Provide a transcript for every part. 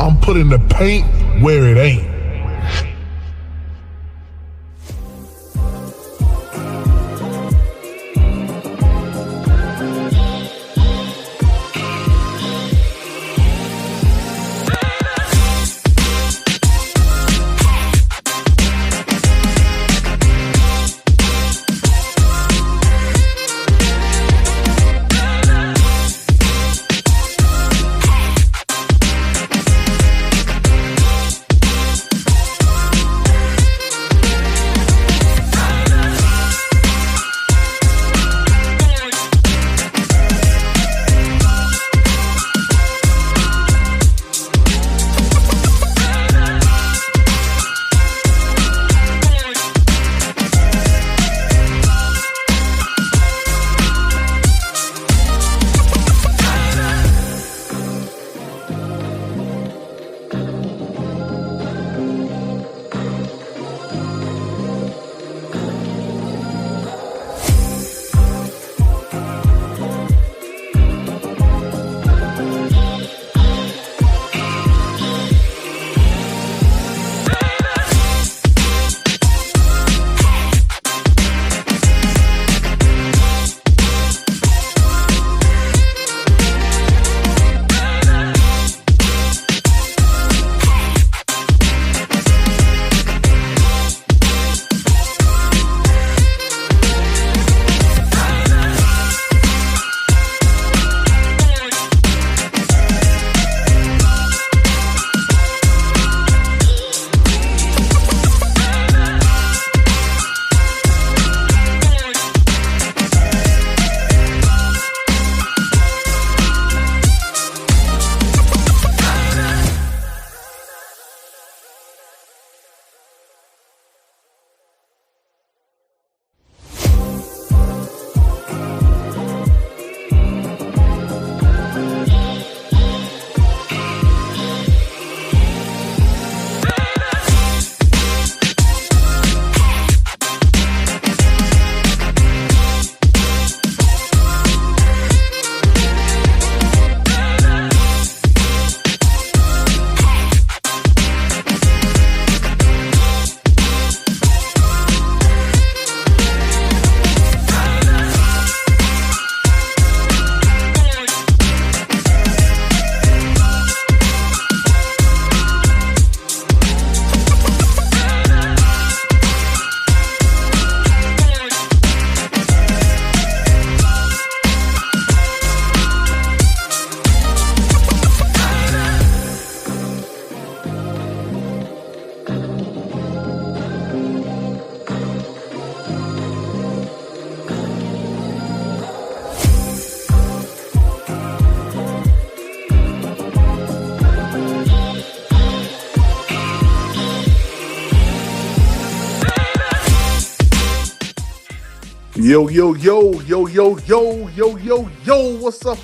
I'm putting the paint where it ain't. Yo, yo, yo, yo, yo, yo, yo, yo, yo, what's up,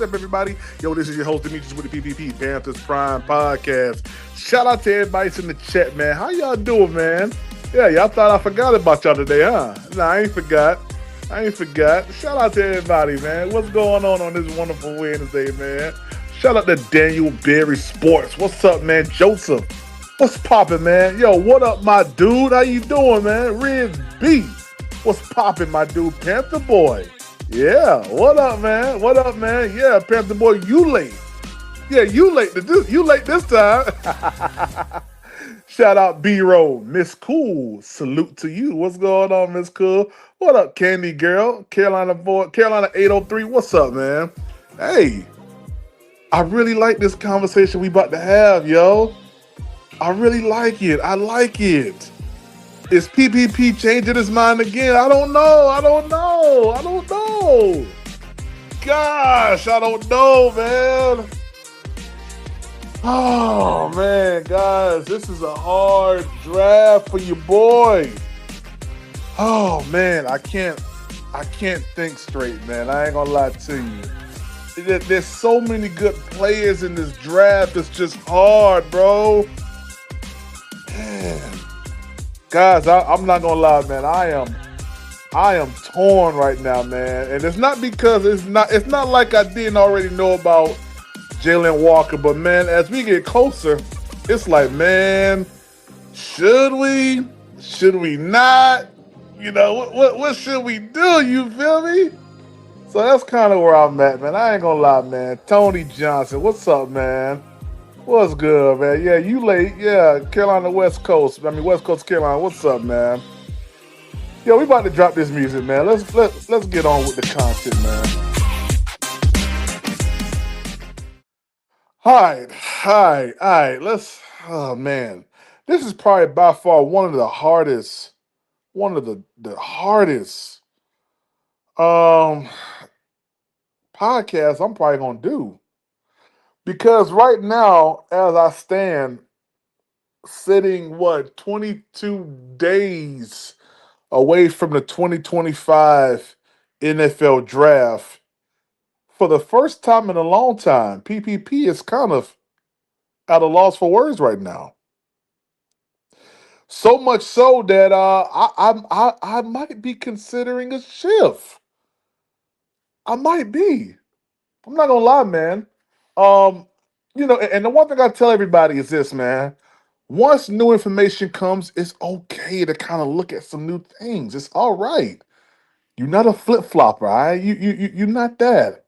everybody? Yo, this is your host, Demetrius with the PPP, Panthers Prime Podcast. Shout out to everybody in the chat, man. How y'all doing, man? Yeah, y'all thought I forgot about y'all today, huh? Nah, I ain't forgot. Shout out to everybody, man. What's going on this wonderful Wednesday, man? Shout out to Daniel Berry Sports. What's up, man? Joseph, what's poppin', man? Yo, what up, my dude? How you doing, man? Riz B. What's poppin', my dude? Panther Boy. Yeah, what up, man? Yeah, Panther Boy, you late. Yeah, you late this time. Shout out B-Roll. Miss Cool, salute to you. What's going on, Miss Cool? What up, Candy Girl? Carolina 803, what's up, man? Hey, I really like this conversation we about to have, yo. I really like it. I like it. Is PPP changing his mind again? I don't know. Gosh, I don't know, man. Oh, man, guys, this is a hard draft for your boy. Oh, man, I can't think straight, man. I ain't gonna lie to you. There's so many good players in this draft. It's just hard, bro. Man. Guys, I'm not gonna lie, man. I am torn right now, man. And it's not because it's not like I didn't already know about Jaylen Walker. But man, as we get closer, it's like, man, should we? Should we not? You know, what should we do? You feel me? So that's kind of where I'm at, man. I ain't gonna lie, man. Tony Johnson, what's up, man? What's good, man? Yeah, you late. Yeah, Carolina West Coast. I mean, West Coast Carolina. What's up, man? Yo, we about to drop this music, man. Let's get on with the content, man. All right. Let's. Oh man, this is probably by far one of the hardest um podcasts I'm probably gonna do because right now, as I stand, sitting 22 days away from the 2025 NFL draft. For the first time in a long time, PPP is kind of at a loss for words right now. So much so that I might be considering a shift. I might be. I'm not gonna lie, man. Um, and the one thing I tell everybody is this, man. Once new information comes, it's okay to kind of look at some new things. It's all right. You're not a flip flopper, all right? You're not that.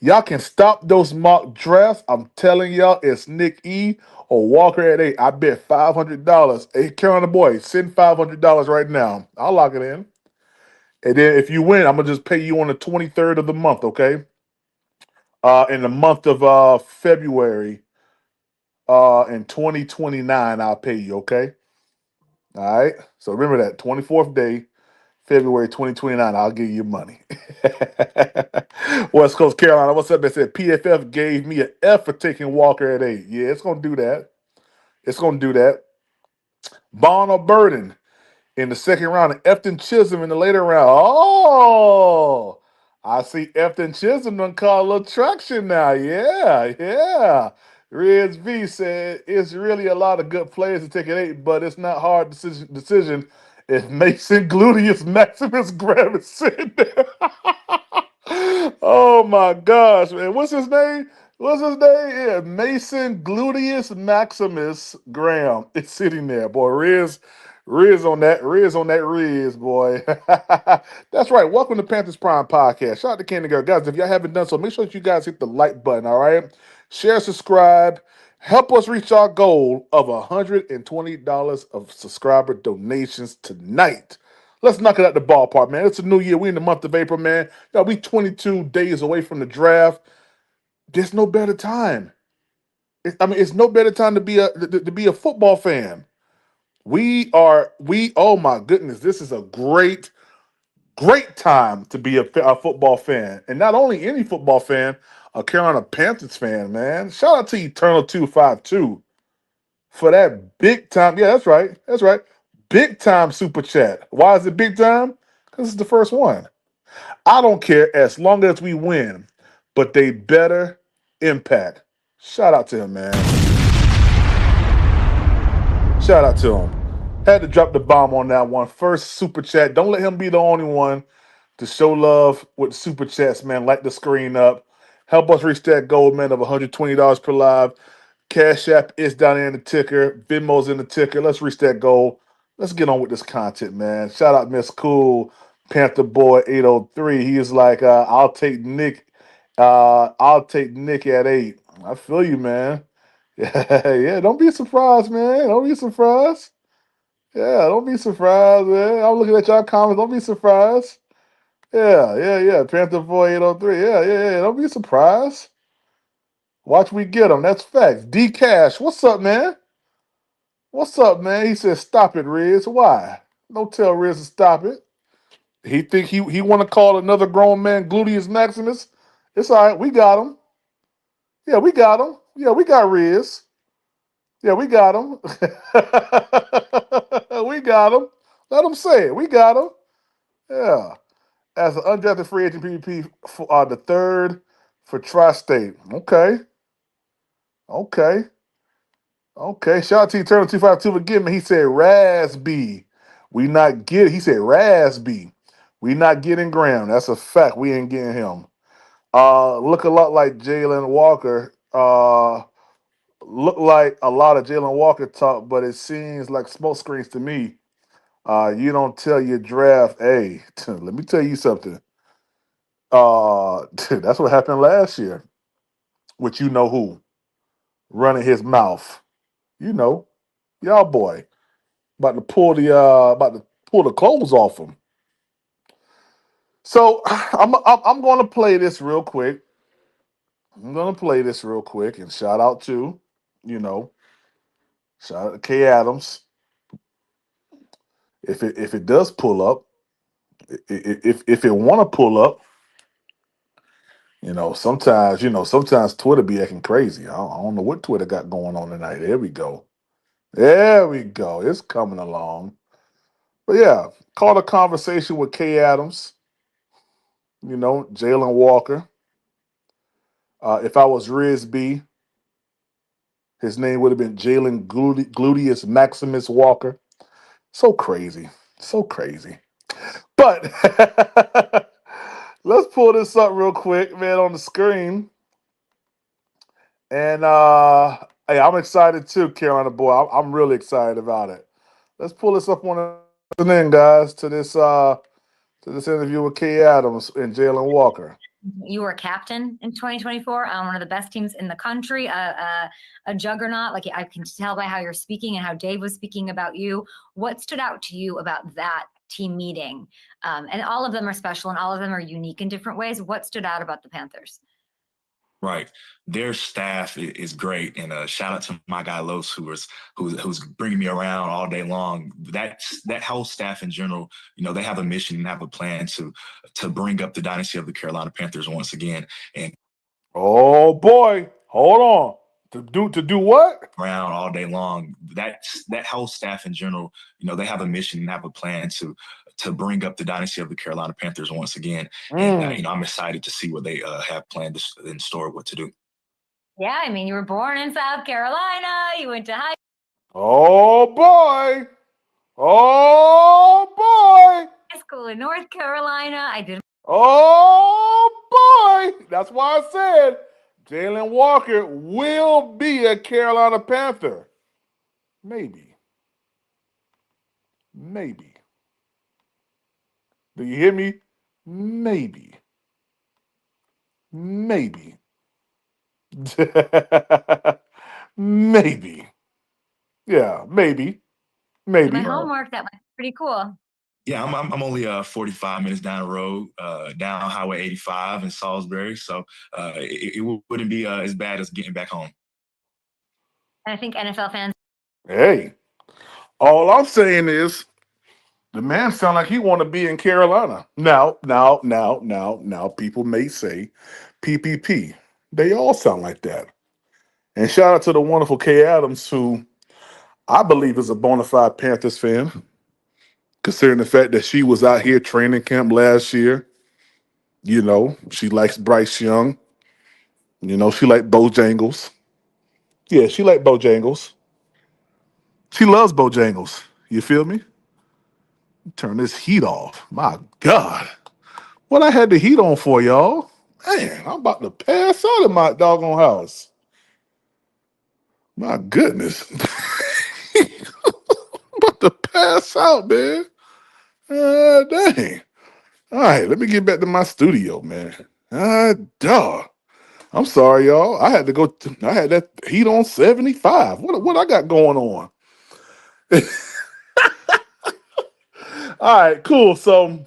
Y'all can stop those mock drafts. I'm telling y'all, it's Nick E or Walker at 8. I bet $500. Hey, Carolina boy, send $500 right now. I'll lock it in. And then if you win, I'm gonna just pay you on the 23rd of the month, okay? In the month of February, in 2029, I'll pay you, okay? All right. So remember that 24th day, February 2029, I'll give you your money. West Coast Carolina, what's up? They said PFF gave me an F for taking Walker at 8. Yeah, it's going to do that. It's going to do that. Bond or Burden in the second round, and Efton Chisholm in the later round. Oh, I see Efton Chisholm done caught a little traction now. Yeah. Riz V said it's really a lot of good players to take at 8, but it's not hard decision if Mason Gluteus Maximus Graham is sitting there. Oh my gosh, man. What's his name? What's his name? Yeah, Mason Gluteus Maximus Graham. It's sitting there, boy. Riz, boy. That's right. Welcome to Panthers Prime Podcast. Shout out to Candy Girl. Guys, if y'all haven't done so, make sure that you guys hit the like button, all right? Share, subscribe. Help us reach our goal of $120 of subscriber donations tonight. Let's knock it out the ballpark, man. It's a new year. We in the month of April, man. Y'all, we 22 days away from the draft. There's no better time. It's no better time to be a football fan. Oh my goodness, this is a great time to be a football fan. And not only any football fan, a Carolina Panthers fan, man. Shout out to Eternal 252 for that big time. Yeah, that's right. That's right. Big time super chat. Why is it big time? Because it's the first one. I don't care as long as we win, but they better impact. Shout out to him, man. Shout out to him. Had to drop the bomb on that one. First super chat. Don't let him be the only one to show love with super chats, man. Light the screen up. Help us reach that goal, man, of $120 per live. Cash App is down there in the ticker. Venmo's in the ticker. Let's reach that goal. Let's get on with this content, man. Shout out Miss Cool, Panther Boy 803. He is like, I'll take Nick. I'll take Nick at 8. I feel you, man. Yeah. Don't be surprised, man. Don't be surprised. Yeah, don't be surprised, man. I'm looking at y'all comments. Don't be surprised. Yeah. Panther Boy 803. Yeah. Don't be surprised. Watch we get him. That's facts. D Cash, what's up, man? What's up, man? He said, "Stop it, Riz." Why? Don't tell Riz to stop it. He think he want to call another grown man Gluteus Maximus. It's all right. We got him. Yeah, we got him. Yeah, we got Riz. Yeah, we got him. We got him. Let him say it. We got him. Yeah. As an undrafted free agent PvP for the third for Tri-State. Okay. Okay. Okay. Shout out to Eternal 252 for getting me. He said Rasby. He said Rasby. We not getting Graham. That's a fact. We ain't getting him. Look a lot like Jaylen Walker. Uh, look like a lot of Jaylen Walker talk, but it seems like smoke screens to me. You don't tell your draft, hey, let me tell you something. That's what happened last year with you know who running his mouth. You know, y'all boy about to pull the clothes off him. So I'm going to play this real quick. I'm going to play this real quick and shout out to, you know, shout out to K Adams. If it does pull up, if it want to pull up, sometimes Twitter be acting crazy. I don't know what Twitter got going on tonight. There we go. There we go. It's coming along. But yeah, caught a conversation with K Adams. Jaylen Walker. If I was Riz B, his name would have been Jalen Gluteus Maximus Walker. So crazy. So crazy. But let's pull this up real quick, man, on the screen. And hey, I'm excited too, Carolina boy. I'm really excited about it. Let's pull this up on the in, guys, to this interview with K. Adams and Jaylen Walker. You were a captain in 2024 on one of the best teams in the country, a juggernaut. Like I can tell by how you're speaking and how Dave was speaking about you. What stood out to you about that team meeting? And all of them are special and all of them are unique in different ways. What stood out about the Panthers? Right, their staff is great, and shout out to my guy Los, who's bringing me around all day long. That whole staff in general, they have a mission and have a plan to bring up the dynasty of the Carolina Panthers once again. And oh boy, hold on. To do what? Around all day long. That whole staff in general, they have a mission and have a plan to bring up the dynasty of the Carolina Panthers once again. And I'm excited to see what they have planned in store, what to do. Yeah, I mean, you were born in South Carolina. You went to high. Oh boy. Oh boy. High school in North Carolina. I did. Oh boy. That's why I said Jaylen Walker will be a Carolina Panther. Maybe. Maybe. Do you hear me? Maybe. Maybe. Maybe. Yeah, maybe. Maybe. My homework, that was pretty cool. Yeah, I'm only 45 minutes down the road, down Highway 85 in Salisbury, so it wouldn't be as bad as getting back home. And I think NFL fans. Hey, all I'm saying is the man sound like he want to be in Carolina. Now, people may say PPP. They all sound like that. And shout out to the wonderful K. Adams, who I believe is a bona fide Panthers fan, considering the fact that she was out here training camp last year. She likes Bryce Young. She like Bojangles. Yeah, she like Bojangles. She loves Bojangles. You feel me? Turn this heat off. My God. What I had the heat on for, y'all? Man, I'm about to pass out in my doggone house. My goodness. I'm about to pass out, man. Dang. All right, let me get back to my studio, man. Dog. I'm sorry, y'all. I had that heat on 75. What I got going on? All right, cool. So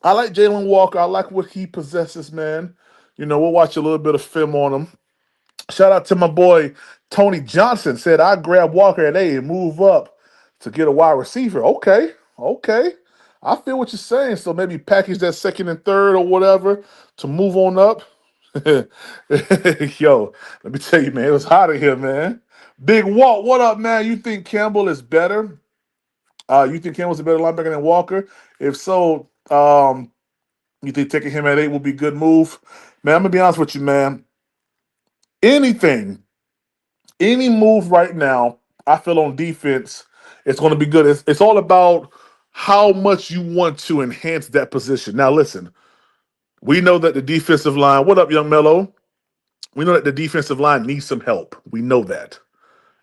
I like Jaylen Walker. I like what he possesses, man. We'll watch a little bit of film on him. Shout out to my boy Tony Johnson. Said I grab Walker at A and move up to get a wide receiver. Okay. I feel what you're saying. So maybe package that second and third or whatever to move on up. Yo, let me tell you, man, it was hot in here, man. Big Walt, what up, man? You think Campbell is better? You think Campbell's a better linebacker than Walker? If so, you think taking him at 8 will be a good move? Man, I'm gonna be honest with you, man. Any move right now, I feel on defense, it's going to be good. It's all about how much you want to enhance that position. Now, listen, we know that the defensive line. What up, young Mello? We know that the defensive line needs some help. We know that.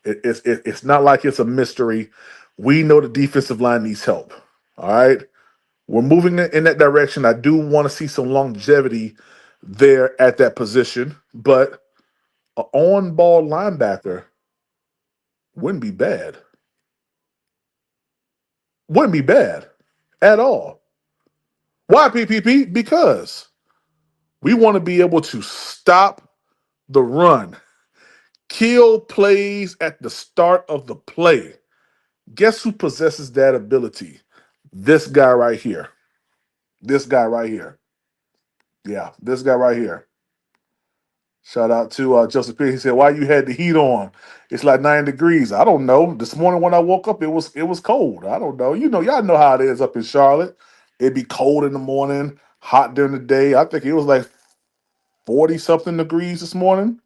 It's not like it's a mystery. We know the defensive line needs help. All right. We're moving in that direction. I do want to see some longevity there at that position, but an on ball linebacker wouldn't be bad. Wouldn't be bad at all. Why, PPP? Because we want to be able to stop the run, kill plays at the start of the play. Guess who possesses that ability? This guy right here. This guy right here. Yeah, this guy right here. Shout out to Joseph Pierce. He said, "Why you had the heat on? It's like 9 degrees." I don't know. This morning when I woke up, it was cold. I don't know. Y'all know how it is up in Charlotte. It'd be cold in the morning, hot during the day. I think it was like 40 something degrees this morning.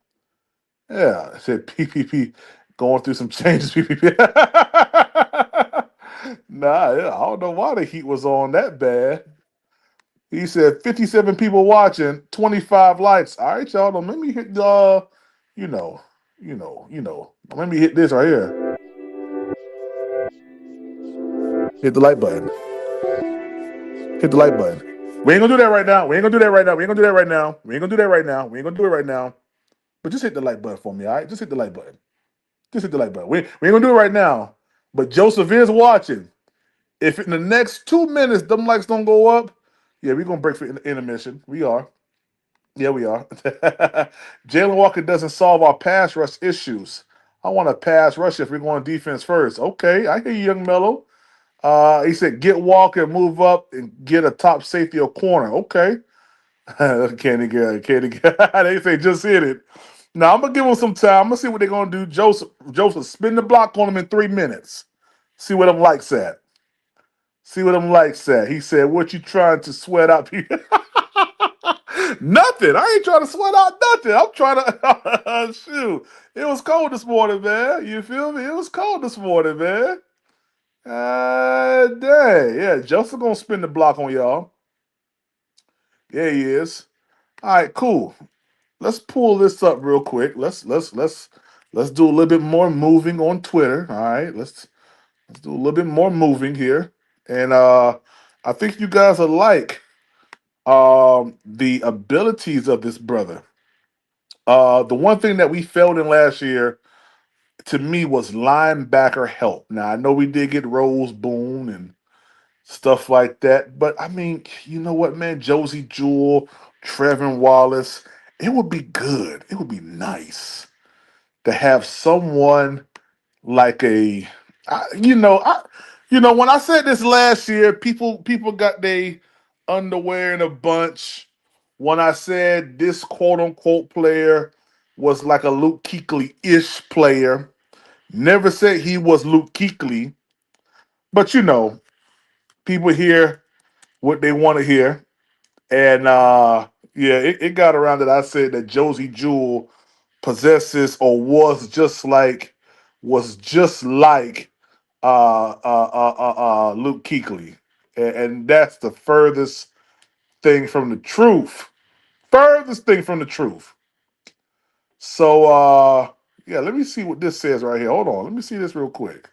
Yeah, I said PPP going through some changes. PPP. Nah, yeah, I don't know why the heat was on that bad. He said 57 people watching, 25 likes. All right, y'all. Let me hit the, you know, Let me hit this right here. Hit the like button. Hit the like button. We ain't gonna do that right now. We ain't gonna do that right now. We ain't gonna do that right now. We ain't gonna do that right now. We ain't gonna do it right now. But just hit the like button for me, all right? Just hit the like button. Just hit the like button. We ain't gonna do it right now. But Joseph is watching. If in the next 2 minutes them likes don't go up, yeah, we're gonna break for intermission. We are. Yeah, we are. Jaylen Walker doesn't solve our pass rush issues. I want a pass rush if we're going defense first. Okay, I hear you, young Mello. He said, get Walker, move up, and get a top safety or corner. Okay. Candy get. They say just hit it. Now I'm gonna give them some time. I'm gonna see what they're gonna do. Joseph, spin the block on them in 3 minutes. See what them likes at. See what them likes at. He said, "What you trying to sweat out?" Nothing. I ain't trying to sweat out nothing. I'm trying to shoot. It was cold this morning, man. You feel me? It was cold this morning, man. Dang. Yeah, Joseph gonna spin the block on y'all. Yeah, he is. All right, cool. Let's pull this up real quick. Let's do a little bit more moving on Twitter. All right, let's do a little bit more moving here. And I think you guys are like the abilities of this brother. The one thing that we failed in last year to me was linebacker help. Now I know we did get Rose Boone and stuff like that, but I mean, you know what, man? Josie Jewell, Trevin Wallace, it would be good. It would be nice to have someone like when I said this last year, people got their underwear in a bunch when I said this quote unquote player was like a Luke Kuechly-ish player. Never said he was Luke Kuechly, but people hear what they want to hear. And yeah, it got around that I said that Josie Jewell possesses or was just like Luke Kuechly, and that's the furthest thing from the truth. Furthest thing from the truth. So yeah, let me see what this says right here. Hold on, let me see this real quick.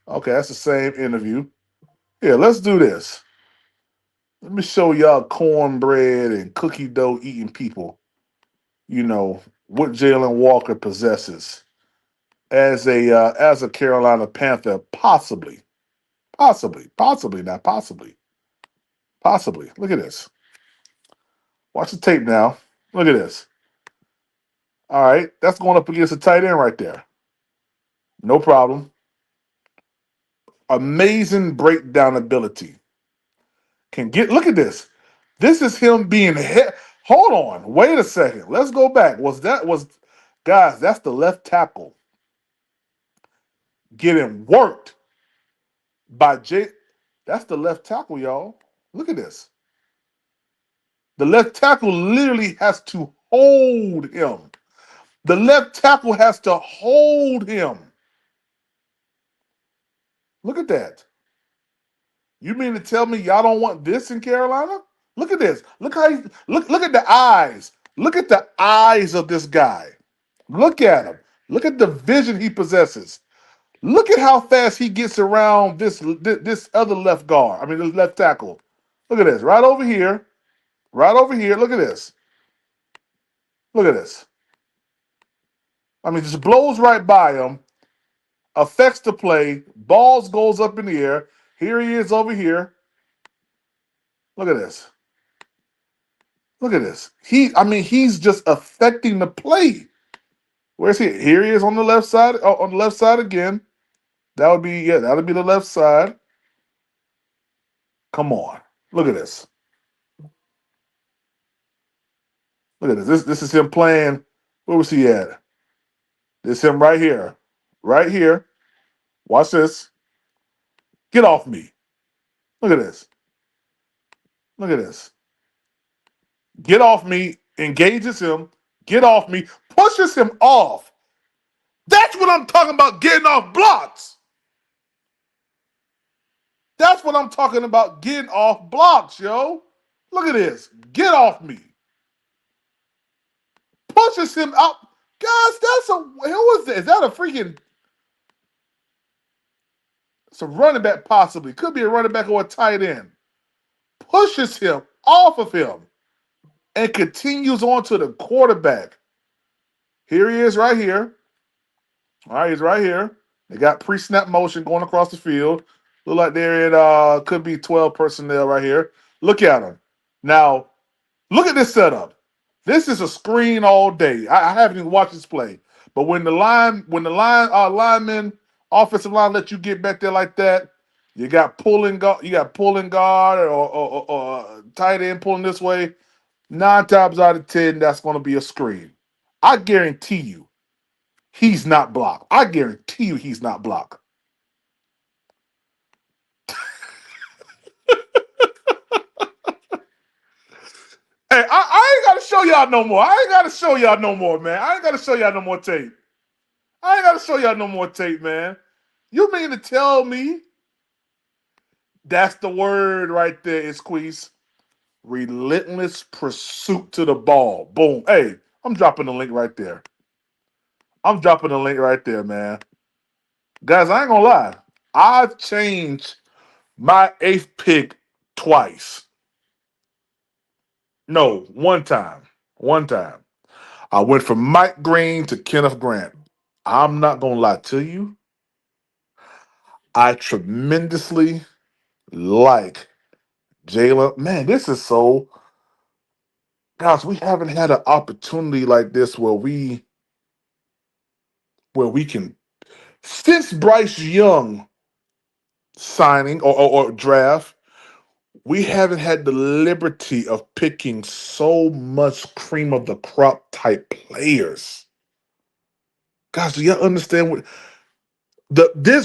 Okay, that's the same interview. Yeah, let's do this. Let me show y'all cornbread and cookie dough eating people. What Jaylen Walker possesses as a Carolina Panther, possibly, possibly, not possibly, possibly. Look at this. Watch the tape now. Look at this. All right, that's going up against the tight end right there. No problem. Amazing breakdown ability. Look at this. This is him being hit. Hold on. Wait a second. Let's go back. Guys, that's the left tackle getting worked by Jay. That's the left tackle, y'all. Look at this. The left tackle literally has to hold him. The left tackle has to hold him. Look at that. You mean to tell me y'all don't want this in Carolina? Look at this. Look how he look at the eyes. Look at the eyes of this guy. Look at him. Look at the vision he possesses. Look at how fast he gets around this other left guard. I mean, this left tackle. Look at this. Right over here. Right over here. Look at this. Look at this. I mean, just blows right by him. Affects the play. Balls goes up in the air. Here he is over here. Look at this. Look at this. He's just affecting the play. Where's he? Here he is on the left side. Oh, on the left side again. That'll be the left side. Come on. Look at this. Look at this. This is him playing. Where was he at? This is him right here. Right here. Watch this. Get off me. Look at this. Look at this. Get off me. Engages him. Get off me. Pushes him off. That's what I'm talking about, getting off blocks. That's what I'm talking about, getting off blocks, yo. Look at this. Get off me. Pushes him out. Guys, who is that? Is that a freaking, it's a running back possibly. Could be a running back or a tight end. Pushes him off of him and continues on to the quarterback. Here he is right here. All right, he's right here. They got pre-snap motion going across the field. Look like they're in, could be 12 personnel right here. Look at him. Now, look at this setup. This is a screen all day. I haven't even watched this play. But when the lineman, offensive line let you get back there like that, you got pulling guard or tight end pulling this way. 9 times out of 10, that's going to be a screen. I guarantee you, he's not blocked. I guarantee you, he's not blocked. Hey, I ain't got to show y'all no more. I ain't got to show y'all no more, man. I ain't got to show y'all no more tape. I ain't got to show y'all no more tape, man. You mean to tell me that's the word right there, is Squeeze? Relentless pursuit to the ball. Boom. Hey, I'm dropping the link right there. I'm dropping the link right there, man. Guys, I ain't going to lie. I've changed my 8th pick twice. No, one time. One time. I went from Mike Green to Kenneth Grant. I'm not going to lie to you. I tremendously like Jaylen. Man, this is so. Guys, we haven't had an opportunity like this where we can, since Bryce Young signing or draft, we haven't had the liberty of picking so much cream of the crop type players. Guys, do y'all understand what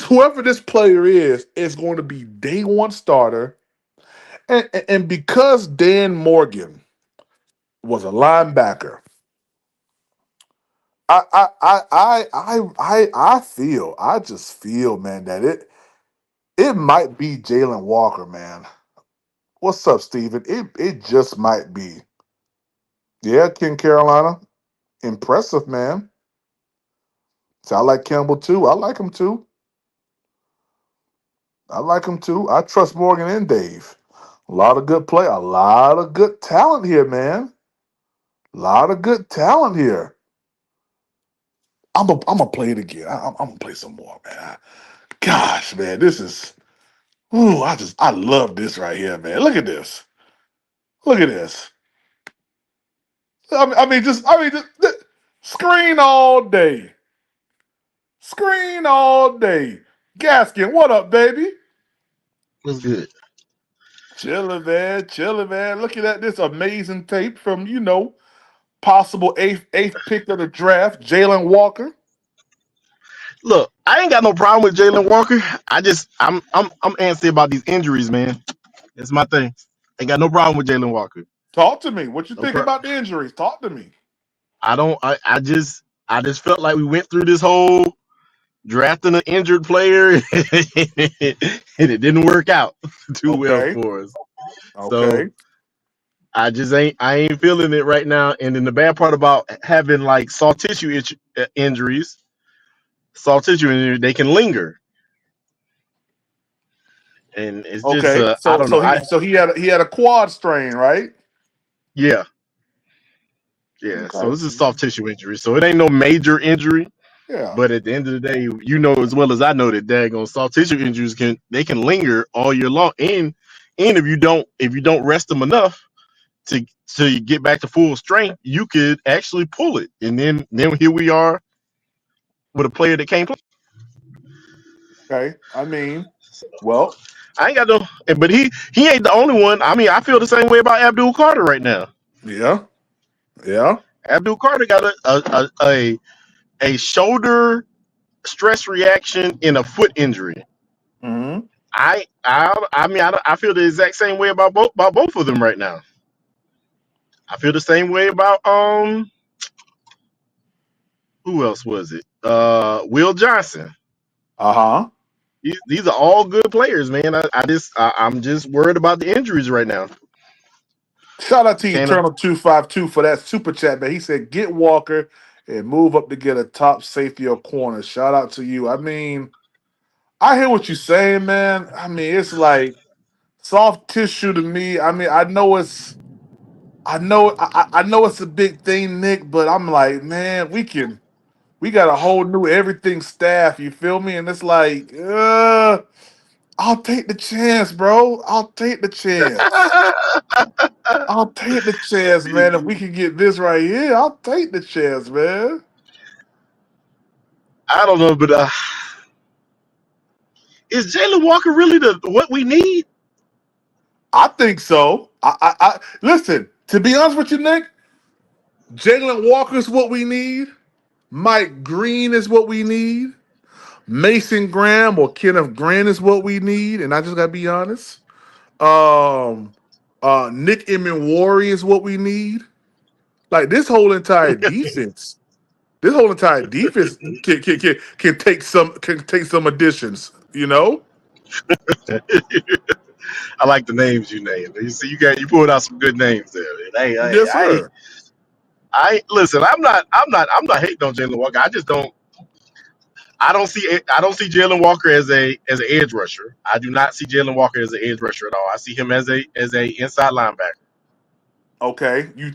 whoever this player is going to be day one starter, and because Dan Morgan was a linebacker, I just feel, man, that it might be Jaylen Walker, man. What's up, Steven? It just might be. Yeah, King Carolina. Impressive, man. So I like Campbell too. I like him too. I trust Morgan and Dave. A lot of good play, a lot of good talent here, man. A lot of good talent here. I'm gonna play it again. I'm gonna play some more, man. Gosh, man, this is. Ooh, I love this right here, man. Look at this. Look at this. Just screen all day. Screen all day. Gaskin, what up, baby? What's good? Chilling, man. Chilling, man. Looking at this amazing tape from, possible eighth pick of the draft, Jaylen Walker. Look, I ain't got no problem with Jaylen Walker. I'm antsy about these injuries, man. That's my thing. Ain't got no problem with Jaylen Walker. Talk to me. What you No think about the injuries? Talk to me. I just felt like we went through this whole drafting an injured player and it didn't work out too well for us. Okay. I ain't feeling it right now. And then the bad part about having like injuries, they can linger, and it's just Okay, I so don't know. so he had a quad strain, right? Yeah, yeah. So Okay. it's a soft tissue injury. So it ain't no major injury. Yeah. But at the end of the day, you know as well as I know that daggone soft tissue injuries can linger all year long. And if you don't rest them enough to get back to full strength, you could actually pull it. And then here we are with a player that can't play. Okay. I mean, well, I ain't got no, but he ain't the only one. I mean, I feel the same way about Abdul Carter right now. yeah, yeah. Abdul Carter got a shoulder stress reaction in a foot injury. Hmm. I feel the exact same way about both of them right now. I feel the same way about who else was it? Will Johnson. Uh-huh. These are all good players, man. I'm just worried about the injuries right now. Shout out to Can Eternal 252 for that super chat, man. He said, get Walker and move up to get a top safety or corner. Shout out to you. I mean, I hear what you're saying, man. I mean, it's like soft tissue to me. I mean, I know it's a big thing, Nick, but I'm like, man, we got a whole new everything staff, you feel me? And it's like, I'll take the chance, bro. I'll take the chance. I'll take the chance, man. If we can get this right here, I'll take the chance, man. I don't know, but is Jaylen Walker really the what we need? I think so. I listen. To be honest with you, Nick, Jaylen Walker is what we need. Mike Green is what we need. Mason Graham or Kenneth Grant is what we need. And I just gotta be honest. Um, Nick Emenwari is what we need. Like this whole entire defense can take some additions. You know. I like the names you named. You see, you pulled out some good names there. Man. Yes, sir. Listen. I'm not hating on Jaylen Walker. I just don't. I don't see Jaylen Walker as an edge rusher. I do not see Jaylen Walker as an edge rusher at all. I see him as a inside linebacker. Okay. You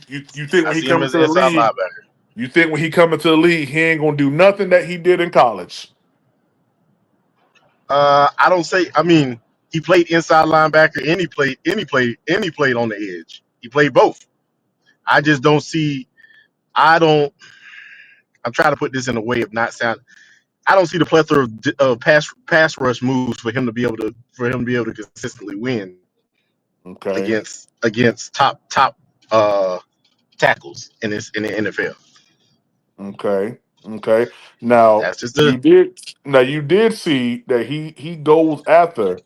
think I when he see him coming as to an the inside league, linebacker. you think when he coming to the league, he ain't gonna do nothing that he did in college. I don't say. I mean, he played inside linebacker and he played on the edge. He played both. I just don't see. I don't. I'm trying to put this in a way of not sound. I don't see the plethora of pass rush moves for him to be able to consistently win Okay. against top uh, tackles in the NFL. Okay. Okay. Now That's just you did see that he goes after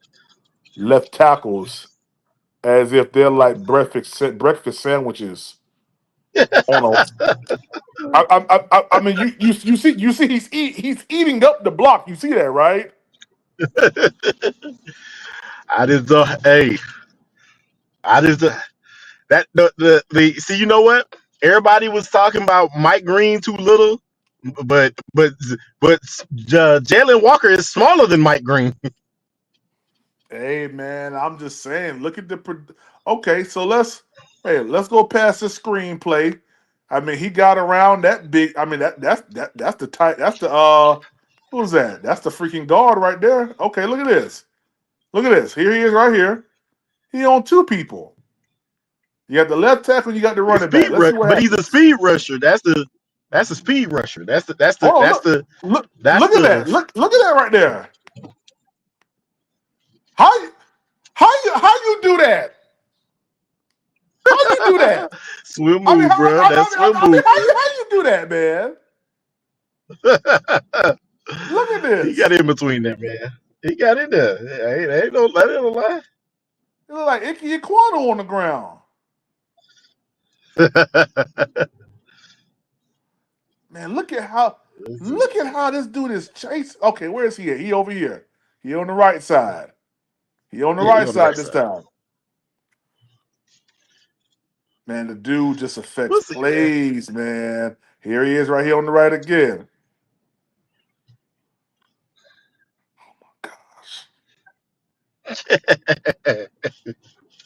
left tackles as if they're like breakfast sandwiches on a. I mean you see he's eating up the block. You see that, right? I just hey, I just that the see, you know what? Everybody was talking about Mike Green too little, but Jaylen Walker is smaller than Mike Green. Hey man, I'm just saying. Look at okay. So let's go past the screenplay. I mean, he got around that big. I mean that's the tight. That's the who's that? That's the freaking guard right there. Okay, look at this. Look at this. Here he is right here. He on two people. You got the left tackle. You got the running back. Let's see what But he's a happens. speed rusher. That's a speed rusher. That's the that's the Hold on. that's the that's Look at that. the Look at that right there. How how you do that? How you do that? swim I mean, move, bro. That's swim I mean, move, bro. how you do that, man? Look at He this. got in between there, man. He got in there. Ain't no lie. It look like Icky Aquano on the ground. Man, look at how this dude is chasing. Okay, where is he at? He over here. He on the right side. He on the Yeah, he right on the side right this side. time. Man, the dude just affects We'll see, man. plays, man. Here he is right here on the right again.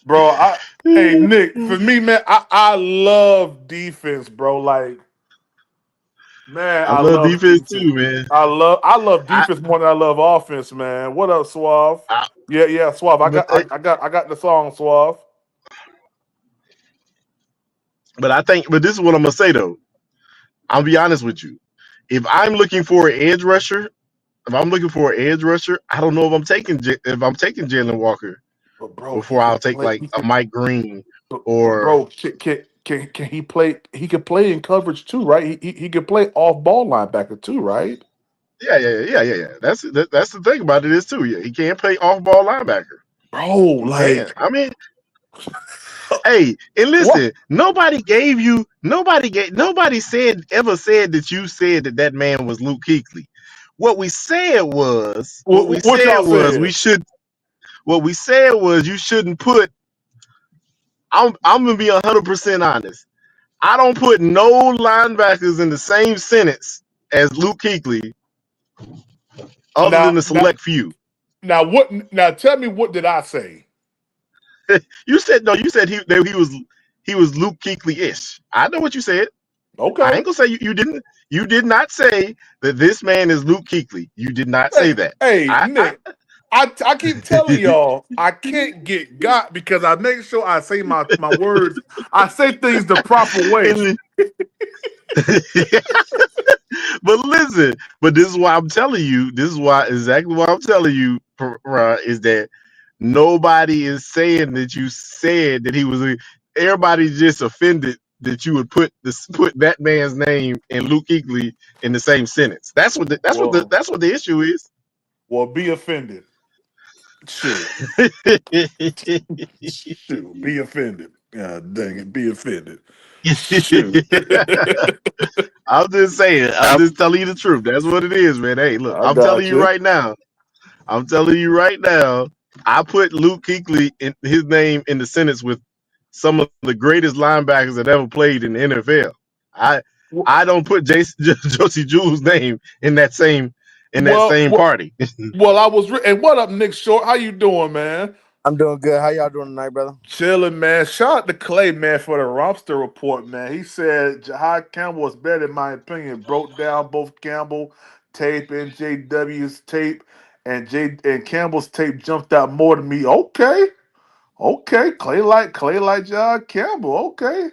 Bro, hey Nick, for me, man, I love defense, bro. Like, man, I I love love defense defense. too, man. I love I, defense more than I love offense, man. What up, Suave? I Yeah, Suave. I but got I got the song, Suave. but this is what I'm gonna say though. I'll be honest with you. If I'm looking for an edge rusher, I don't know if I'm taking Jaylen Walker But bro, he before I'll could take play. like a Mike Green But or bro, can he play? He could play in coverage too, right? He could play off ball linebacker too, right? yeah. That's the thing about it is too. Yeah, he can't play off ball linebacker. Bro, He can. like I mean, hey, and what? listen, nobody said that you said that man was Luke Kuechly. What y'all said? What we said was you shouldn't put. I'm gonna be 100% honest. I don't put no linebackers in the same sentence as Luke Kuechly, other than Now, the now, select few. now, what? Now, tell me what did I say? You said no. You said he was Luke Kuechly-ish. I know what you said. I Okay. ain't gonna say you didn't. You did not say that this man is Luke Kuechly. You did not say Hey, that. hey, I Nick. I keep telling y'all I can't get got because I make sure I say my words. I say things the proper way. and- but listen, but this is why I'm telling you. This is why exactly why I'm telling you is that nobody is saying that you said that he was. Everybody's just offended that you would put that man's name and Luke Kuechly in the same sentence. Well, That's what the issue is. well, be offended. Shoot, shoot, be offended. Dang it, be offended. Shoot. I'm just saying. I'm just telling you the truth. That's what it is, man. Hey, look, I I'm telling got you you. right now. I'm telling you right now. I put Luke Kuechly in his name in the sentence with some of the greatest linebackers that ever played in the NFL. I Well, I don't put Josie Jewell's name in that same well, party. I was. And what up, Nick Short? How you doing, man? I'm doing good. How y'all doing tonight, brother? Chilling, man. Shout out to Clay, man, for the Robster report, man. He said Jahad Campbell was better, in my opinion. Broke down both Campbell tape and JW's tape, and Campbell's tape jumped out more to me. Okay. Clay like Jahad Campbell. Okay.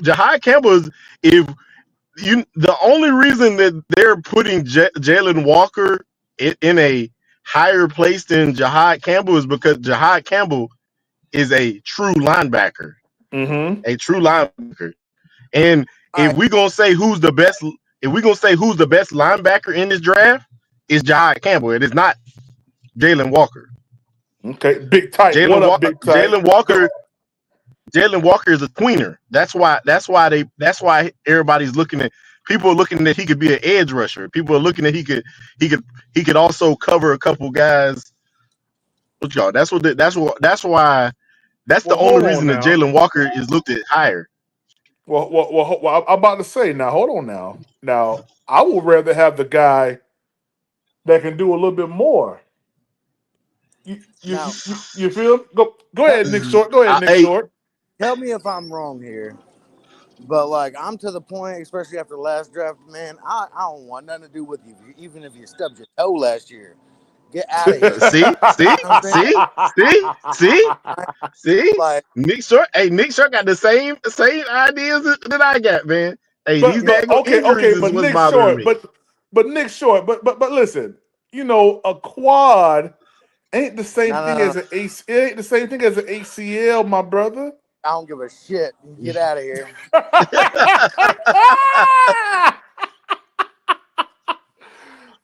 Jahai Campbell is if the only reason that they're putting Jaylen Walker in a higher place than Jahad Campbell is because Jahad Campbell is a true linebacker, Mm-hmm. And All if right. we're gonna say who's the best, linebacker in this draft, it's Jahad Campbell. It is not Jaylen Walker. Okay. Big tight. What up, Big tight? Jaylen Walker is a tweener. That's why everybody's looking at people are looking that he could be an edge rusher. People are looking at he could also cover a couple guys. Look, y'all. That's why that's the Well, only hold on reason that now. Jaylen Walker is looked at higher. I'm about to say now. Hold on now. Now, I would rather have the guy that can do a little bit more. You you Now, you feel? Go tell, ahead, Nick Short. Go ahead, Nick Hey, Short. tell me if I'm wrong here, but like I'm to the point, especially after the last draft, man. I don't want nothing to do with you, even if you stubbed your toe last year. Get out of here. see, You see, know what I'm saying? see, see, see, I, see. like, Nick Short got the same ideas that I got, man. Hey, these but daggone injuries okay, is but what's Nick bothering Short, me. but Nick Short, but listen, a quad ain't the same no, no, thing no, no. as an AC. It ain't the same thing as an ACL, my brother. I don't give a shit. Get out of here.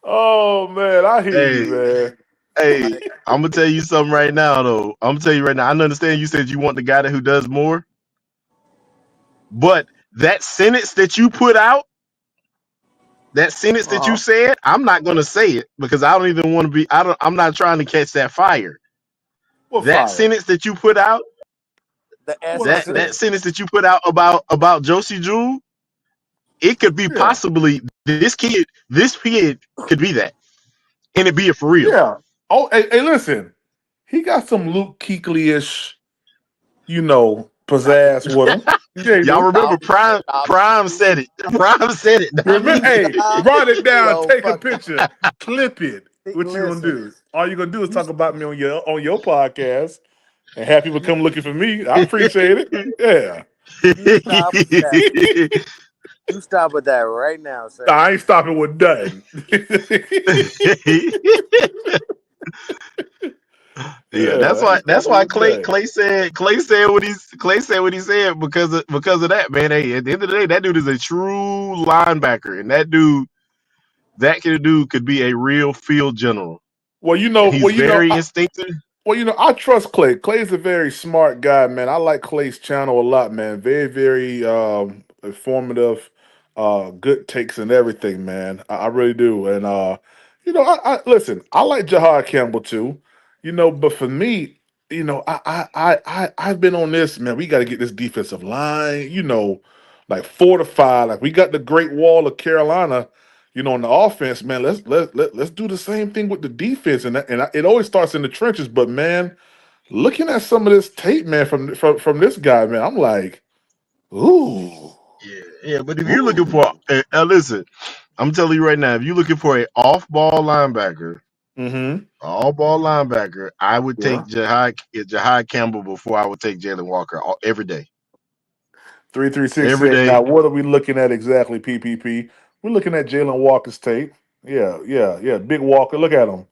Oh man, I hear you, Hey, man. hey, I'm gonna tell you something right now, though. I'm gonna tell you right now. I understand you said you want the guy who does more, but that sentence that you put out, that sentence that you Uh-huh. said, I'm not gonna say it because I don't even want to be. I'm not trying to catch that fire. What That fire? sentence that you put out, that sentence that you put out about Josie Jewell, it could be possibly this kid could be that, and it be it for real. Yeah. Oh, hey, listen. He got some Luke Kuechly-ish, pizzazz with him. Yeah, Y'all remember Prime said it. Prime said it. Remember, hey, write it down, take a picture, Fuck. clip it. What you gonna do? Listen. All you gonna do is talk about me on your podcast and have people come looking for me. I appreciate it. Yeah. You stop with that right now, sir. I ain't stopping with nothing. Yeah, that's why Clay said what he said because of that, man. Hey, at the end of the day, that dude is a true linebacker, and that dude could be a real field general. Well, he's very instinctive. I trust Clay. Clay's a very smart guy, man. I like Clay's channel a lot, man. Very, very informative, good takes and everything, man. I really do. And I listen. I like Jahad Campbell too, But for me, I've been on this, man. We got to get this defensive line, like fortified. Like we got the Great Wall of Carolina. On the offense, man, let's do the same thing with the defense, and it always starts in the trenches. But man, looking at some of this tape, man, from this guy, man, I'm like, ooh, yeah. But if you're looking for, listen, I'm telling you right now, if you're looking for an off-ball linebacker, all-ball linebacker, I would take Jahad Campbell before I would take Jaylen Walker every day. 336 said, now what are we looking at exactly, PPP? We're looking at Jaylen Walker's tape. Yeah. Big Walker. Look at him.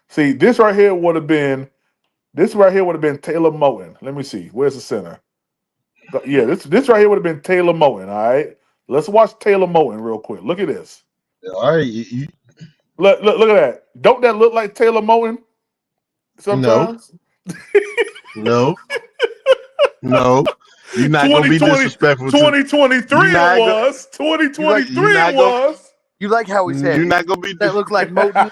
See, this right here would have been Taylor Moton. Let me see. Where's the center? Yeah, this right here would have been Taylor Moton. All right. Let's watch Taylor Moton real quick. Look at this. All right. Look at that. Don't that look like Taylor Moton? Sometimes? No. You're not going to be disrespectful. 2023 it was. 2023 it was. You like how he said you're not going to be that looks like Moton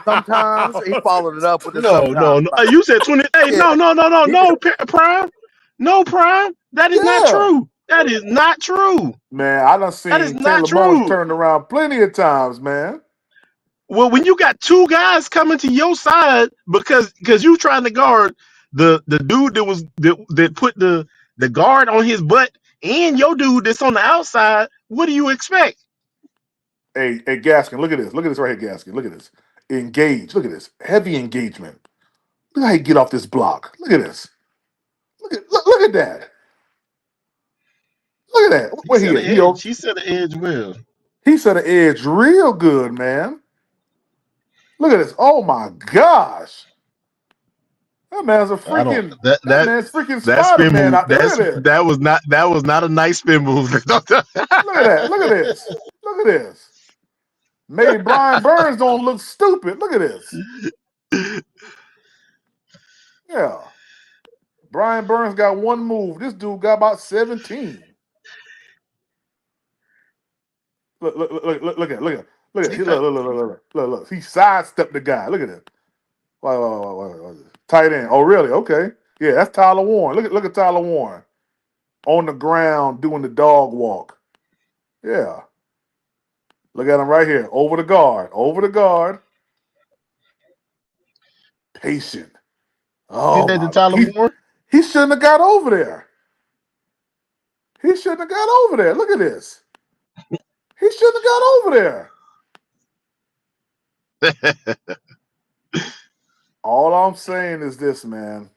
sometimes? He followed it up with no. You said 20. Hey, no, Prime. No, Prime. That is not true. That is not true. Man, I done seen Taylor Moton turned around plenty of times, man. Well, when you got two guys coming to your side because you trying to guard the dude that put the guard on his butt and your dude that's on the outside, what do you expect? Hey, Gaskin, look at this. Look at this right here, Gaskin. Look at this. Engage. Look at this. Heavy engagement. Look how he get off this block. Look at this. Look at that. Look at that. Where he set the edge well. He set the edge real good, man. Look at this. Oh my gosh. That man's a freaking that man's freaking Spider-Man out there. That was not a nice spin move. Look at that. Look at this. Look at this. Maybe Brian Burns don't look stupid. Look at this. Yeah. Brian Burns got one move. This dude got about 17. Look at. He sidestepped the guy. Look at it. Tight end. Oh, really? Okay. Yeah, that's Tyler Warren. Look at Tyler Warren on the ground doing the dog walk. Yeah. Look at him right here. Over the guard. Patient. Oh, he shouldn't have got over there. Look at this. He shouldn't have got over there. All I'm saying is this, man.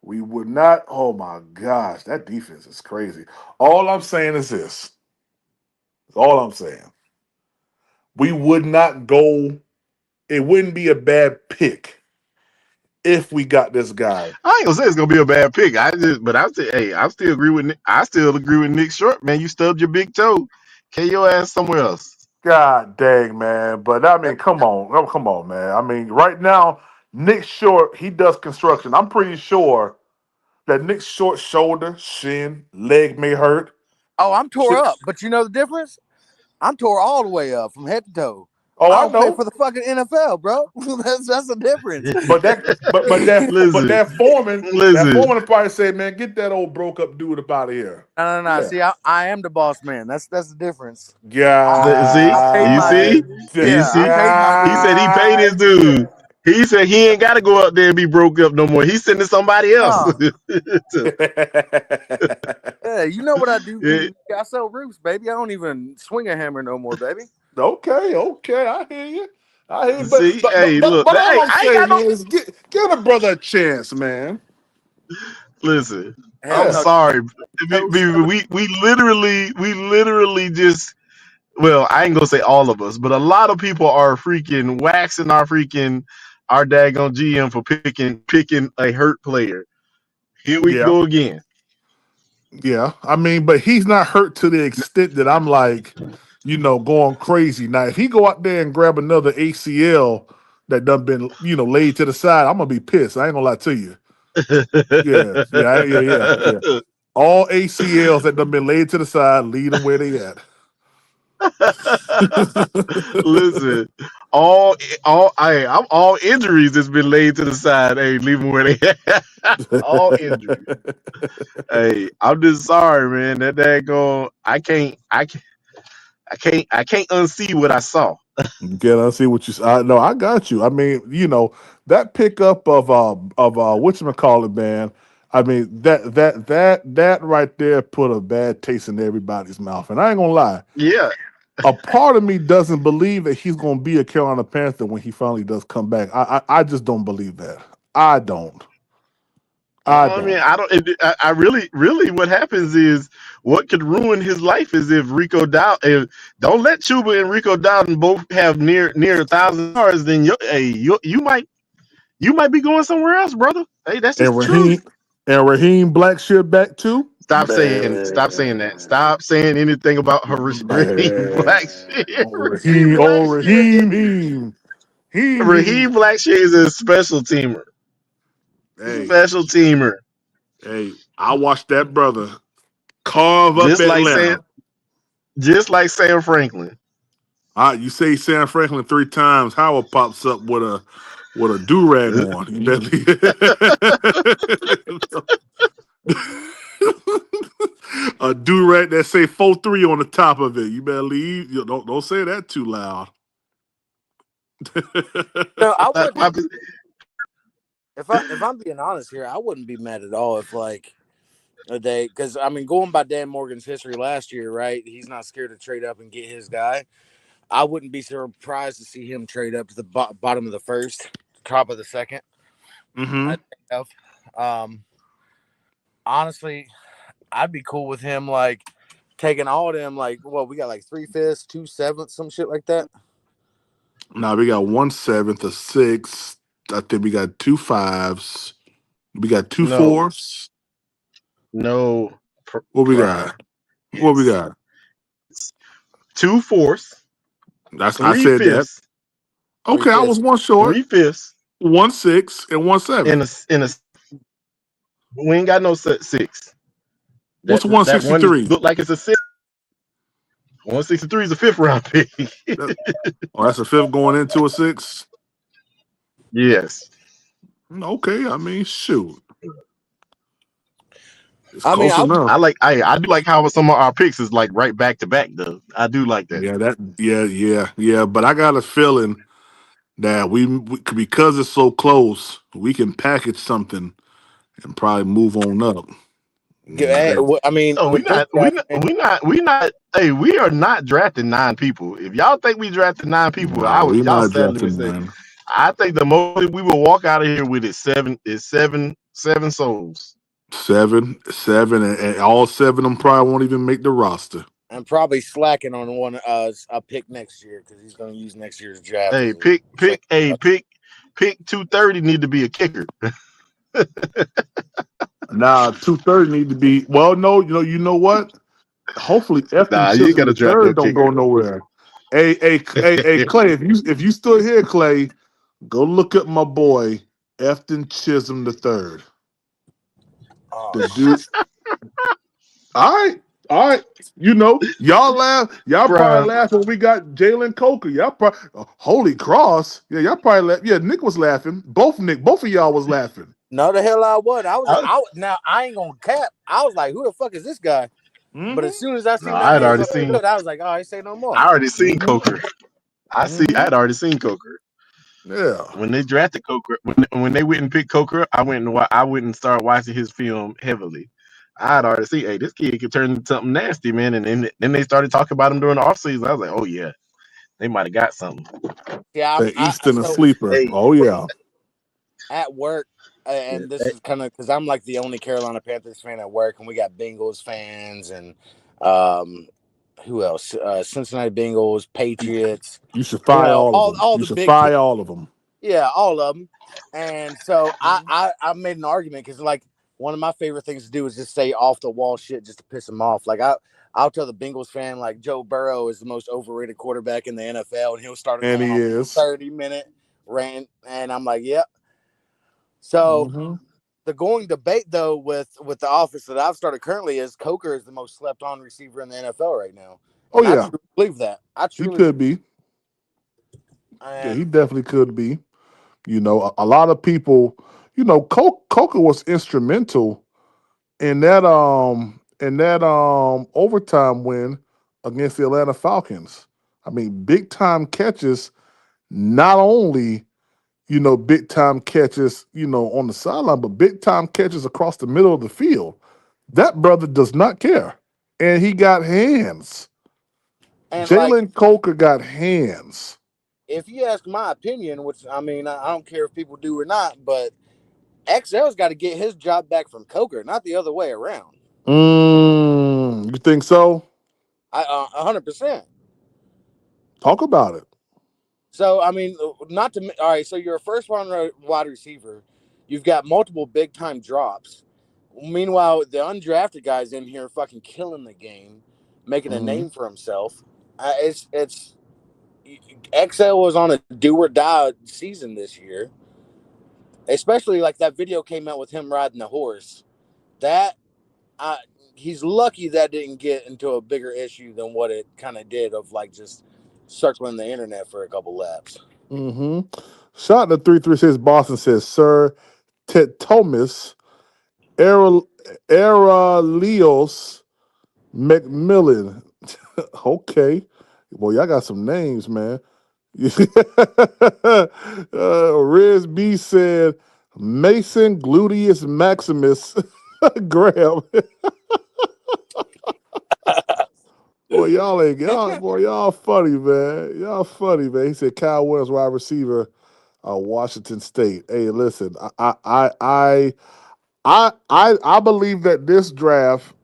We would not. Oh my gosh, that defense is crazy. All I'm saying is this. That's all I'm saying. We would not go. It wouldn't be a bad pick if we got this guy. I ain't gonna say it's gonna be a bad pick. I still agree with Nick. I still agree with Nick Short, man. You stubbed your big toe. Get your ass somewhere else. God dang, man. But I mean, come on, man. I mean, right now, Nick Short, he does construction. I'm pretty sure that Nick Short's shoulder, shin, leg may hurt. Oh, I'm tore up. But you know the difference? I'm tore all the way up from head to toe. Oh, I I don't play know. for the fucking NFL, bro. that's the difference. But Listen, that foreman listen. would probably say, man, get that old broke up dude up out of here. No. Yeah. See, I am the boss man. That's the difference. See, I paid you my see, dues. you Yeah, I see. paid my He dues. said he paid his dude. He said he ain't got to go out there and be broke up no more. He's sending somebody else. No. Yeah, you know what I do? Yeah. I sell roofs, baby. I don't even swing a hammer no more, baby. Okay, I hear you. See, hey, look, But all hey, I'm I ain't got saying no. is give a brother a chance, man. Listen, Hell I'm Yeah. no. sorry. No, seven. We literally just. Well, I ain't gonna say all of us, but a lot of people are freaking waxing our daggone GM for picking a hurt player. Here we Yeah. go again. Yeah. I mean, but he's not hurt to the extent that I'm like, going crazy. Now, if he go out there and grab another ACL that done been, laid to the side, I'm gonna be pissed. I ain't gonna lie to you. Yeah. All ACLs that done been laid to the side, leave them where they at. Listen, all injuries that's been laid to the side. Hey, leave them where they at. All injuries. Hey, I'm just sorry, man. That daggone, I can't unsee what I saw. Get I see what you. No, I got you. I mean, that pickup of whatchamacallit, man. I mean that right there put a bad taste in everybody's mouth. And I ain't gonna lie, Yeah, a part of me doesn't believe that he's gonna be a Carolina Panther when he finally does come back. I just don't believe that. I don't. I I mean, don't. I don't. I really, what happens is what could ruin his life is if Rico Dow. If, don't let Chuba and Rico Dowdle both have near 1,000 yards. Then you might be going somewhere else, brother. Hey, that's just And the truth. Raheem Blackshear back too. Stop saying that. Stop saying anything about her Raheem Man, Blackshear. Raheem Blackshear. Raheem Raheem. Blackshear is a special teamer. Hey, Special teamer. hey, I watched that brother carve up Just like Sam, Atlanta. just like Sam Franklin. You say Sam Franklin 3 times, Howard pops up with a do rag on. You better- a do rag that say 4-3 on the top of it. You better leave. Don't say that too loud. No, I I, wouldn't. If I'm being honest here, I wouldn't be mad at all if because I mean, going by Dan Morgan's history last year, right? He's not scared to trade up and get his guy. I wouldn't be surprised to see him trade up to the bottom of the first, top of the second. Mm-hmm. I think of. Honestly, I'd be cool with him taking all them we got 3/5, 2/7, some shit like that. Now we got 1/7, a 6. I think we got 2 5s. We got 2 no, 4s. no, What we Prime. got? What we got? 2/4, I said that. 3/5, Okay, I 3/5. was one short. 3/5, 1 6 and 1 7. in a. We ain't got no 6. What's That one 163? look like it's a 6. 163 is a 5th round pick. Oh, that's a 5th going into a 6. Yes. Okay, I mean, shoot, it's I mean, close enough. I do like how some of our picks is like right back to back though. I do like that. Yeah. But I got a feeling that we because it's so close, we can package something and probably move on up. I mean, Oh, with this draft, man, hey, we are not drafting 9 people. If y'all think we drafted 9 people, No, we y'all not sadly drafting mistake. none. I think the most we will walk out of here with is seven souls. 7, and all 7 of them probably won't even make the roster. I'm probably slacking on a pick next year because he's going to use next year's draft. Hey, as a pick 230 need to be a kicker. Now 230 need to be well. No, you know what? Hopefully, Efton Nah, you ain't Chisholm gotta the draft no third don't go kicker. nowhere. Hey, Clay, if you still here, Clay, go look up my boy Efton Chisholm the third. oh, The dude. All All right, y'all laugh. Y'all probably Prime. laugh when we got Jaylen Coker. Y'all probably Holy Cross. Yeah, y'all probably laugh. Yeah, Nick was laughing. Both of y'all was laughing. No, the hell I wasn't. I was I, now I ain't gonna cap. I was like, who the fuck is this guy? But as Mm-hmm. soon as I no, seen I that had man was already on the seen. field, I was like, oh, I say no more. I already seen Mm-hmm. Coker. I Mm-hmm. had already seen Coker Yeah. when they drafted Coker. When they went and picked Coker, I went and started watching his film heavily. I had already seen, hey, this kid could turn into something nasty, man. And then they started talking about him during the offseason. I was like, oh yeah, they might have got something. Yeah, The Easton a so sleeper. Hey, Oh yeah. at work, yeah, and this is kind of because I'm like the only Carolina Panthers fan at work, and we got Bengals fans and um, who else? Cincinnati Bengals, Patriots. You should fire all of them. All You the should big teams. fire all of them. Yeah, all of them. And so I made an argument because like one of my favorite things to do is just say off the wall shit just to piss them off. Like I'll tell the Bengals fan like Joe Burrow is the most overrated quarterback in the NFL, and he'll start And going he on is. 30-minute rant, and I'm like, yep. So Mm-hmm. the going debate though with the office that I've started currently is Coker is the most slept on receiver in the NFL right now, Oh and I yeah. truly believe that. I He truly could be. Yeah, he and definitely could be. A lot of people, Coker was instrumental in that overtime win against the Atlanta Falcons. I mean, big time catches, not only, big time catches, on the sideline, but big time catches across the middle of the field. That brother does not care. And he got hands. like Jalen Coker got hands. if you ask my opinion, which I mean I don't care if people do or not, but XL's got to get his job back from Coker, not the other way around. You think so? 100%. Talk about it. So I mean, not to all right. So you're a first round wide receiver. You've got multiple big time drops. Meanwhile, the undrafted guys in here fucking killing the game, making a Mm-hmm. name for himself. It's XL was on a do or die season this year, especially like that video came out with him riding the horse. That I, he's lucky that didn't get into a bigger issue than what it kind of did of like just circling the internet for a couple laps. Mm-hmm. Shot in the 336 Boston says, Sir Ted Thomas, Era, Leos McMillan. Okay. Boy, y'all got some names, man. Riz B said, Mason Gluteus Maximus Graham. Y'all funny, man. Y'all funny, man. He said Kyle Williams, wide receiver, Washington State. Hey, listen, I believe that this draft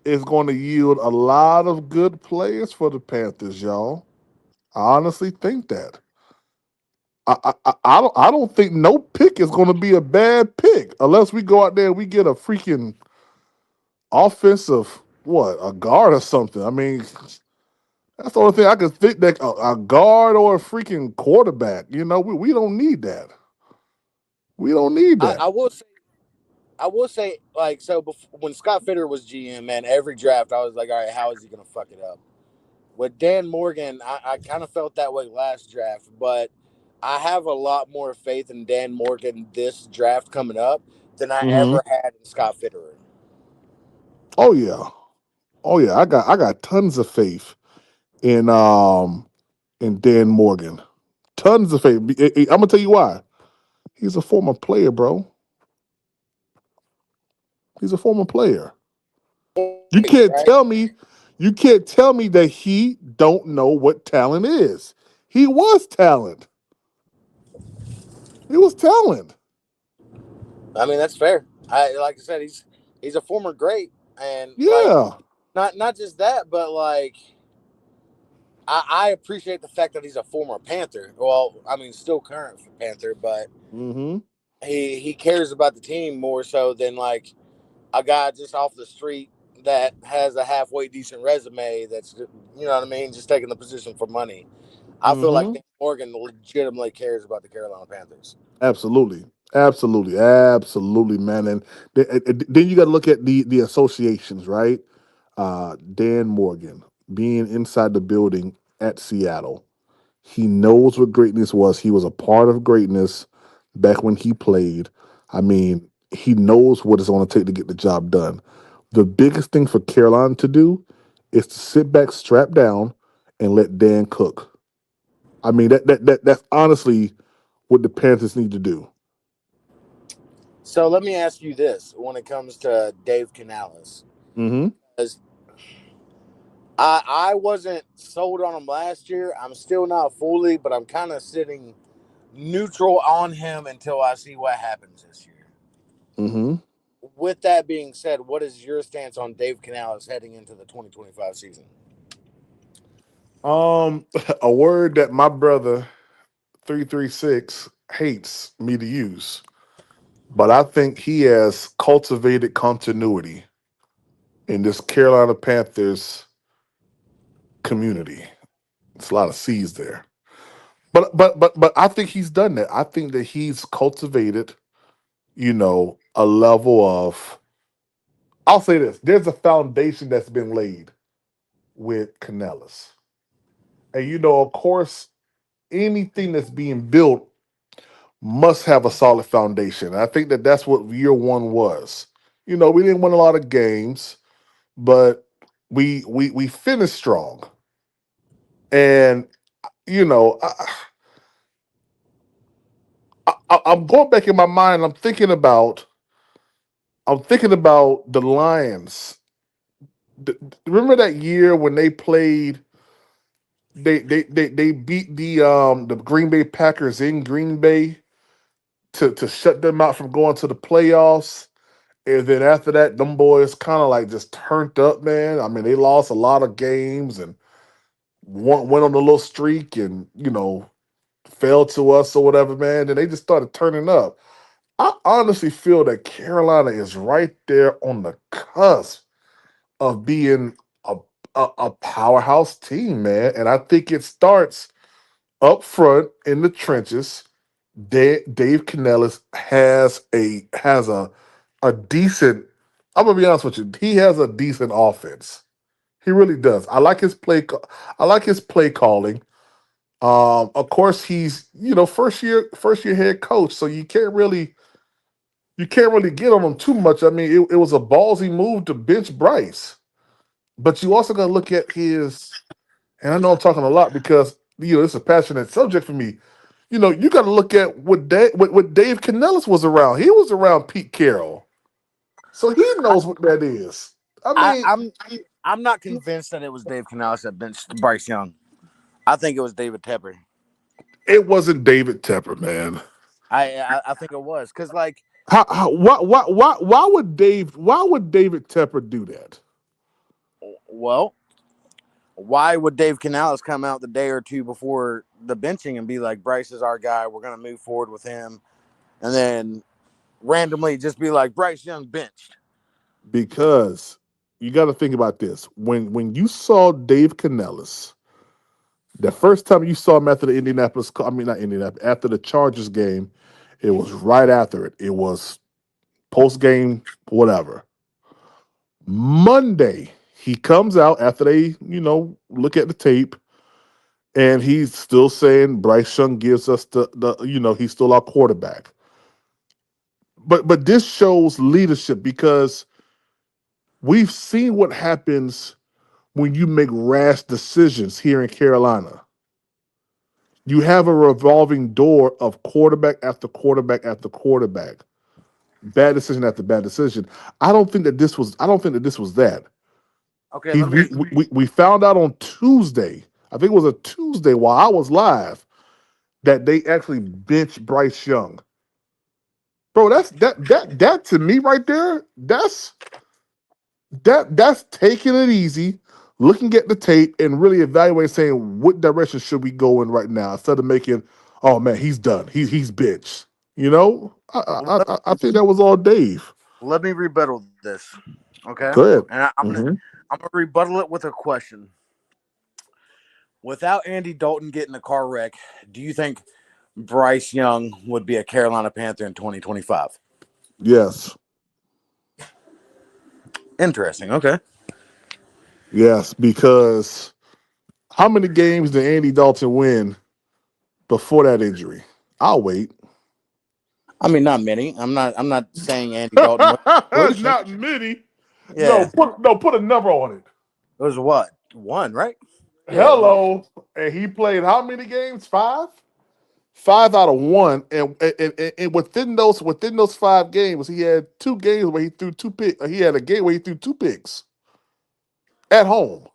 is going to yield a lot of good players for the Panthers, y'all. I honestly think that. I don't think no pick is going to be a bad pick unless we go out there and we get a freaking offensive a guard or something. I mean, that's the only thing I could think that a guard or a freaking quarterback. We don't need that. We don't need I, that. I will say, I will say, like, so before, when Scott Fitter was GM, man, every draft I was like, all right, how is he going to fuck it up? With Dan Morgan, I kind of felt that way last draft, but I have a lot more faith in Dan Morgan this draft coming up than I Hmm. ever had in Scott Fitterer. Oh yeah. Oh yeah. I got tons of faith in Dan Morgan. Tons of faith. I'm gonna tell you why. He's a former player, bro. He's a former player. You can't Right? tell me. You can't tell me that he don't know what talent is. He was talent. He was talent. I mean, that's fair. Like I said, he's a former great, and like Yeah. not just that, but like I appreciate the fact that he's a former Panther. Well, I mean, still current Panther, but Mm-hmm. he cares about the team more so than like a guy just off the street that has a halfway decent resume. That's you know what I mean, just taking the position for money. I feel like Mm-hmm. Dan Morgan legitimately cares about the Carolina Panthers. Absolutely. Absolutely, man. And then you got to look at the associations, right? Dan Morgan being inside the building at Seattle. He knows what greatness was. He was a part of greatness back when he played. I mean, he knows what it's going to take to get the job done. The biggest thing for Carolina to do is to sit back, strap down, and let Dan cook. I mean, that's honestly what the Panthers need to do. So let me ask you this: when it comes to Dave Canales, Mm-hmm. as I wasn't sold on him last year. I'm still not fully, but I'm kind of sitting neutral on him until I see what happens this year. Mm-hmm. With that being said, what is your stance on Dave Canales heading into the 2025 season? A word that my brother 336 hates me to use, but I think he has cultivated continuity in this Carolina Panthers community. It's a lot of C's there. But I think he's done that. I think that he's cultivated, a level of, I'll say this, there's a foundation that's been laid with Canales. And of course, anything that's being built must have a solid foundation. And I think that that's what year one was. We didn't win a lot of games, but we finished strong. And you know, I'm going back in my mind. I'm thinking about the Lions. Remember that year when they played? They beat the Green Bay Packers in Green Bay to shut them out from going to the playoffs. And then after that, them boys kind of like just turned up, man. I mean, they lost a lot of games and went on a little streak and fell to us or whatever, man. And they just started turning up. I honestly feel that Carolina is right there on the cusp of being a powerhouse team, man. And I think it starts up front in the trenches. Dave Canales has a decent. I'm gonna be honest with you. He has a decent offense. He really does. I like his play. I like his play calling. Of course, he's first year head coach, so you can't really get on him too much. I mean, it was a ballsy move to bench Bryce, but you also got to look at his. And I know I'm talking a lot because it's a passionate subject for me. You got to look at what Dave Canellis was around. He was around Pete Carroll, so he knows what that is. I I, mean, I'm I'm not convinced that it was Dave Canales that benched Bryce Young. I think it was David Tepper. it wasn't David Tepper, man. I think it was because Why would David Tepper do that? well, why would Dave Canales come out the day or two before the benching and be like, Bryce is our guy, we're going to move forward with him, and then randomly just be like, Bryce Young benched? Because you got to think about this. When you saw Dave Canellis, the first time you saw him after the not Indianapolis, after the Chargers game, it was right after it. It was post game, whatever. Monday, he comes out after they, look at the tape, and he's still saying Bryce Young gives us he's still our quarterback. But this shows leadership because we've seen what happens when you make rash decisions here in Carolina. You have a revolving door of quarterback after quarterback after quarterback. Bad decision after bad decision. I don't think that this was that. Okay, He let me. we found out on Tuesday. I think it was a Tuesday while I was live that they actually benched Bryce Young. Bro, that to me right there, that's taking it easy, looking at the tape and really evaluating, saying what direction should we go in right now instead of making, oh man, he's done. He's bitch. Let, I think that was all Dave. let me rebuttal this. Okay, Go ahead. and Mm-hmm. I'm gonna rebuttal it with a question. Without Andy Dalton getting a car wreck, do you think Bryce Young would be a Carolina Panther in 2025? Yes. Interesting. Okay. Yes, because how many games did Andy Dalton win before that injury? I'll wait. I mean, not many. I'm not saying Andy Dalton was a solution. Not many. No, Yeah. put a number on it. It was what? One, right? Yeah, one. Hello, and he played how many games? Five. Five out of one, and within those 5 games, he had 2 games where he threw two picks. He had a game where he threw 2 picks at home.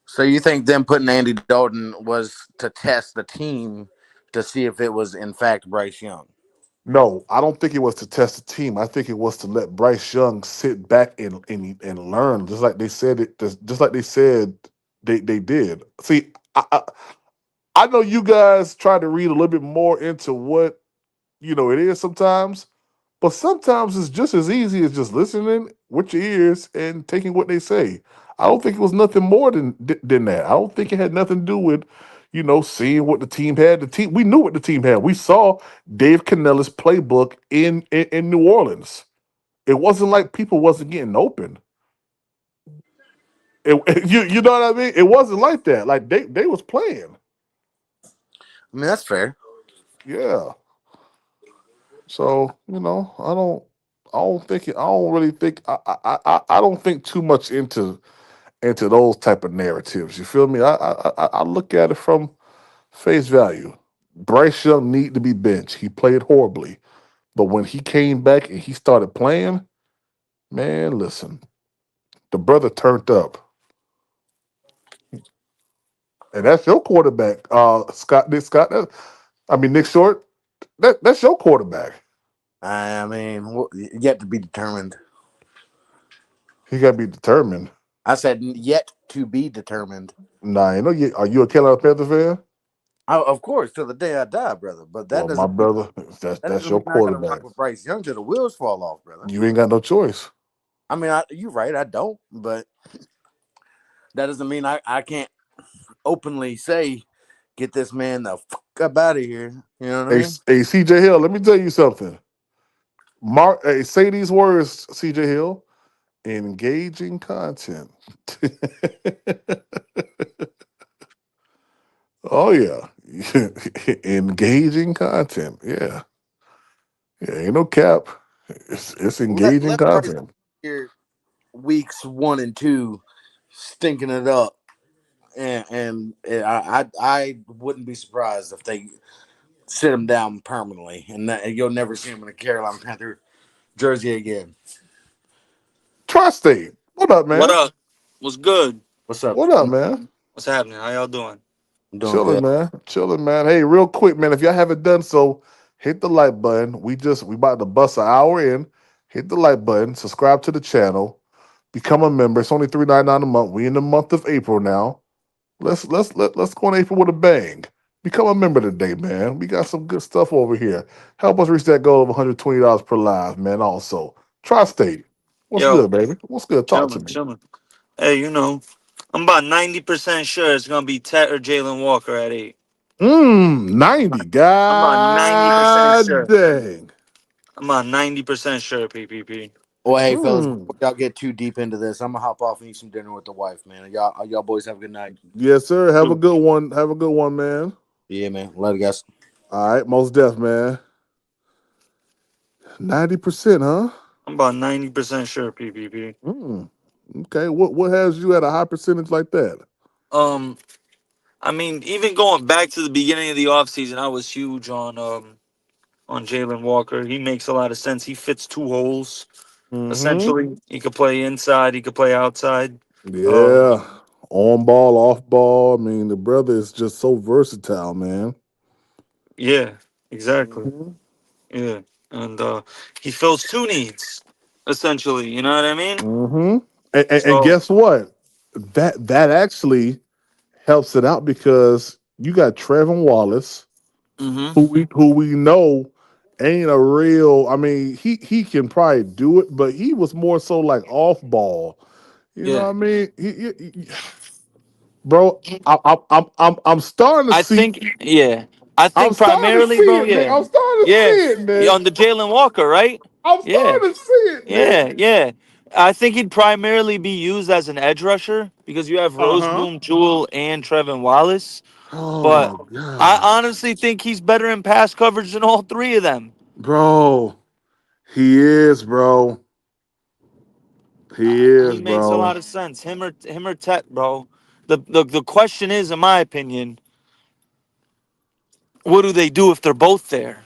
So you think them putting Andy Dalton was to test the team to see if it was in fact Bryce Young? No, I don't think it was to test the team. I think it was to let Bryce Young sit back and learn, just like they said it. Just like they said they did. See, I know you guys try to read a little bit more into what it is sometimes, but sometimes it's just as easy as just listening with your ears and taking what they say. I don't think it was nothing more than that. I don't think it had nothing to do with seeing what the team had. The team, we knew what the team had. We saw Dave Canales' playbook in New Orleans. It wasn't like people wasn't getting open. You know what I mean? It wasn't like that. Like they was playing. I mean, that's fair. Yeah. So I don't really think I don't think too much into those type of narratives. You feel me? I look at it from face value. Bryce Young need to be benched. He played horribly, but when he came back and he started playing, man, listen, the brother turned up, and that's your quarterback, Nick Scott. Nick Short. That's your quarterback. I mean, yet to be determined. He got to be determined. I said yet to be determined. Nah, are you a Carolina Panthers fan? Of course, till the day I die, brother. But Well, my brother, that's doesn't your mean I gotta quarterback. rock with Bryce Young till the wheels fall off, brother. You ain't got no choice. I mean, you're right. I don't, but that doesn't mean I can't openly say, "Get this man the fuck up out of here." You know what I Hey, mean? hey, CJ Hill, let me tell you something. Say these words, CJ Hill. Engaging content. Oh yeah, engaging content. Yeah, yeah. Ain't no cap. It's engaging Let Bryce content. here weeks 1 and 2 stinking it up, and I wouldn't be surprised if they sit him down permanently, and you'll never see him in a Carolina Panther jersey again. Tri-State. What up, What man? up? What's good? What's up? What up, man? What's happening? How y'all doing? I'm doing Chilling, good. man. Chilling, man. Hey, real quick, man. If y'all haven't done so, hit the like button. We about to bust an hour in. Hit the like button. Subscribe to the channel. Become a member. It's only $3.99 a month. We in the month of April now. Let's go in April with a bang. Become a member today, man. We got some good stuff over here. Help us reach that goal of $120 per live, man. Also, Tri-State. What's Yo, good, baby? What's good? Talk to chilling, me. chilling. Hey, I'm about 90% sure it's gonna be Tet or Jaylen Walker at 8. 90. I'm about 90% God sure. dang. I'm about 90% sure, PPP. Well, hey, fellas, Hmm. before y'all get too deep into this, I'm gonna hop off and eat some dinner with the wife, man. Y'all boys have a good night. Yes, sir. Have a Dude, good one. Have a good one, man. Yeah, man. Love you guys. All right, most deaf, man. 90%, huh? I'm about 90% sure, PPP. Hmm. Okay. What has you at a high percentage like that? Um, even going back to the beginning of the offseason, I was huge on Jaylen Walker. He makes a lot of sense. He fits two holes. Mm-hmm. Essentially, he could play inside, he could play outside. Um, Yeah. On ball, off ball. I mean, the brother is just so versatile, man. yeah, exactly. Mm-hmm. Yeah, and he fills two needs essentially. You know what I mean? Mm-hmm. And So, guess what? That actually helps it out because you got Trevin Wallace, hmm who we know ain't a real. I mean, he can probably do it, but he was more so like off ball. You know what yeah, I mean? Bro, I'm starting to I see. think yeah, I I'm think starting to primarily, see bro. it, Nick. Yeah, I'm starting to yeah, see it, yeah, Nick. on the Jalen Walker, right? I'm Yeah, starting to see it, Nick. yeah, yeah. I think he'd primarily be used as an edge rusher because you have Uh-huh. Roseboom, Jewel, and Trevin Wallace. Oh But my I God. honestly think he's better in pass coverage than all three of them. Bro. He is, bro. He He is, makes a bro. lot of sense. Him or Tet, bro. The question is, in my opinion, what do they do if they're both there?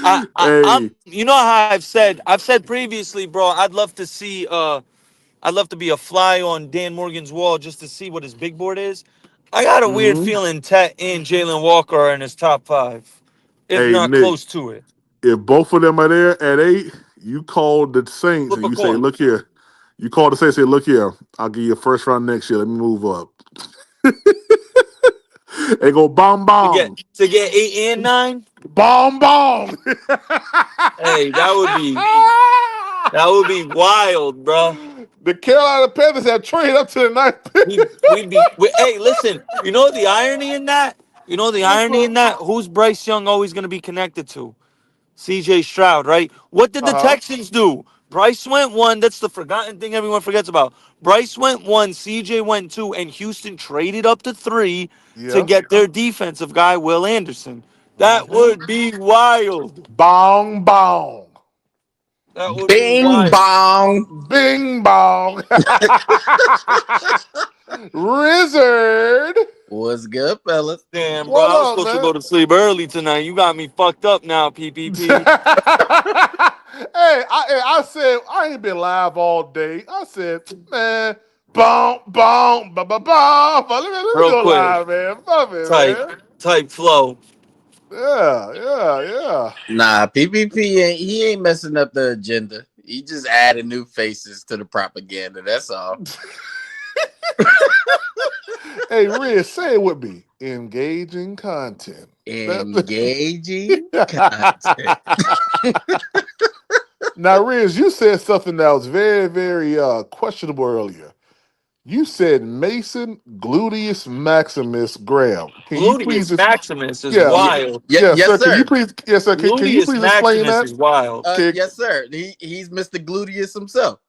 I'm Hey. you know how I've said previously, bro, I'd love to be a fly on Dan Morgan's wall just to see what his big board is. I got a weird Mhm. feeling Tet and Jaylen Walker are in his top 5, if Hey, not Nick. close to it. If both of them are there at 8, you call the Saints Flip and a you say, coin. "Look here." You call the Saints, say, "Look here. I'll give you a first round next year. Let me move up." They go bomb To get bomb. to get 8 and 9. Bomb bomb. Hey, that would be wild, bro. The Carolina Panthers have traded up to the ninth pick. Hey, listen. You know the irony in that. You know the What's irony in up? that. Who's Bryce Young always going to be connected to? C.J. Stroud, right? What did the Uh-huh. Texans do? Bryce went 1. That's the forgotten thing everyone forgets about. Bryce went 1. C.J. went 2, and Houston traded up to 3 to Yeah. get their defensive guy Will Anderson. That Mm-hmm. would be wild. Bong bong. That would be Bing wild. bong. Bing bong. Rizzard. What's good, fellas? Damn, bro. What I was up, supposed to man? go to sleep early tonight. You got me fucked up now, PPP. I said I ain't been live all day. I said, man, boom, boom, ba ba ba. Let me Real go quick. live, man. Fuck it, Type. man. Type flow. Yeah, yeah, yeah. Nah, PPP ain't messing up the agenda. He just added new faces to the propaganda. That's all. Hey, Riz, say it with me. Engaging content. Engaging content. Now, Riz, you said something that was very, very questionable earlier. You said Mason Gluteus Maximus Graham. Can you please Gluteus just Maximus is yeah, wild. yes, Yes, sir. Can you sir. please yes, sir, can you Gluteus please explain Maximus that? is wild. Okay, Yes, sir. He's Mr. Gluteus himself.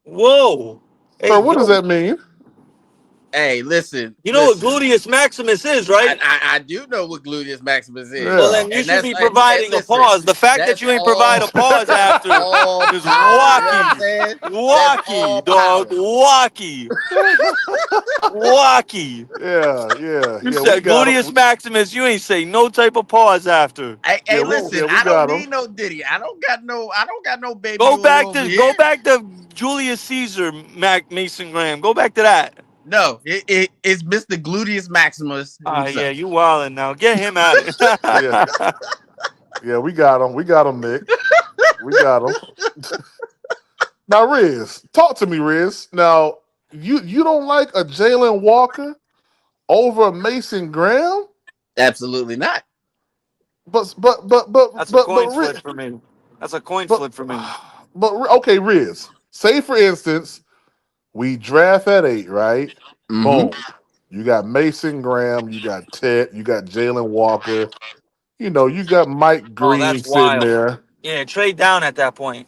Whoa. Hey, sir, what does yo. that mean? Hey, listen, You know what listen. Gluteus Maximus is, I, right? I I do know what Gluteus Maximus is, Well, Yeah. then you and should that's be and providing a listen. pause. The fact that That's you ain't provide a all. pause That's after all is power. You know what I'm wacky. saying? That's all Wacky, dog. power. Wacky. Wacky. You Yeah, we said got Gluteus him. Maximus. You ain't say no type of pause after. Hey, listen. We I don't got him. need no Diddy. I don't got no baby Go oil back over to here. Julius Caesar, Mason Graham. Go back to that. No, it's Mr. Gluteus Maximus Yeah, himself. you wildin' now. Get him out of Yeah, it. yeah, we got him. We got him, Nick. We got him. Now, Riz, talk to me, Riz. Now, you don't like a Jaylen Walker over a Mason Graham? Absolutely not. That's a coin Riz, flip for me. That's a coin but flip for me. okay, Riz. Say for instance, we draft at 8, right? Mm-hmm. Boom. You got Mason Graham, you got Ted, you got Jaylen Walker, you got Mike Oh, Green that's sitting wild. there. Yeah, trade down at that point.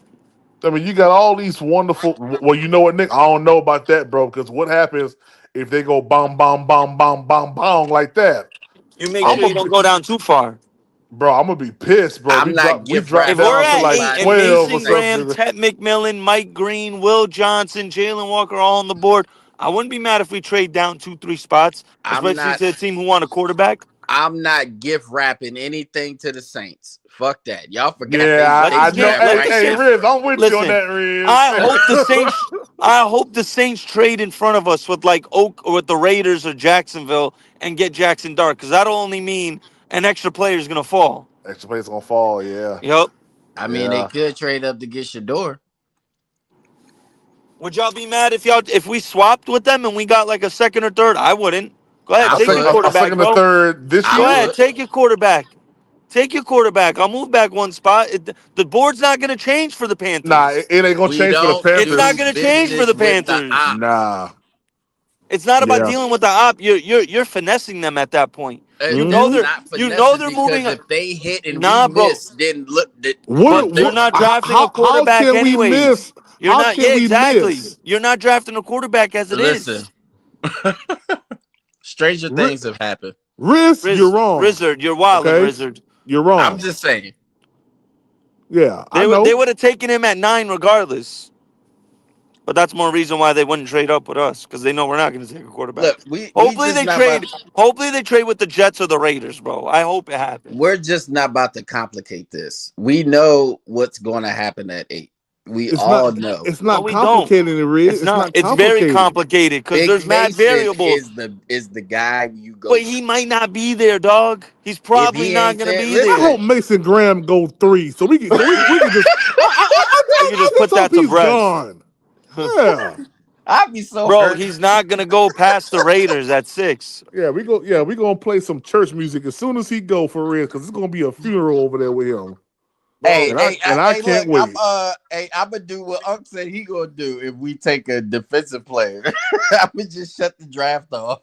I mean, you got all these wonderful. Well, you know what, Nick? I don't know about that, bro. Because what happens if they go bomb, bomb, bomb, bomb, bomb, bomb like that? You make I'm sure you gonna, don't go down too far. bro. I'm gonna be pissed, bro. I'm not We gift drop If wrapping we're down to at like 8 anybody and 12 or Mason anything. Graham, something. Ted McMillan, Mike Green, Will Johnson, Jalen Walker all on the board, I wouldn't be mad if we trade down 2, 3 spots, I'm especially not to a team who want a quarterback. I'm not gift wrapping anything to the Saints. Fuck that. Y'all forgot Yeah, Let they the I know. Saints. draft Let Hey, the right hey, Saints. now. Riz, I'm with you on Listen, that, Riz. I hope the Saints trade in front of us with like Oak or with the Raiders or Jacksonville and get Jackson Dart because that'll only mean an extra player is gonna fall. Extra place gonna fall. Yeah, Yep. I mean, they yeah. could trade up to get Shador. Would y'all be mad if we swapped with them and we got like a second or third? I wouldn't. Go ahead, I take your would. A quarterback, second or bro. third this I Go year. ahead, would. take your quarterback. Take your quarterback. I'll move back one spot. The board's not going to change for the Nah, Panthers. it ain't gonna We change for the don't It's not do Panthers. going to change for business the with the Panthers. ops. Nah. It's not about Yeah. dealing with the op. You're finessing them at that point. You know Mhm. they're Not for you nothing, know they're because moving. if they hit and we Nah, bro. miss, then look. But they're not drafting a How quarterback can we anyways. miss? You're How not. can Yeah, we exactly. miss? You're not drafting a quarterback as it Listen, is. stranger Ri- things have happened. Riz, you're wrong. Rizzard, you're wilding, Okay, Rizzard. you're I'm wrong. just saying. Yeah, I They know. would have taken him at 9 regardless. But that's more reason why they wouldn't trade up with us, because they know we're not going to take a quarterback. Look, we Hopefully just they not about. trade. Hopefully they trade with the Jets or the Raiders, bro. I hope it We're happens. just not about to complicate this. We know what's going to happen at 8. We It's not. all know. It's No, not we don't. complicated, Riz. It's It's not. not It's very complicated. complicated because Big there's mad Mason variables. is the guy you go But to. he might not be there, dog. He's If probably he not ain't going to there, be I there. hope listen. Mason Graham go 3, so we can just. We can I just just put hope that to he's rest. gone. Yeah, I'd be so Bro, hurt. he's not going to go past the Raiders at 6. yeah. We go. Yeah, we gonna play some church music as soon as he go for real, because it's gonna be a funeral over there with him, Hey, Bro, and I can't look, wait. I'm gonna do what Unc said he gonna do if we take a defensive player. I'm gonna just shut the draft off.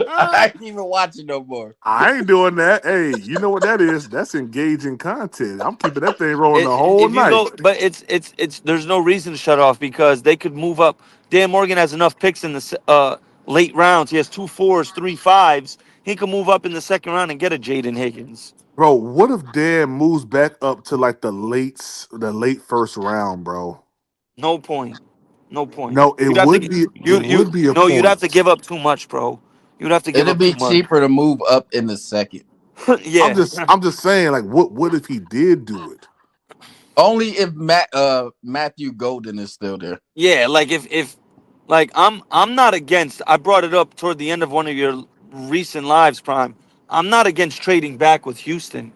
I ain't even watching no more. I ain't doing that. Hey, you know what that is? That's engaging content. I'm keeping that thing rolling the whole if you night. go, but it's there's no reason to shut off because they could move up. Dan Morgan has enough picks in the late rounds. He has 2 4s, 3 5s. He can move up in the second round and get a Jaden Higgins. Bro, what if Dan moves back up to like the late first round, bro? No point. No point. No, it You'd have to would be it you would be a no. You'd have to point. give up too much, bro. You'd have to give It'll up be too much. cheaper to move up in the second. I'm Yeah, just I'm just saying, like, what if he did do it? Only if Matthew Golden is still there. yeah. Like if like I'm not against. I brought it up toward the end of one of your recent lives, Prime. I'm not against trading back with Houston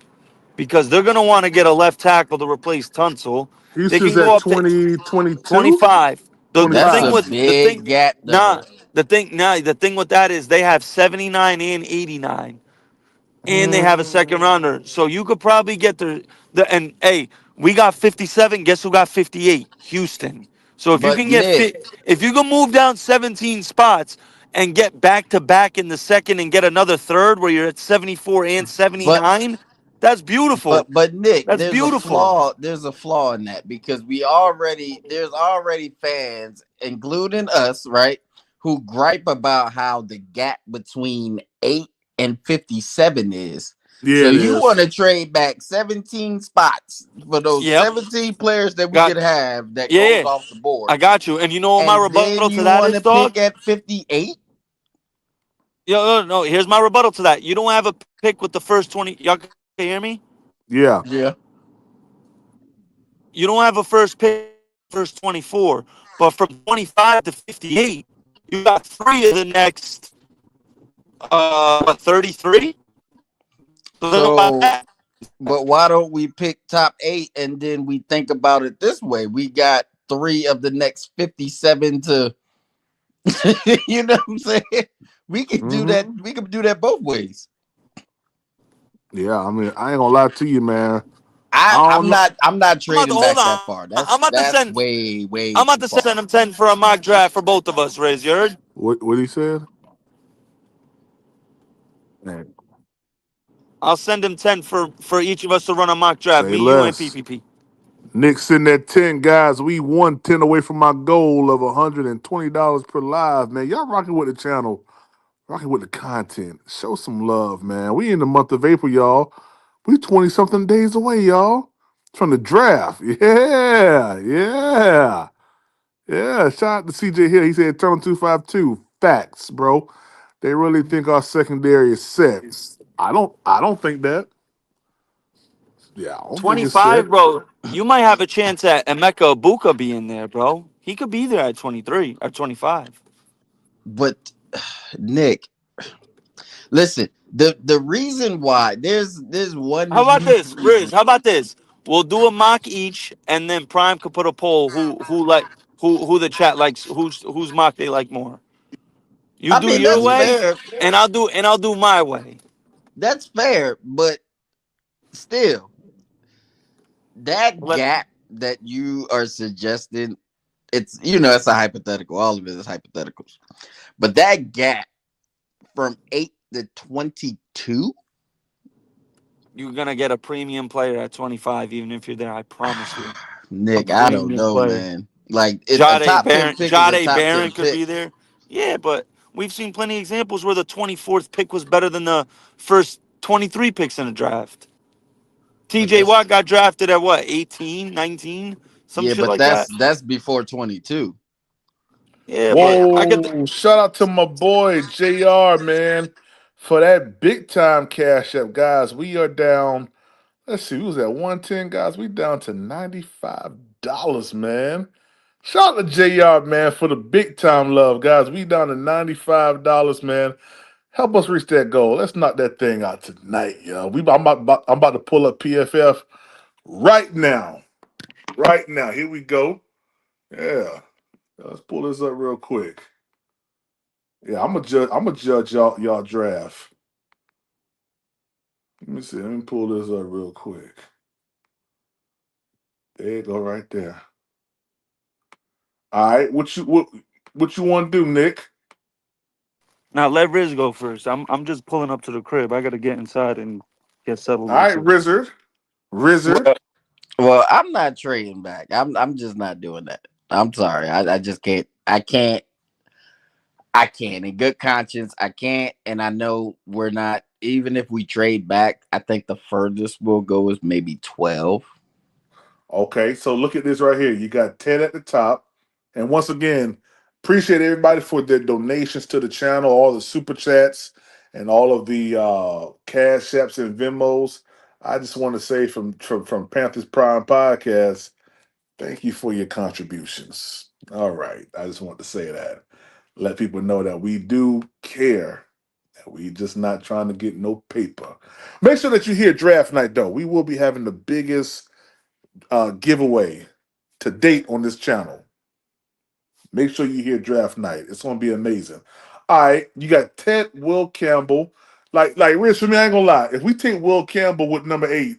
because they're gonna want to get a left tackle to replace Tunsil. They Houston's can go at up to 2022, 25. The That's thing a 25. with the big thing, gap though. nah, the thing with that is they have 79 and 89. And they have a second rounder. So you could probably get the and hey, we got 57. Guess who got 58? Houston. So if you But can get Nick, fit, if you can move down 17 spots and get back to back in the second and get another third where you're at 74 and but 79, that's beautiful. but Nick, That's there's a beautiful. flaw. There's a flaw in that because there's already fans, including us, right, who gripe about how the gap between 8 and 57 is. Yeah, So it you is. want to trade back 17 spots for those Yep. 17 players that we Got could have that yeah, goes yeah. off the board. I got you. And you know what my And then rebuttal to you that want is, to dog? pick at 58? Yo, no, here's my rebuttal to that. You don't have a pick with the first 20. Y'all can hear me? Yeah. Yeah. You don't have a first pick, first 24, but from 25 to 58, you got 3 of the next 33. So think about So, that. but why don't we pick top 8 and then we think about it this way? We got 3 of the next 57 to, you know what I'm saying? We could do that. Hmm. We could do that both ways. Yeah, I mean, I ain't gonna lie to you, man. I I, don't I'm know. not. I'm not I'm about to trading hold back on. that far. I'm about to That's send. way I'm about too to far. send him 10 for a mock draft for both of us, Riz. You heard? What he said? Man, I'll send him 10 for each of us to run a mock draft. say Me, you, and less. PPP. Nick sitting at 10, guys. We won 10 away from my goal of $120 per live, man. Y'all rocking with the channel, rocking with the content. Show some love, man. We in the month of April, y'all. We 20 something days away, y'all, from the draft. Yeah, yeah, yeah. Shout out to CJ Hill. He said turn 252. Facts, bro. They really think our secondary is set. I don't think that. Yeah, I don't think it's set. 25, bro. You might have a chance at Emeka Ibuka being there, bro. He could be there at 23 or 25. But Nick, listen. The reason why there's one How about huge this, reason. Riz? How about this? We'll do a mock each, and then Prime could put a poll who the chat likes, whose mock they like more. You I do mean, your that's way, fair. and I'll do my way. That's fair, but still, that Let- gap that you are suggesting, it's it's a hypothetical. All of it is hypotheticals. But that gap from 8 to 22. You're gonna get a premium player at 25, even if you're there. I promise you. Nick, A I don't premium know, player. man. Like a top 10 pick is a Jade top 10 Barron could pick. be there. Yeah, but we've seen plenty of examples where the 24th pick was better than the first 23 picks in a draft. But TJ Watt got drafted at what, 18, 19? Some shit but like that. that's before 22. Yeah, but I get Whoa! Shout out to my boy JR, man, for that big time cash up, guys. We are down. Let's see, we was at 110, guys. We down to $95, man. Shout out to JR, man, for the big time love, guys. We down to $95, man. Help us reach that goal. Let's knock that thing out tonight, yo. I'm about to pull up PFF right now. Right now. Here we go. Yeah. Let's pull this up real quick. Yeah, I'm gonna judge y'all draft. Let me see. Let me pull this up real quick. There you go, right there. All right, what you want to do, Nick? now let Riz go first. I'm just pulling up to the crib. I gotta get inside and get settled All real right, quick. Rizzard. Well, I'm not trading back. I'm just not doing that. I'm sorry. I just can't. I can't. In good conscience, I can't. And I know we're not. Even if we trade back, I think the furthest we'll go is maybe 12. Okay, so look at this right here. You got 10 at the top. And once again, appreciate everybody for their donations to the channel, all the super chats, and all of the cash apps and Venmos. I just want to say from Panthers Prime Podcast, thank you for your contributions. All right. I just want to say that. Let people know that we do care. That we just not trying to get no paper. Make sure that you hear draft night, though. We will be having the biggest giveaway to date on this channel. Make sure you hear draft night. It's gonna be amazing. All right, you got Ted Will Campbell. Like Rich, for me, I ain't gonna lie. If we take Will Campbell with number 8,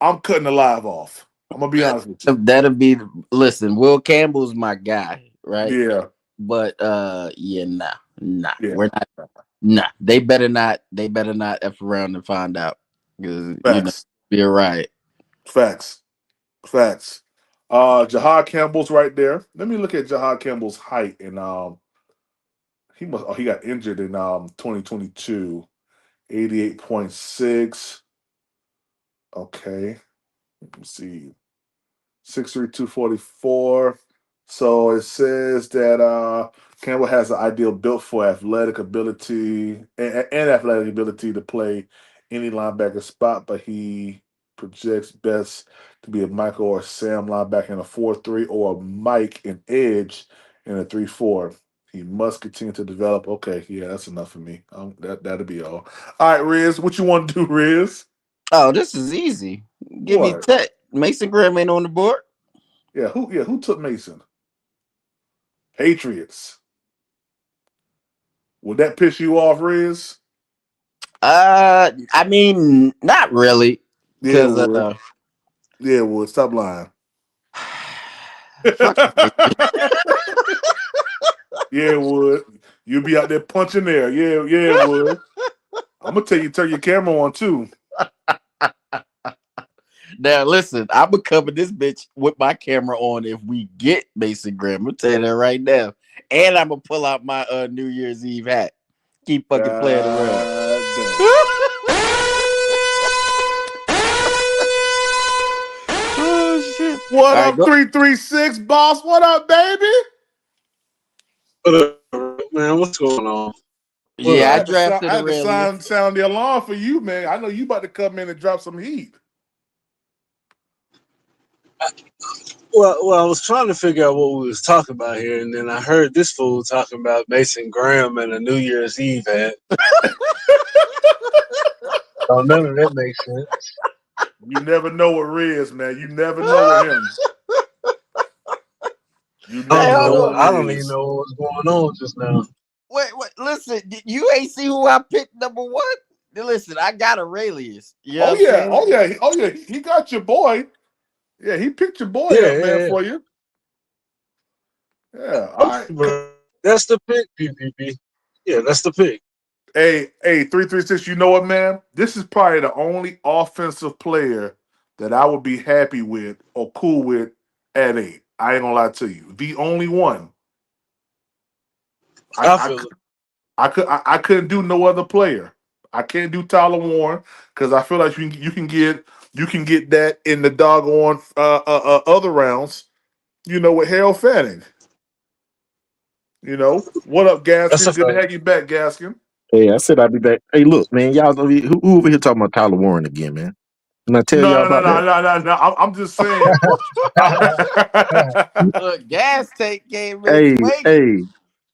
I'm cutting the live off. I'm gonna be honest with you. That'll be. Listen, Will Campbell's my guy, right? Yeah, But yeah, nah. yeah. We're not. Nah, they better not. They better not f around and find out because Facts. you're right. Facts. Facts. Jahad Campbell's right there. Let me look at Jahad Campbell's height and he got injured in 2022. 88.6. Okay. Let me see. 6'3", 244. So it says that Campbell has an ideal built for athletic ability and athletic ability to play any linebacker spot, but he projects best to be a Michael or Sam linebacker in a 4-3 or a Mike in edge in a 3-4. He must continue to develop. Okay, yeah, that's enough for me. That'll be all. All right, Riz, what you want to do, Riz? Oh, this is easy. Give me What? Tech. Mason Graham ain't on the board. Who took Mason? Patriots. Would that piss you off, Riz? I mean, not really, Yeah, it because would. Yeah, it would. Stop lying. fuck Yeah, it would. You'd be out there punching there. Yeah, it would. I'm gonna tell you, turn your camera on too. Now listen, I'm gonna cover this bitch with my camera on if we get Mason Graham. I'm tell you that right now, and I'm gonna pull out my New Year's Eve hat. Keep fucking playing around. Damn. Oh shit. What All right, up, go. 336 boss? What up, baby? What up, man? What's going on? Yeah, I I had to sound, drafted I had to Aurelius. sound the alarm for you, man. I know you about to come in and drop some heat. Well, I was trying to figure out what we was talking about here, and then I heard this fool talking about Mason Graham and a New Year's Eve hat. So none of that makes sense. You never know what Riz, man. You never know with him. You I never Hey, don't, know hold what on. I don't even Riz. know what was going on just now. Wait. Listen, you ain't see who I picked number 1. Listen, I got Aurelius. You know Oh what I'm yeah, saying? oh yeah. He got your boy. Yeah, he picked your boy up, man, Yeah. for you. Yeah, all Okay, right. bro. That's the pick, PPP. Yeah, that's the pick. Hey, 336, you know what, man? This is probably the only offensive player that I would be happy with or cool with at 8. I ain't gonna lie to you. The only one. I I I, feel cou- it. I couldn't do no other player. I can't do Tyler Warren because I feel like you can get that in the doggone other rounds. With Harold Fanning. What up, That's a Gaskin? Good to fact. have you back, Gaskin. Hey, I said I'd be back. Hey, look, man, y'all know who over here talking about Tyler Warren again, man? Can I tell No, y'all no, no, about no, that? no, no, no. I'm just saying. Look, gas tank came in Hey, swinging. hey,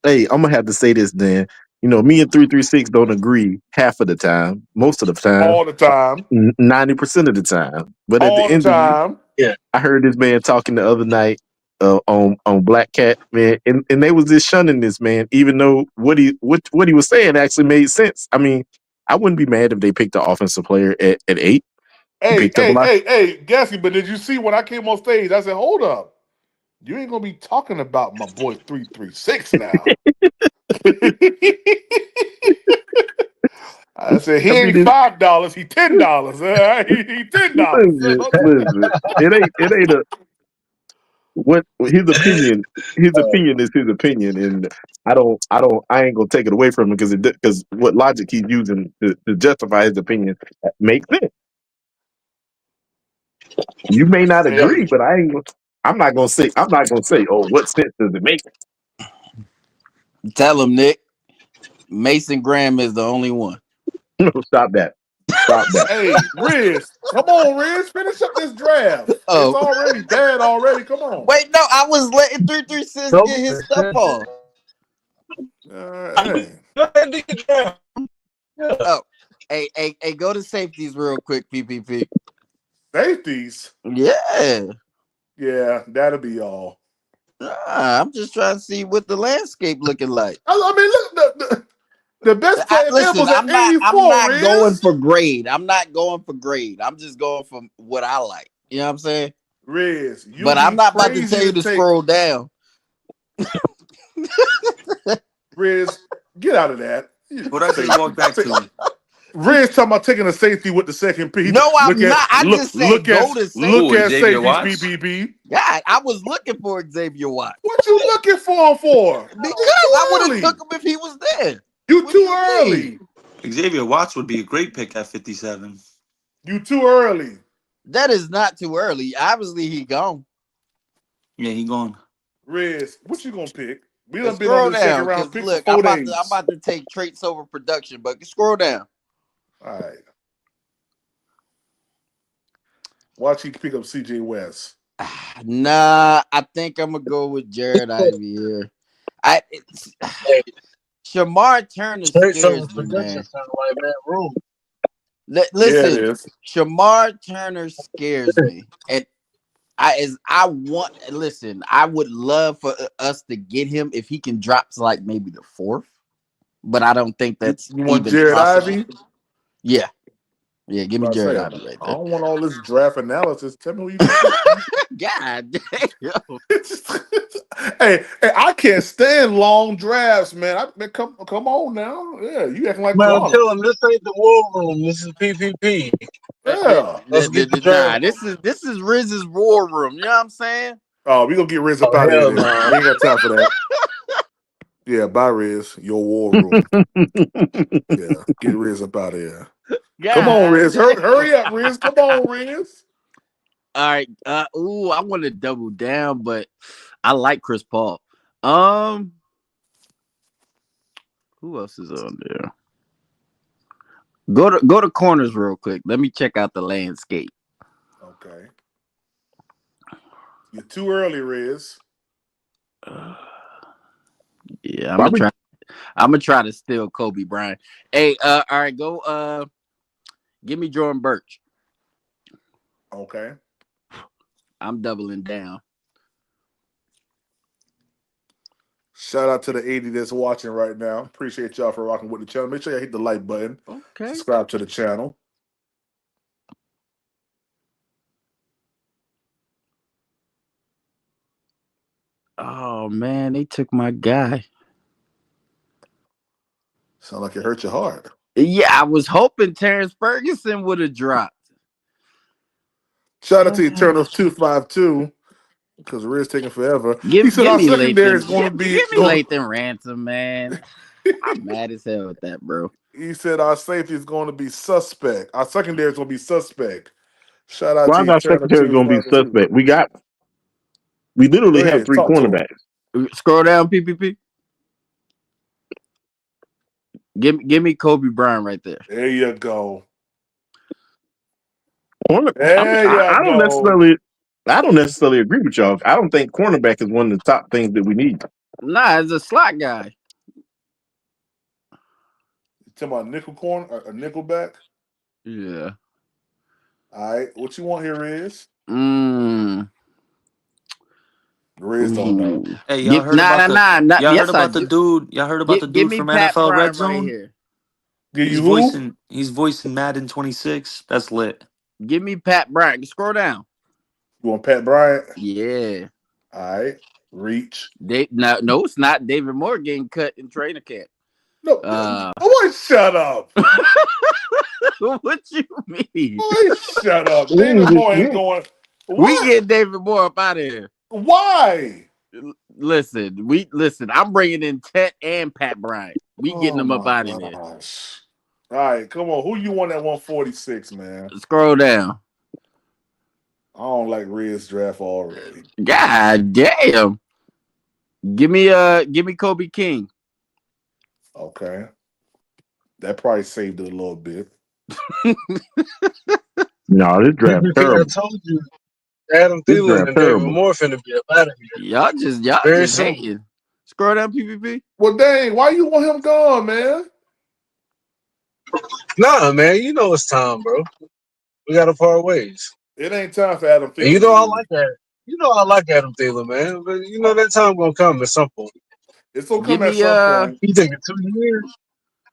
hey, I'm gonna have to say this then. Me and 336 don't agree half of the time, most of the time, All the time. 90% of the time. But at the All the end of it, time. Yeah, I heard this man talking the other night on Black Cat, man, and they was just shunning this man, even though what he was saying actually made sense. I mean, I wouldn't be mad if they picked the offensive player at 8. He Hey, picked up a hey, lot. hey, hey, Gassy, but did you see when I came on stage? I said, hold up. You ain't gonna be talking about my boy 336 now. I said he I mean, ain't $5, he $10. He $10. listen, listen. It ain't a what his opinion. His opinion is his opinion, and I ain't gonna take it away from him because what logic he's using to justify his opinion makes sense. You may not Hey, agree, but I'm not gonna say, oh, what sense does it make? Tell him, Nick. Mason Graham is the only one. No, stop that. Stop that. hey, Riz, come on, Riz, finish up this draft. It's Oh, already bad already. Come on. wait, no, I was letting 336 nope. get his stuff off. Hey. Go ahead and do your draft. Yeah. Oh, hey, go to safeties real quick, PPP. Safeties. Yeah. Yeah, that'll be all. I'm just trying to see what the landscape looking like. I mean, look, the best player Listen, available is at I'm 84, not going Riz. for grade. I'm not going for grade. I'm just going for what I like. You know what I'm saying? Riz, you'll But I'm be not about to crazy tell you to to take scroll down. Riz. Get out of that. What I just walked back to. Riz talking about taking a safety with the second piece. No, Look I'm at not. I just said go to look Who, at safety. Xavier safeties. Watts? PPP. God, I was looking for Xavier Watts What you looking for him for? It's because too I would have early. took him if he was there. You What do too you early. mean? Xavier Watts would be a great pick at 57. You too early. That is not too early. Obviously, he gone. Yeah, he gone. Riz, what you gonna pick? We But done been on scroll this second down, round cause pick for look, I'm 4 days. about to take traits over production. But scroll down. All right. Watch you pick up CJ West. Nah, I think I'm gonna go with Jared Ivey here. Hey, Shamar Turner straight over scares me, production man. sound like that room. Yeah, it Listen, is. Shamar Turner scares me, and I want. Listen, I would love for us to get him if he can drop to like maybe the 4th, but I don't think You that's want even Jared possible. Ivey? Yeah, yeah, give me I Jared say, Ivey right I there. don't want all this draft analysis. Tell me who you gonna pick, man. God damn. Hey, I can't stand long drafts, man. Come on now. Yeah, you acting like Man, Clark. tell him this ain't the war room. This is PPP. Yeah. Let's get the draft Nah, on. this is Riz's war room. You know what I'm saying? Oh, we gonna get Riz up Oh out of here hell then. no! We ain't got time for that. Yeah, bye Riz. Your war room. Yeah, get Riz up out of here. Come on, God Riz. damn. Hurry up, Riz. Come on, Riz. All right. I want to double down, but I like Chris Paul. Um, who else is on there? Go to corners real quick. Let me check out the landscape. Okay. You're too early, Riz. Yeah, I'm Why gonna we try. I'm gonna try to steal Kobe Bryant. Hey, all right, go. Give me Jordan Birch. Okay. I'm doubling down. Shout out to the 80 that's watching right now. Appreciate y'all for rocking with the channel. Make sure you hit the like button. Okay. Subscribe to the channel. Oh man, they took my guy. Sound like it hurt your heart. Yeah, I was hoping Terrence Ferguson would have dropped. Shout out to Eternals 252 because Riz taking forever. He Give said our me secondary Lathan. is going to be Give me Lathan Ransom, man. I'm mad as hell with that, bro. He said our safety is going to be suspect. Our secondary is going to be suspect. Shout out Why to is our Eternal secretary going to be 252. suspect? We Go literally have ahead, 3 talk to him. cornerbacks. Scroll down, PPP. Give me Kobe Bryant right there. There you go. I There you go. I don't necessarily agree with y'all. I don't think cornerback is one of the top things that we need. Nah, as a slot guy. You talking about nickel corner, a nickel back? Yeah. All right. What you want here is? Riz don't know. Hey, y'all heard about Y'all Yes, heard about the dude? Y'all heard about the Give dude me from Pat NFL Bryant Red Zone? right here. Give you who? He's voicing Madden 26. That's lit. Give me Pat Bryant. Scroll down. You want Pat Bryant? Yeah. All right. Reach. No, it's not. David Moore getting cut in training camp. No. Boy, shut up. What you mean? Boy, shut up. David Moore ain't going. We get David Moore up out of here. Why? Listen. I'm bringing in Tet and Pat Bryant. We getting them up out of there. All right, come on. Who you want at 146, man? Scroll down. I don't like Red's draft already. God damn. Give me Kobe King. Okay. That probably saved it a little bit. No, this draft terrible. I told you, Adam Thielen and David Moore finna be up out of here. Y'all just hating. Scroll down, PPP. Well, dang, why you want him gone, man? Nah, man, you know it's time, bro. We gotta part ways. It ain't time for Adam Thielen. And you know I like that. You know I like Adam Thielen, man. But you know that time gonna come at some point. It's gonna come at some point. You think 2 years?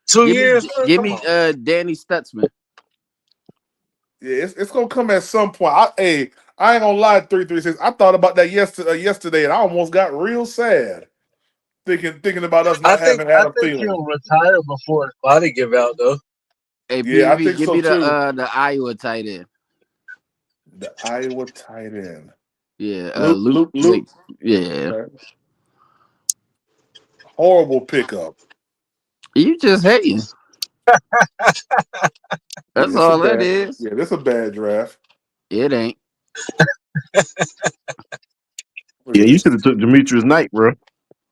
2 years? Give me Danny Stutzman. Yeah, it's gonna come at some point. I ain't gonna lie, 336. I thought about that yesterday, and I almost got real sad thinking about us not having Adam Thielen. He'll retire before his body give out, though. Hey, yeah, PPP, I think give so me too. The Iowa tight end. The Iowa tight end. Yeah, Luke. Yeah. Okay. Horrible pickup. You just hating. That's all that is. Yeah, this is a bad draft. It ain't. Yeah, you should have took Demetrius Knight, bro.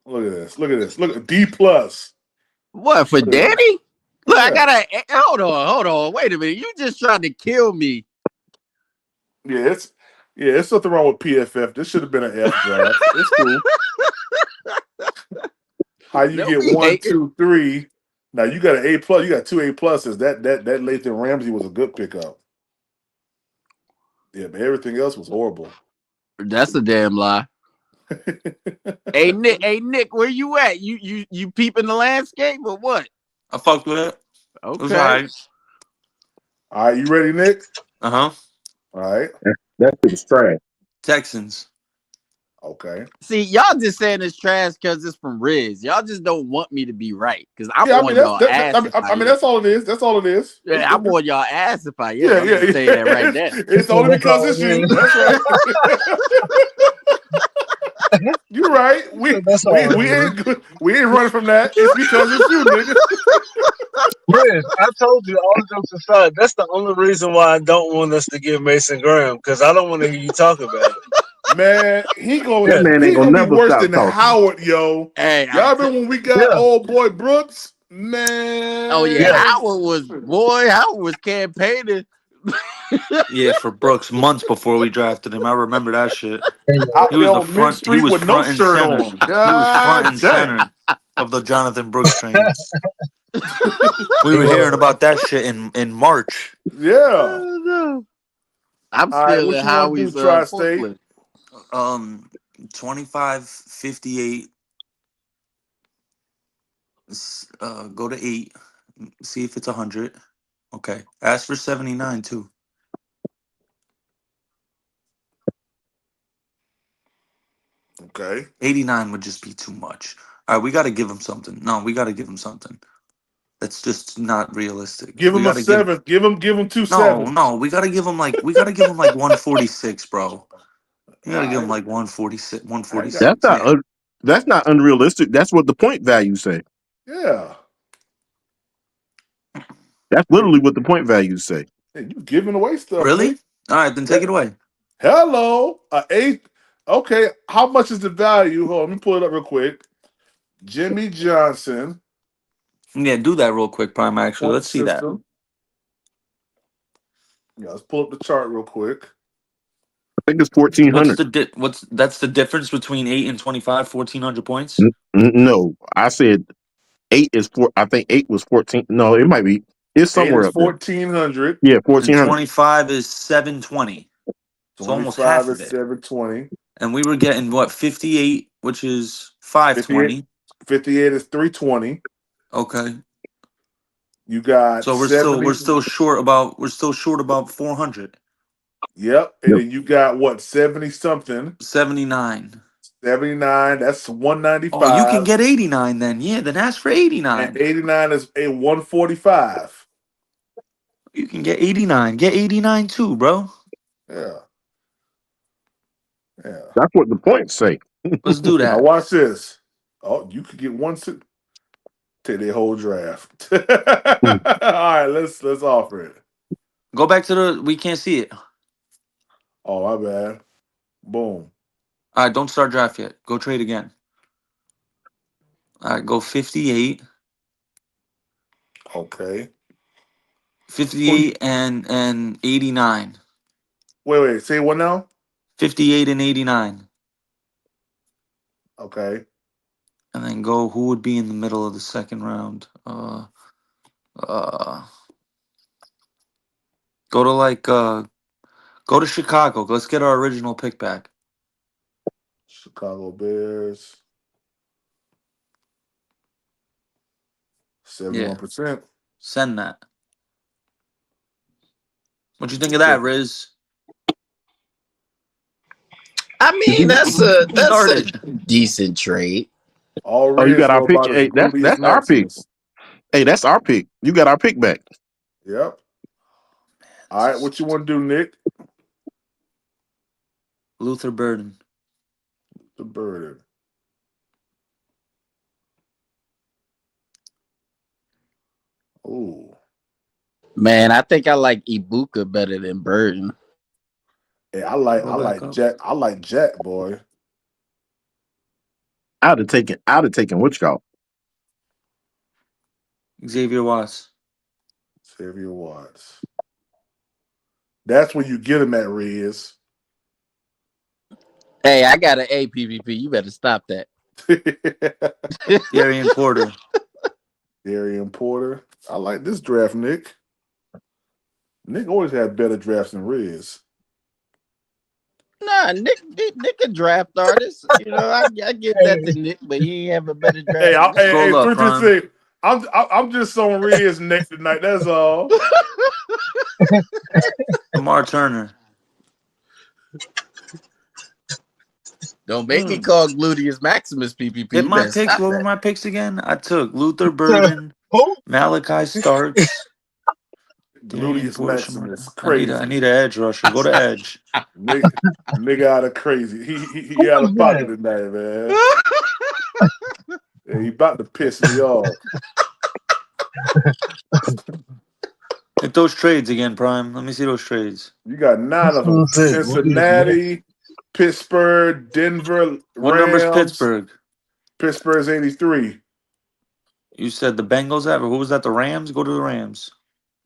Look at this. Look at D+. What, for Danny? Look, Yeah. I gotta hold on. Wait a minute. You just tried to kill me. Yeah, it's something wrong with PFF. This should have been an F draft. It's cool. How you get 1, 2, 3? Now you got an A+. You got 2 A+. That Lathan Ramsey was a good pickup. Yeah, but everything else was horrible. That's a damn lie. Hey Nick, where you at? You peeping the landscape or what? I fucked with it. Okay. It was all right. All right, you ready, Nick? Uh-huh. All right. That shit is trash. Texans. Okay. See, y'all just saying it's trash because it's from Riz. Y'all just don't want me to be right because I'm on that's, y'all ass. that's all it is. That's all it is. Yeah, I'm on y'all ass if I am. Yeah, I'm just saying that right now. It's only because it's you. That's right. You're right. We ain't running from that. It's because it's you, nigga. Yes, I told you, all jokes aside, that's the only reason why I don't want us to get Mason Graham, because I don't want to hear you talk about it. Man, he ain't gonna be never worse stop than talking. Howard, yo. Hey, y'all remember when we got old boy Brooks? Man. Oh yeah, Howard was campaigning. Yeah, for Brooks months before we drafted him. I remember that shit. Out He was there the on front. mid-street He was with front no and shirt center. on. He was front and damn. center of the Jonathan Brooks train. We were hearing about that shit in March. Yeah. Oh, no. I'm All right, still what at you want to Howie's do, Tri-State? 25-58. Go to 8. See if it's 100. Okay. Ask for 79 too. Okay. 89 would just be too much. All right, we got to give him something. No, we got to give him something. That's just not realistic. Give We him a gotta give. 7. Give him 2 No, 7s. no, we gotta give him like 146, bro. You gotta give him All like 146, right, got 146. Yeah. That's not unrealistic. That's what the point values say. yeah. That's literally what the point values say. Hey, you giving away stuff, Really? Nick. All right, then take it away. Hello, a 8. Okay, how much is the value? Hold on, let me pull it up real quick. Jimmy Johnson Yeah, do that real quick, Prime. Actually, point let's see that. system. Yeah, let's pull up the chart real quick. I think it's 1,400. That's the difference between 8 and 25, 1,400 points? No, I said 8 is 4. I think 8 was 14. No, it might be. It's 8 somewhere is up there. 1,400. Yeah, And 1,400. 25 is 720. It's almost 25 half of is it. 720. And we were getting what, 58, which is 58, 520. 58 is 320. Okay. You got So we're 70. still short about 400. Yep. And Yep. then you got what, 70 something? 79. 79. That's Oh, you can 195. get 89 then. Yeah, then ask for And 89. 89 is a 145. You can get 89. Get 89 too, bro. Yeah. Yeah. That's what the points say. Let's do Now that. watch this. Oh, you could get one take their whole draft. All right, let's offer it. Go back to we can't see it. Oh, my bad. Boom. All right, don't start draft yet. Go trade again. All right, go 58. Okay. 58 and 89. Wait. Say what now? 58 and 89. Okay. And then go who would be in the middle of the second round? Go to go to Chicago. Let's get our original pick back. Chicago Bears. Yeah. 71%. Send that. What you think of that, Riz? I mean, that's a Started. decent trade. All Oh, you Reds got our know pick. about is Hey, gluteus that's our pick. maximus. Hey, that's our pick. You got our pick back. Yep. All right, what you want to do, Nick? Luther Burden. The burden. Ooh. Man, I think I like Ibuka better than Burton. Hey, I Go back like up. Jack. I like Jack, boy. I'd have taken what you call. Xavier Watts. Xavier Watts. That's where you get him at, Riz. Hey, I got an APPP. You better stop that. Darian Porter. Darian Porter. I like this draft, Nick. Nick always had better drafts than Riz. Nah, Nick a draft artist. You know, I give that to Nick, but he ain't have a better Hey, draft. Scroll up, Prime. 336. I'm just on Riz Nick tonight. That's all. Lamar Turner. Don't make me call gluteus maximus PPP. Hit You my better picks. stop What were that. my picks again? I took Luther Burden, Who? Malachi Starks, Darian Gluteus Porter. Maximus. I need Crazy. an edge rusher. Go to edge. Nigga out of crazy. He Who out was of pocket that? tonight, man. Yeah, he about to piss me off. Hit those trades again, Prime. Let me see those trades. You got 9 of them. Who said? What is that? Cincinnati, Pittsburgh, Denver, What number's Rams. Pittsburgh? Pittsburgh's 83. You said the Bengals have, or who was that? The Rams? Go to the Rams.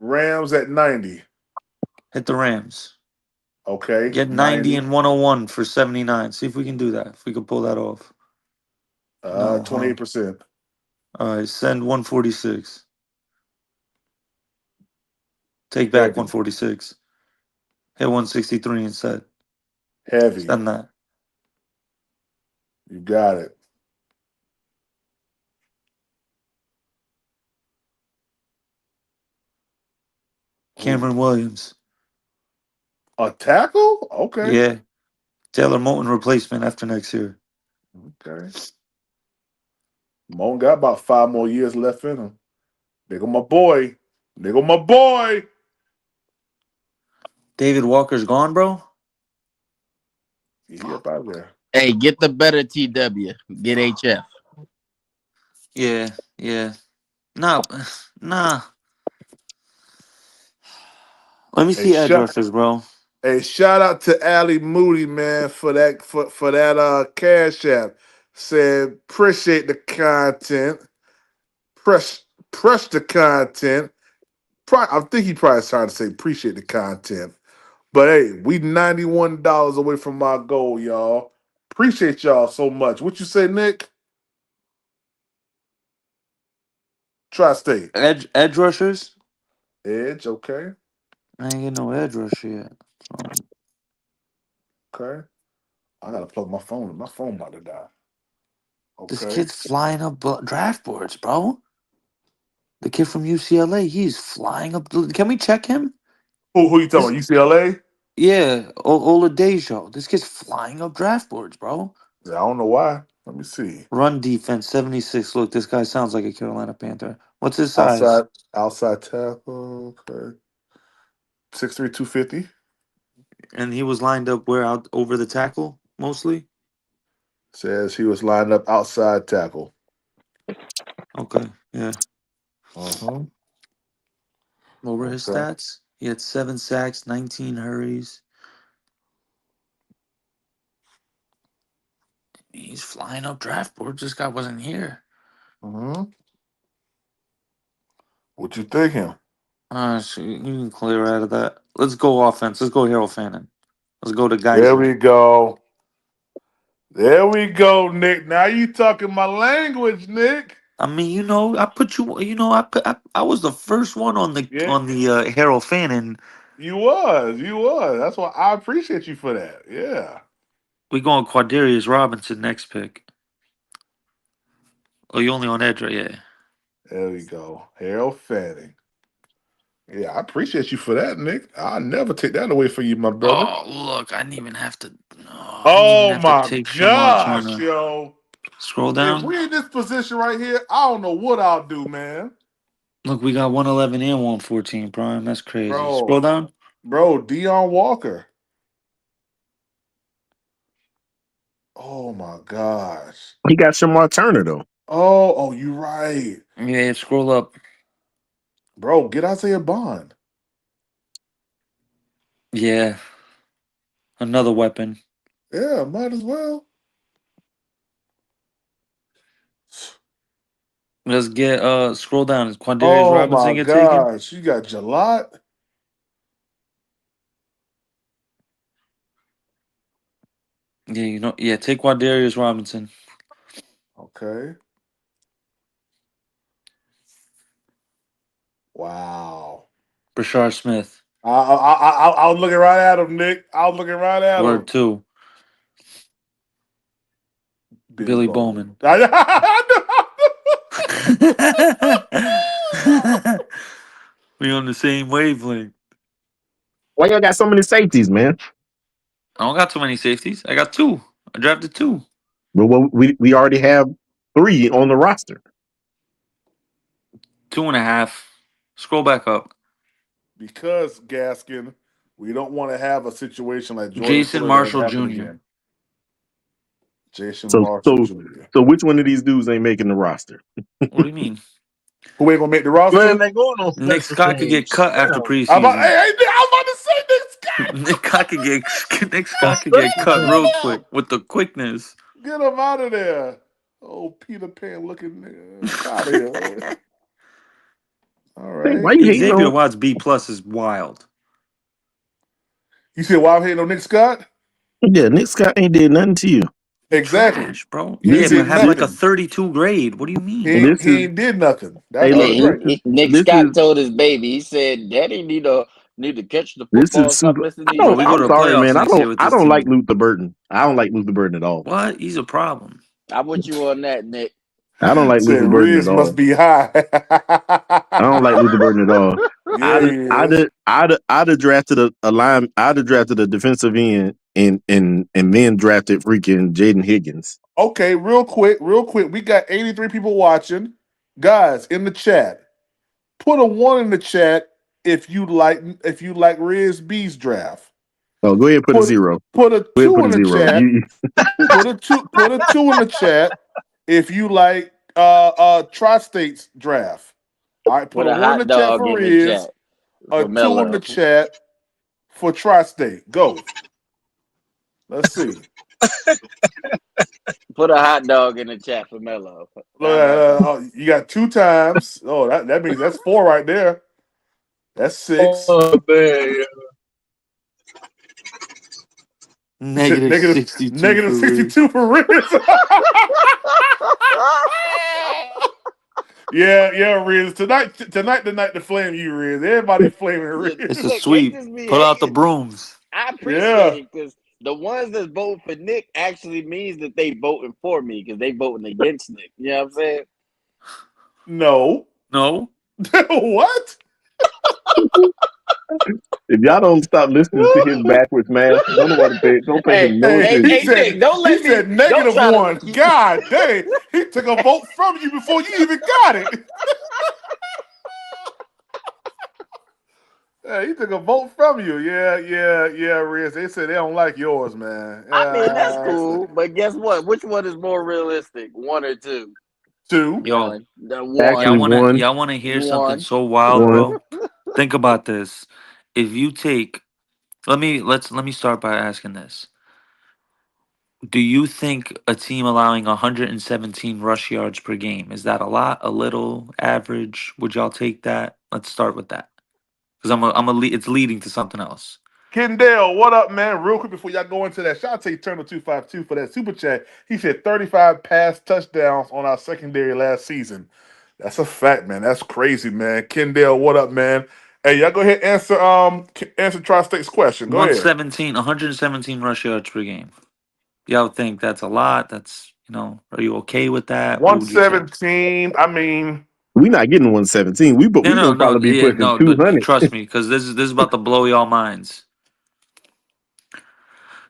Rams at 90. Hit the Rams. Okay. Get 90 90. and 101 for 79. See if we can do that. If we can pull that off. No, huh? 28%. All right, send 146. Take back Heavy. 146. Hit 163 instead. Heavy. Send that. You got it. Cameron Williams. A tackle? Okay. Yeah. Taylor Moton replacement after next year. Okay. Moan got about 5 more years left in him. There go my boy. There go my boy. David Walker's gone, bro. He up out there. Hey, get the better TW. Get HF. Yeah, yeah. Nah, nah. Let me Hey, see edge rushers, bro. shout out to Allie Moody, man, for that cash app. Said appreciate the content. Press the content. I think he probably trying to say appreciate the content. But hey, we $91 away from my goal, y'all. Appreciate y'all so much. What you say, Nick? Tri-State. Edge rushers. Edge, okay. I ain't get no edge rusher yet. Okay. I gotta plug my phone. My phone about to die. This Okay. kid's flying up draft boards, bro. The kid from UCLA, he's flying up. Can we check him? Who you talking about? UCLA? Yeah, Oladejo. This kid's flying up draft boards, bro. Yeah, I don't know why. Let me see. Run defense 76. Look, this guy sounds like a Carolina Panther. What's his size? Outside tackle. Okay. 6'3", 250. And he was lined up where out over the tackle mostly. Says he was lined up outside tackle. Okay, yeah. Uh-huh. What were his Okay. stats? He had 7 sacks, 19 hurries. He's flying up draft boards. This guy wasn't here. Mm-hmm. What you thinking? So you can clear out of that. Let's go offense. Let's go Harold Fannin. Let's go to There Geiser. we go. There we go, Nick. Now you talking my language, Nick. I mean, I put you. I was the first one on the Yeah, Harold Fannin. you was. That's why I appreciate you for that. Yeah. We going Quadarius Robinson next pick. Oh, you only on edge, right? Yeah. There we go. Harold Fanning. Yeah, I appreciate you for that, Nick. I'll never take that away from you, my brother. Oh, look, I didn't even have to. No, I didn't even Oh have to my take Shamar gosh, Turner. yo. Scroll If down. we in this position right here, I don't know what I'll do, man. Look, we got 111 and 114 prime. That's crazy. Scroll Bro. down. Dion Walker. Oh my gosh. He got Shamar Turner though. Oh, you right. Yeah, scroll up. Bro, get Isaiah Bond. Yeah, another weapon. Yeah, might as well. Let's get scroll down. Is Quandarius Oh Robinson my get taken? gosh. You got Jalot. Yeah, take Quandarius Robinson. Okay. Wow. Brashard Smith. I was looking right at him, Nick. I was looking right at him. Word 2. Billy Bowman. We on the same wavelength. Why y'all got so many safeties, man? I don't got too many safeties. I got 2. I drafted 2. Well, we already have 3 on the roster. 2.5. Scroll back up. Because Gaskin, we don't want to have a situation like Jordan Jason Fuller Marshall that happened Jr. again. Jason So Marshall so Jr. so which one of these dudes ain't making the roster? What do you mean? Who ain't gonna make the Man, roster? they going on Nick special Scott could get teams. cut after Damn. preseason. I was about to say Nick Scott. Nick On Scott could get special cut Get him real teams. quick out. with the quickness. Get him out of there. Oh, Peter Pan looking nigga. Out of here. Man. All Hey, right. why you hating Xavier on? Watts B plus is wild. You said why I'm hating on Nick Scott? Yeah, Nick Scott ain't did nothing to you. Exactly. Trash, bro. He ain't Yeah, This but did have like a nothing. 32 grade. What do you mean? He this is ain't did nothing. That's hey Hey, look, right. Nick this Scott is told his baby, he said, "Daddy need to catch the this football is and stop super. missing I these Bro, don't. we go I'm to the tackles." sorry, playoffs man. next year with I this don't like team. Luther Burton. I don't like Luther Burton at all. What? He's a problem. I'm with you on that, Nick. I don't like Said Luther Burton at Riz must all. be high. I don't like Luther Burton at all. Yeah, he is. I'd have drafted a line. I'd have drafted a defensive end and then drafted freaking Jaden Higgins. Okay, real quick. We got 83 people watching. Guys, in the chat, Put a 1 in the chat if you like Riz B's draft. Oh, go ahead and put a Put 0. put a Go ahead and 2 put in a the 0. chat. Put a 2 in the chat if you like Tri-State's draft. All right, put Put a a 1 in hot the chat dog for in the Riz, chat a for 2 in the Mello. chat for Tri-State. Go. Let's see. Put a hot dog in the chat for Mello. You got 2 times. Oh, that means that's 4 right there. That's 6. Oh man, Negative Negative 62 negative for Riz. 62 for Riz. Yeah, Riz. Tonight, the night to flame you, Riz. Everybody flaming Yeah, It's Riz. a look, they sweep. just be Pull out the hating. brooms. I appreciate Yeah. it because the ones that vote for Nick actually means that they voting for me because they voting against Nick. You know what I'm saying? No. No? What? If y'all don't stop listening to his backwards math, don't nobody don't pay Hey, him no Hey, hey, attention. hey, Nick, he said don't negative try to 1. keep. God dang. He took a vote from you before you even got it. Yeah, he took a vote from you. Yeah, Riz. They said they don't like yours, man. I mean, that's cool, but guess what? Which one is more realistic, 1 or 2? 2. Yo, The Actually, one, one. y'all wanna hear something 1. so wild, One. bro? Think about this. If you take let me start by asking this. Do you think a team allowing 117 rush yards per game is that a lot, a little, average? Would y'all take that? Let's start with that because it's leading to something else. Kendall, what up, man? Real quick before y'all go into that, shout out to Eternal 252 for that super chat. He said 35 pass touchdowns on our secondary last season. That's a fact, man. That's crazy, man. Kendall, what up, man? Hey, y'all go ahead and answer Tri-State's question. Go ahead. 117 rush yards per game. Y'all think that's a lot? That's are you okay with that? What would you say? 117. I mean, We not getting 117. We No, no, gonna no, probably be yeah, pushing no, but 200. trust me, because this is about to blow y'all minds.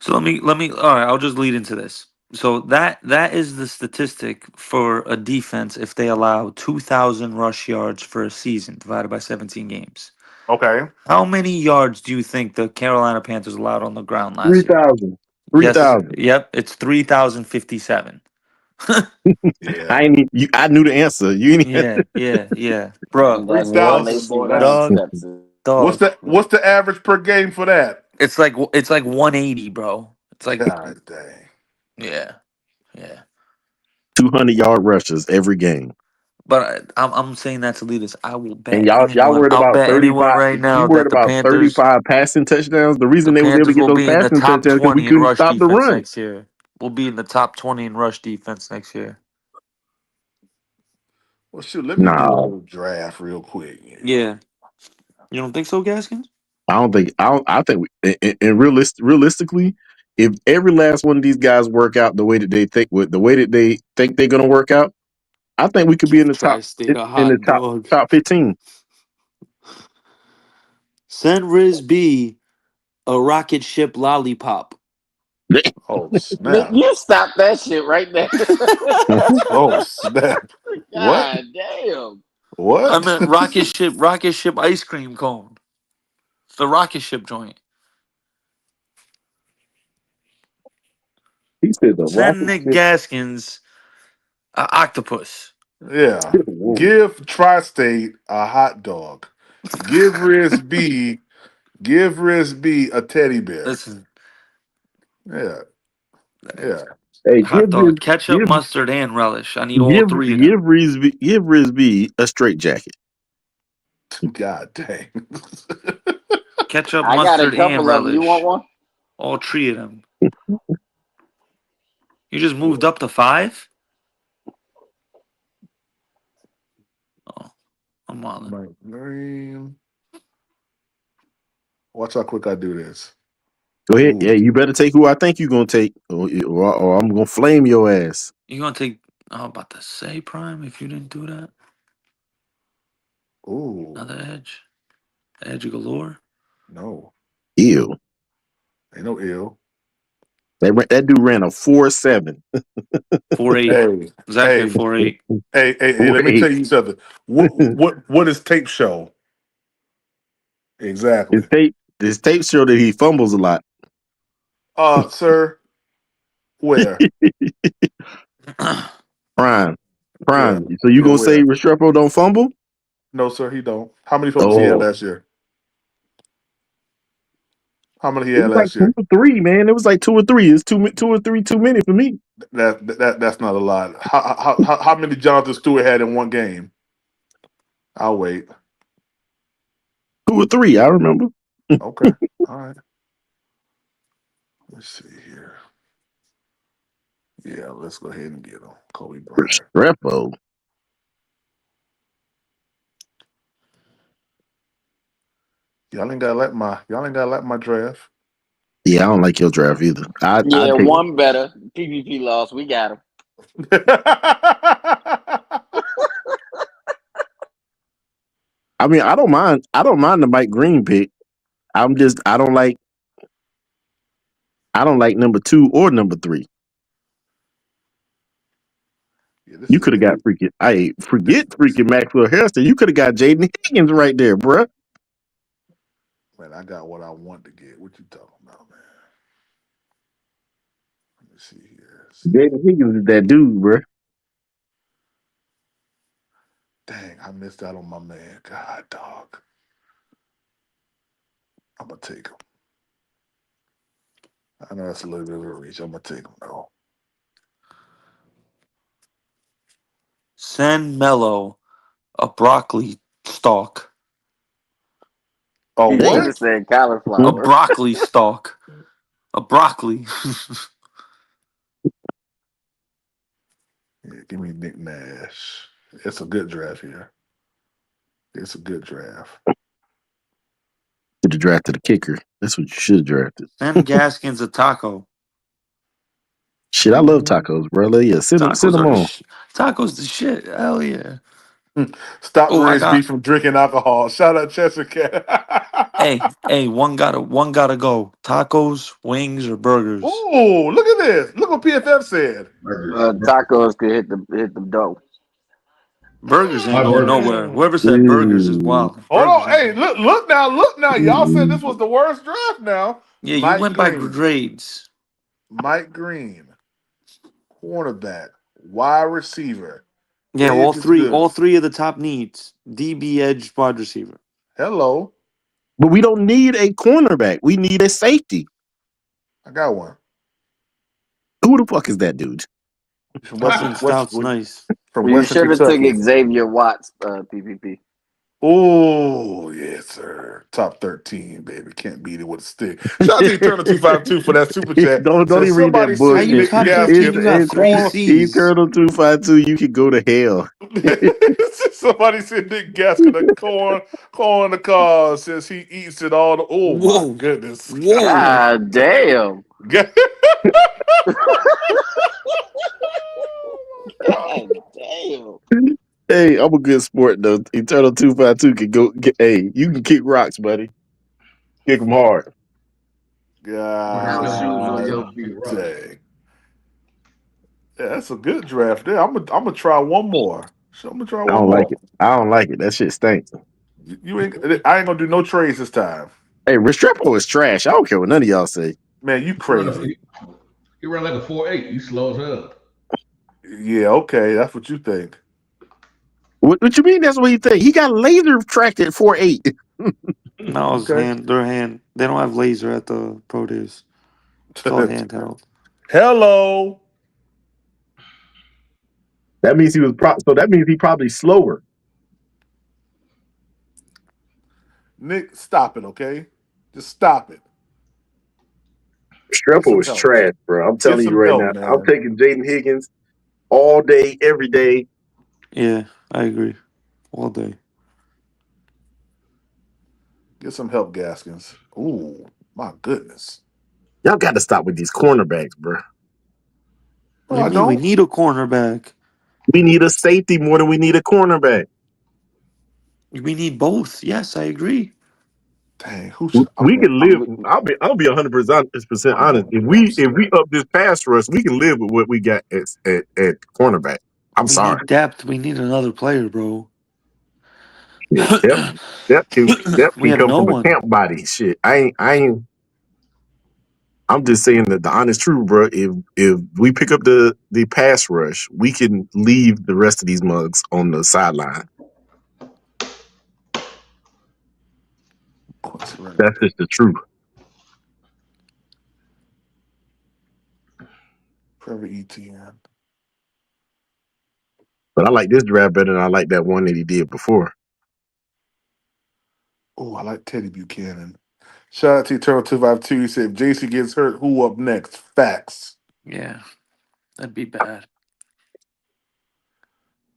So let me. All right, I'll just lead into this. So that is the statistic for a defense if they allow 2,000 rush yards for a season divided by 17 games. okay. How many yards do you think the Carolina Panthers allowed on the ground last year? 3,000. Yes, 3,000. yep, it's 3,057. Yeah. I ain't. I knew the answer. You ain't. Yeah, bruh, That's one they 3,000, see boy. Ron That's dog, Stetson. what's dog. the average per game for that? It's like 180, bro. It's like God dang. yeah. 200-yard rushes every game. But I'm saying that to lead us. I will And bet y'all anyone. worried I'll about bet anyone 35. right You now worried that the about Panthers 35 passing touchdowns. The the reason they was able to Panthers get will those be in the passing top touchdowns because we 20 in couldn't rush stop the defense run. next year. We'll be in the top 20 in rush defense next year. Well, shoot, let me do a No, little draft real quick. Yeah. You don't think so, Gaskins? I don't think. I think. And realistically, if every last one of these guys work out the way that they think, with the way that they think they're going to work out, I think we could be in Give the top Tri-State a in the hot dog. top 15. Send Riz B a rocket ship lollipop. Oh Nick, snap! you stop that shit right there. Oh snap! What? God damn. I What? meant rocket ship ice cream cone. The rocket ship joint. He said the Send rocket Nick ship. Gaskins a octopus. Yeah. Whoa. Give Tri-State a hot dog. Give Riz B. Give Riz B a teddy bear. Listen, Yeah. Yeah. Hey, hot dog, ketchup, mustard, and relish. I need all three of them. give Rizby a straight jacket. God dang. Ketchup, I got a mustard, and couple of them. You want relish. one? All three of them. You just moved up to 5? Oh, I'm wildin'. Mike Green. Watch how quick I do this. Go ahead. Ooh. Yeah, you better take who I think you're gonna take, or I'm gonna flame your ass. You gonna take? I'm about to say Prime. If you didn't do that, Ooh. another edge galore. No. Ew. Ain't no ill. That dude ran a 4.7. 4.8. Hey, Exactly hey, 4.8. hey, let me tell you something. What does tape show? Exactly. His tape show that he fumbles a lot. Sir, where? Prime. Where? So you Yeah, gonna say where? Restrepo don't fumble? No, sir, he don't. How many fumbles he had Oh, last year? How many he it had was like last 2 year? or 3, man. It was like 2 or 3. It's two or three too many for me. That's not a lot. How many Jonathan Stewart had in one game? I'll wait. 2 or 3, I remember. Okay. All right. Let's see here. Yeah, let's go ahead and get him. Kobe Bryant. Restrepo. Y'all ain't gotta like my draft. Yeah, I don't like your draft either. I Yeah, take. one better. PPP loss. We got him. I mean, I don't mind. I don't mind the Mike Green pick. I don't like. I don't like number 2 or number 3. Yeah, You could have got freaking. Forget freaking Maxwell Harrison. You could have got Jaden Higgins right there, bruh. man, I got what I want to get. What you talking about, man? Let me see here. Jaden Higgins is that dude, bruh. Dang, I missed out on my man. God, dog. I'm gonna take him. I know that's a little bit of a reach. I'm gonna take him though. Send Mello a broccoli stalk. Oh, He should Dang. have what? said A cauliflower. broccoli stalk. A broccoli. Yeah, give me Nick Nash. It's a good draft here. It's a good draft. Should have drafted a kicker. That's what you should have drafted. Send Gaskins a taco. Shit, I love tacos, brother. Yeah, send Tacos them are the on. tacos the shit. Hell yeah. Stop Oh, I Ray's got beef from drinking alcohol. Shout out Chester Cat. hey, one gotta go. Tacos, wings, or burgers. Oh, look at this. Look what PFF said. Tacos could hit the dough. Burgers ain't My going burgers. nowhere. Mm. Whoever said burgers is Ooh. wild. Hold Burgers on. ain't Hey, going. look now. Y'all said this was the worst draft now. Yeah, you Mike went by Green. grades. Mike Green. Cornerback. Wide receiver. Yeah, Edge is all good. three of the top needs. DB, edge, wide receiver. Hello. But we don't need a cornerback. We need a safety. I got one. Who the fuck is that dude? From Dalton Stout's West nice. from You Western should have took Kentucky. Xavier Watts, PPP. Oh, yes, sir. Top 13, baby. Can't beat it with a stick. Shout out to Eternal 252 for that super chat. Don't Says even read that somebody How send you bullshit. Nick top It's 13? Gaskin You got a three corner. C's. Eternal 252. You can go to hell. Somebody sent Nick Gaskin a corn the car since he eats it all. Oh my Whoa. goodness. Whoa. God damn. God damn. Hey, I'm a good sport though. Eternal 252 can go. Hey, you can kick rocks, buddy. Kick them hard. Put them shoes on God your feet, rough. dang. Yeah, that's a good draft there. I'm gonna try one more. So I'm gonna try I one don't like more. it. I don't like it. That shit stinks. You ain't. I ain't gonna do no trades this time, Hey, Restrepo is trash. I don't care what none of y'all say. man. You crazy? He run like a 4.8. You slow as hell. Yeah, okay, that's what you think. What you mean? That's what you think? He got laser tracked at 4.8. No, it's Okay. hand. Their hand. They don't have laser at the pro days. It's all handheld. Hello, That means he was so that means he probably slower. Nick. Stop it, okay? Just stop it. Get Restrepo some is help. trash, bro. I'm Get telling you some right help, now. I'm man. taking Jaden Higgins all day, every day. Yeah, I agree. All day. Get some help, Gaskins. Ooh, my goodness. Y'all got to stop with these cornerbacks, bro. What No, do you I mean? We don't. need a cornerback. We need a safety more than we need a cornerback. We need both. Yes, I agree. Dang, who I'm We going. can live. I'll be 100% I'm honest. going If we Dempsey. up this pass rush, we can live with what we got at cornerback. I'm We sorry. need depth. We need another player, bro. Yeah, depth We can have come no from a one. camp body. Shit, I ain't. I'm just saying that the honest truth, bro. If we pick up the pass rush, we can leave the rest of these mugs on the sideline. Quincy That's Renfro. just the truth. Trevor Etienne. But I like this draft better than I like that one that he did before. Oh, I like Teddy Buchanan. Shout out to Eternal 252. He said if JC gets hurt, who up next? Facts. Yeah, that'd be bad.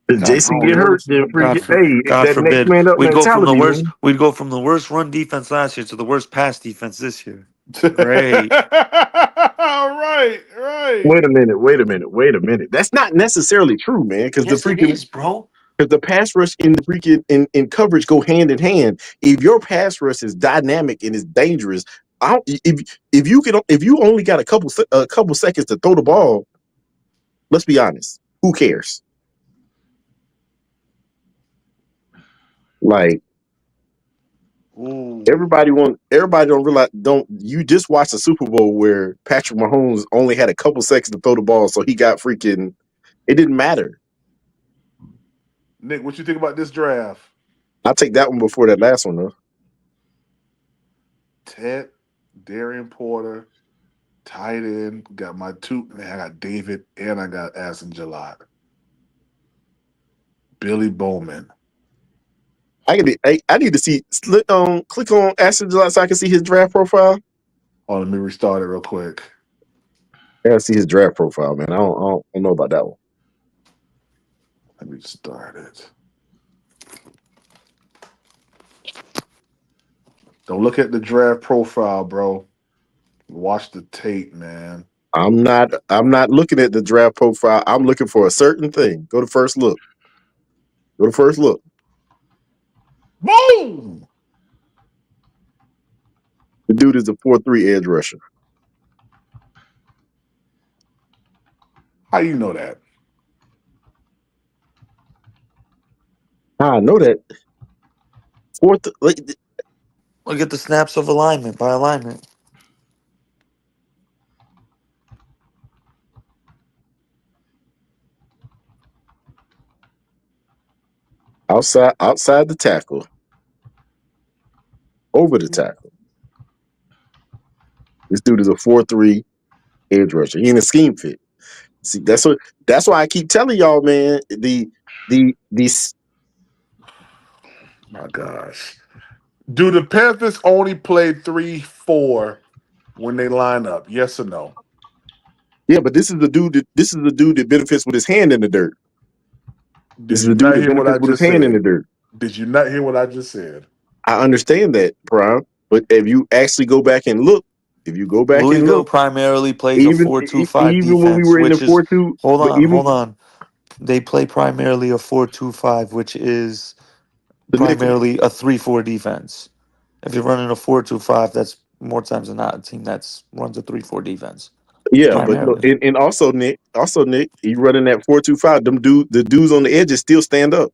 If God JC get forbid. hurt, then God freaking for hey, God that next forbid. man up mentality, man. We'd go from the worst run defense last year to the worst pass defense this year. All Great. right, right. Wait a minute. That's not necessarily true, man. Yes, it is, bro. Because the pass rush and the freaking in coverage go hand in hand. If your pass rush is dynamic and is dangerous, if you only got a couple seconds to throw the ball, let's be honest, who cares? Like Ooh. everybody don't realize don't you just watch the Super Bowl where Patrick Mahomes only had a couple seconds to throw the ball, so he got freaking it didn't matter. Nick, what you think about this draft? I'll take that one before that last one though. Ted, Darian Porter, tight end. Got my two. Man, I got David and I got Aston Jalot. Billy Bowman. I need to see click on Ashton so I can see his draft profile. Oh, let me restart it real quick. I gotta see his draft profile, man. I don't know about that one. Let me start it. Don't look at the draft profile, bro. Watch the tape, man. I'm not looking at the draft profile. I'm looking for a certain thing. Go to first look. Go to first look. Boom! The dude is a 4-3 edge rusher. How you know that? I know that. Look at the snaps of alignment by alignment. Outside the tackle. Over the tackle. This dude is a 4-3 edge rusher. He in a scheme fit. See, that's why I keep telling y'all, man. These My gosh. Do the Panthers only play 3-4 when they line up? Yes or no? yeah, but this is the dude that benefits with his hand in the dirt. This Did is you the dude not that hear what I benefits with his just hand in the said? dirt. Did you not hear what I just said? I understand that, Prime. But if you actually go back and look, Louisville primarily plays a even 4-2-5 even when we defense, were in the which is 4-2, hold but on, even hold on. They play primarily a 4-2-5, which is the nickel. primarily a 3-4 defense. If you're running a 4-2-5, that's more times than not a team that's runs a 3-4 defense. Yeah, but look, Primarily. and also Nick, you running that 4-2-5. The dudes on the edges still stand up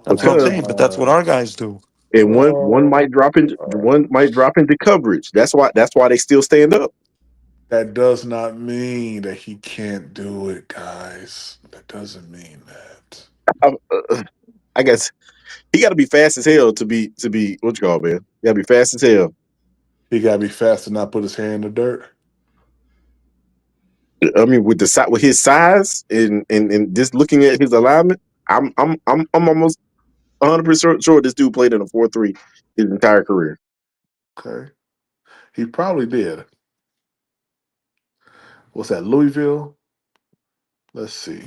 That's what I'm because saying, but that's what our guys do. and one might drop into coverage. That's why they still stand up. That does not mean that he can't do it, guys. That doesn't mean that. I guess he got to be fast as hell to be what you call, man. You got to be fast as hell. He gotta be fast and not put his hand in the dirt. I mean, with his size and just looking at his alignment, I'm almost 100% sure this dude played in a 4-3 his entire career. Okay. He probably did. What's that, Louisville? Let's see.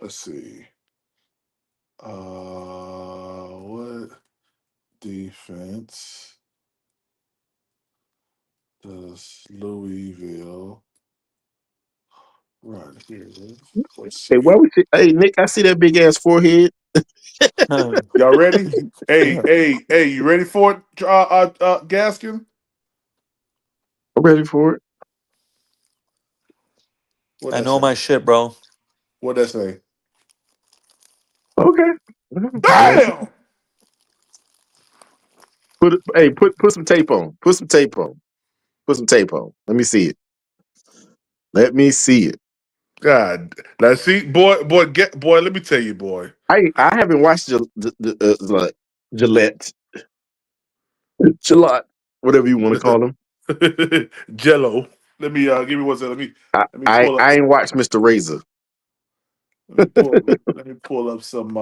Let's see. What defense does Louisville run here? Let's Hey, see. Nick, I see that big ass forehead. Y'all ready? Hey, you ready for it, Gaskin? I'm ready for it. What I that know say? my shit, bro. What that say? Okay. Damn! Put some tape on. Put some tape on. Put some tape on. Let me see it. Let me see it. God, now see, boy, let me tell you, boy. I haven't watched Gillette, Gillette, whatever you want to call him. Jello. Let me give me one second. Let me I pull up. I ain't watched Mr. Razor. Let me pull up some.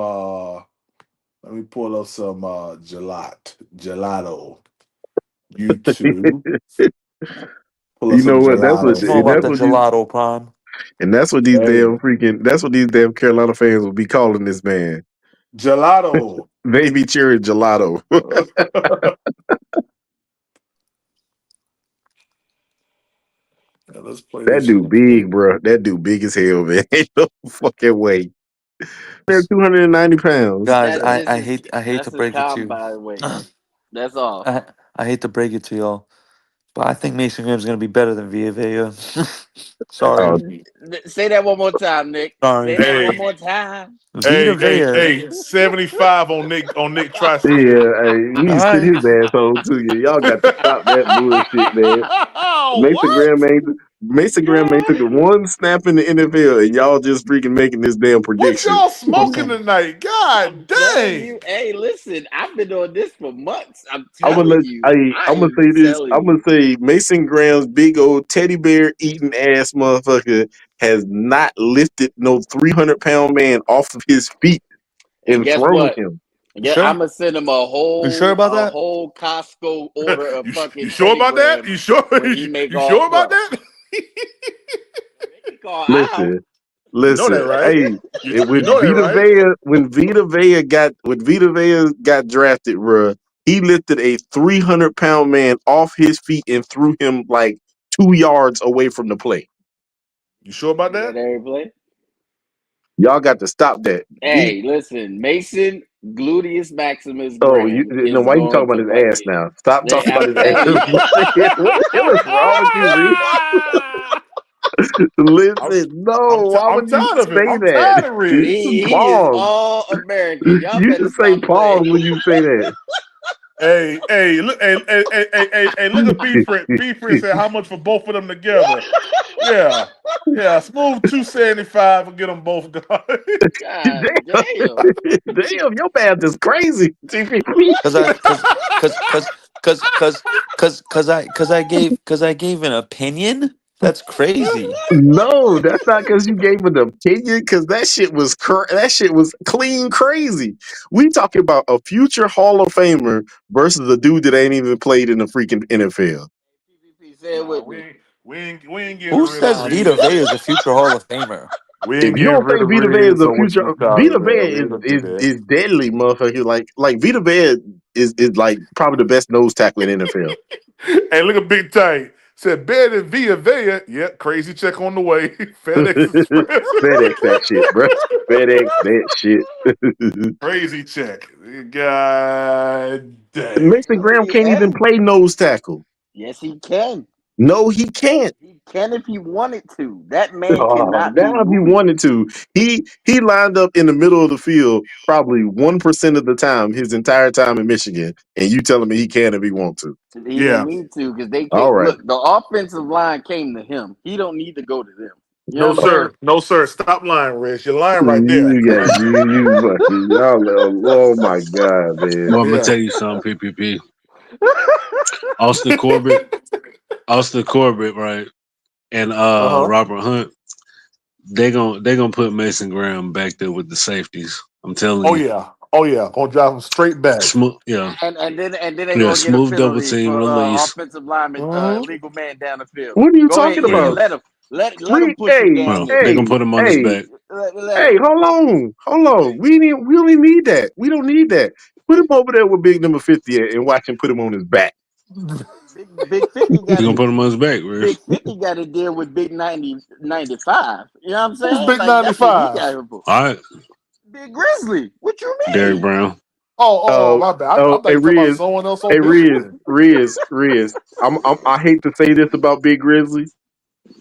Let me pull up some gelato. YouTube. Pull up You some know what? I don't know about the gelato, Prime. That's what these damn Carolina fans will be calling this man. Gelato. Baby cherry gelato. Yeah, let's play That this shit. dude big, bro. That dude big as hell, man. Ain't no fucking way. They're 290 pounds. Guys, That's I just his. hate to That's his break it to you. combine weight. That's all. I hate to break it to y'all, but I think Mason Graham's gonna be better than Villa. Sorry. Oh, Say that one more time, Nick. Sorry. Say that Hey, one more time. Vita Vea. 75 on Nick Triceps. yeah, hey, he All sit right. his ass on to you. Y'all got to stop that bullshit, man. Mason What? Graham ain't took one snap in the NFL, and y'all just freaking making this damn What prediction. y'all smoking tonight? God I'm telling dang. you. Hey, listen. I've been doing this for months. I'm I'm gonna telling you. I I'm gonna am say this. telling I'm gonna you. say Mason Graham's big old teddy bear eating ass motherfucker has not lifted no 300-pound man off of his feet And and guess thrown what? him. You Yeah, sure? I'm gonna send him You sure about a that? whole Costco order of You fucking sure Teddy about that? Grahams You sure? when he make You all sure about pro. that? They can call Al. Listen, You know that, listen. right? Hey, You know that, right? When Vita Vea got drafted, bruh, he lifted a 300-pound man off his feet and threw him like 2 yards away from the play. You sure about See that? that every play? Y'all got to stop that. Hey, listen, Mason Gluteus Maximus Oh, Graham is why you talking going about to his ass fucking. now? Stop talking about I'm his ass. telling you. What the hell is wrong with you, Reed? I'm, Listen, no, why I'm would you tired of it. say I'm that? tired of it. He is Pause. all American. Y'all You better should say stop pause playing. when you say that. Look at B Friend. B Friend said how much for both of them together. Yeah. Yeah. Smooth 275 and get them both gone. God Damn, damn. damn, your math is crazy. Cause I cause cause cause cause cause cause I gave an opinion. That's crazy. No, that's not because you gave an opinion. Because that shit was clean crazy. We talking about a future Hall of Famer versus a dude that ain't even played in the freaking NFL. PvP, say it Nah, with me. we ain't getting Who rid of says Reed. Vita Vea is a future Hall of Famer? We If ain't you getting don't rid think of Vita Vea Reed, is a so what future, you call it, Vita man. Vea We ain't gonna do that. is deadly, motherfucker. Like Vita Vea is like probably the best nose tackle in NFL. Hey, look at Big Tank. Said better than Via Vea. Yep, crazy check on the way. FedEx Express. FedEx that shit, bro. FedEx that shit. Crazy check. God dang. Mason Graham can't even Hey, play nose tackle. yes, he can. No, he can't. He can if he wanted to. That man Oh, cannot be now if he moved. wanted to, he lined up in the middle of the field probably 1% of the time his entire time in Michigan, and you telling me he can if he want to. He didn't Yeah. need to because they All can't right. look. The offensive line came to him. He don't need to go to them. You know No, what I'm saying? sir. No, sir. Stop lying, Rich. You're lying right there. You got you fucking y'all. Oh my god, man. Well, I'm gonna Yeah. tell you something, PPP. Austin Corbett, right, and Uh-huh. Robert Hunt. They gonna put Mason Graham back there with the safeties. I'm telling Oh you, yeah. Oh yeah. Gonna drive him straight back. smooth, yeah, And then they yeah, gonna get a smooth double penalty team for release. offensive lineman Mhm. legal man down the field. What are you Go ahead, talking yeah, Yeah, about? let him push him Hey, down well, there. they hey, gonna put him on his hey, back. Let hey, him. hold on. We don't even need that. We don't need that. Put him over there with big number 50 and watch him put him on his back. Big 50 They got gonna to put him on his back, Rich. Big 50 got to deal with Big 95. You know what I'm Who's saying? Big Like that's what he 95? got here for. All right, Big Grizzly. What you Derek mean? Brown. Oh, Oh, my bad. I oh, thought hey you were talking about Riz, someone else hey on Riz, Michigan. Riz. I hate to say this about Big Grizzly,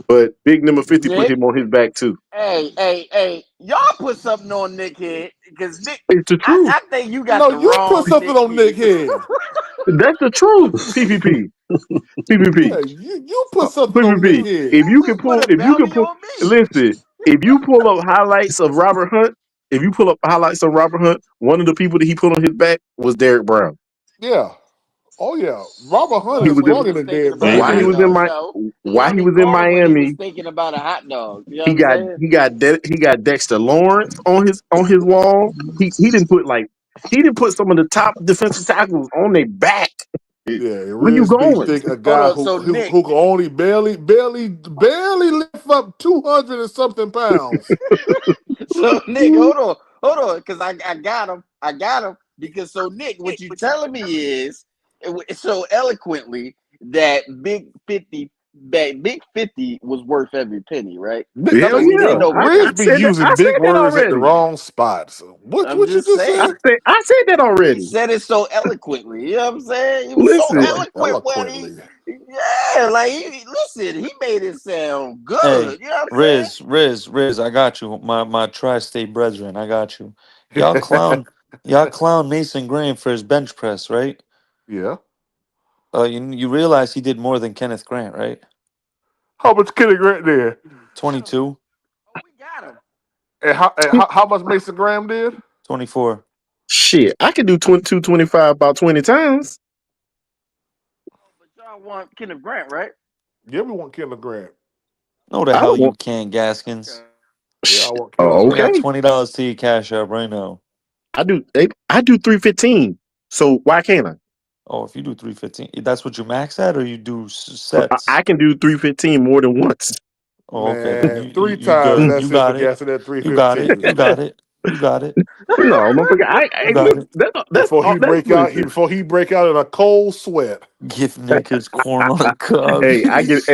but Big number 50 put Nick. him on his back too. Hey. Y'all put something on Nick Head because Nick. It's the truth. I think you got No, the you put wrong something Nick on Nick Head. Head. That's the truth. PPP, Yeah, PPP, you put something on Nick PPP. Head. If you can Just put pull, a bounty on me. listen. If you pull up highlights of Robert Hunt, one of the people that he put on his back was Derek Brown. Yeah. Oh yeah. Robert Hunt He Well, is was when in he stronger was than thinking Derek about a while he hot Brown. was in dog, my no, he while he only was in called when he was Miami. thinking about a hot dog. You know He what I'm got saying? he got Dexter Lawrence on his wall. He didn't put some of the top defensive tackles on their back. Yeah, Where you Riz B going? think a Hold guy on. who So who, Nick, who can only barely lift up 200 and something pounds. hold on, because I got him. Because so Nick, what you telling me is so eloquently that Big 50 was worth every penny, right? Hell But we yeah! didn't know Big I Riz be said that. 50. I using big said that words at the already. wrong spots. I'm What you just just saying. said? I said that He already. said it so eloquently. You know what I'm saying? He was so Listen, eloquent when Eloquently. yeah, like listen, he made it sound good. Hey, You know what I'm saying? Riz, I got you. My tri-state brethren, I got you. Y'all clown Mason Graham for his bench press, right? Yeah. You realize he did more than Kenneth Grant, right? How much Kenny Grant there? 22, Oh, we got him. And how much Mason Graham did? 24. shit, I could do 22, 25 about 20 times. But y'all want Kenneth Grant, right? Yeah, we want Kenny Grant. No, the I hell don't you want. can't, Gaskins. Yeah, I want Kenny Oh, I got Grant. okay. $20 to your cash app right now. I do. I do 315. So why can't I? Oh, if you do 315, that's what you max at, or you do sets? I can do 315 more than once. Oh, okay, then Man, you three you times. good. That's You it for got it. gassing that You got it. 315. You got it. You got it. No, motherfucker. You got it. Before he break out, listen. before he break out in a cold sweat. Give Nick his corn on the cob. I get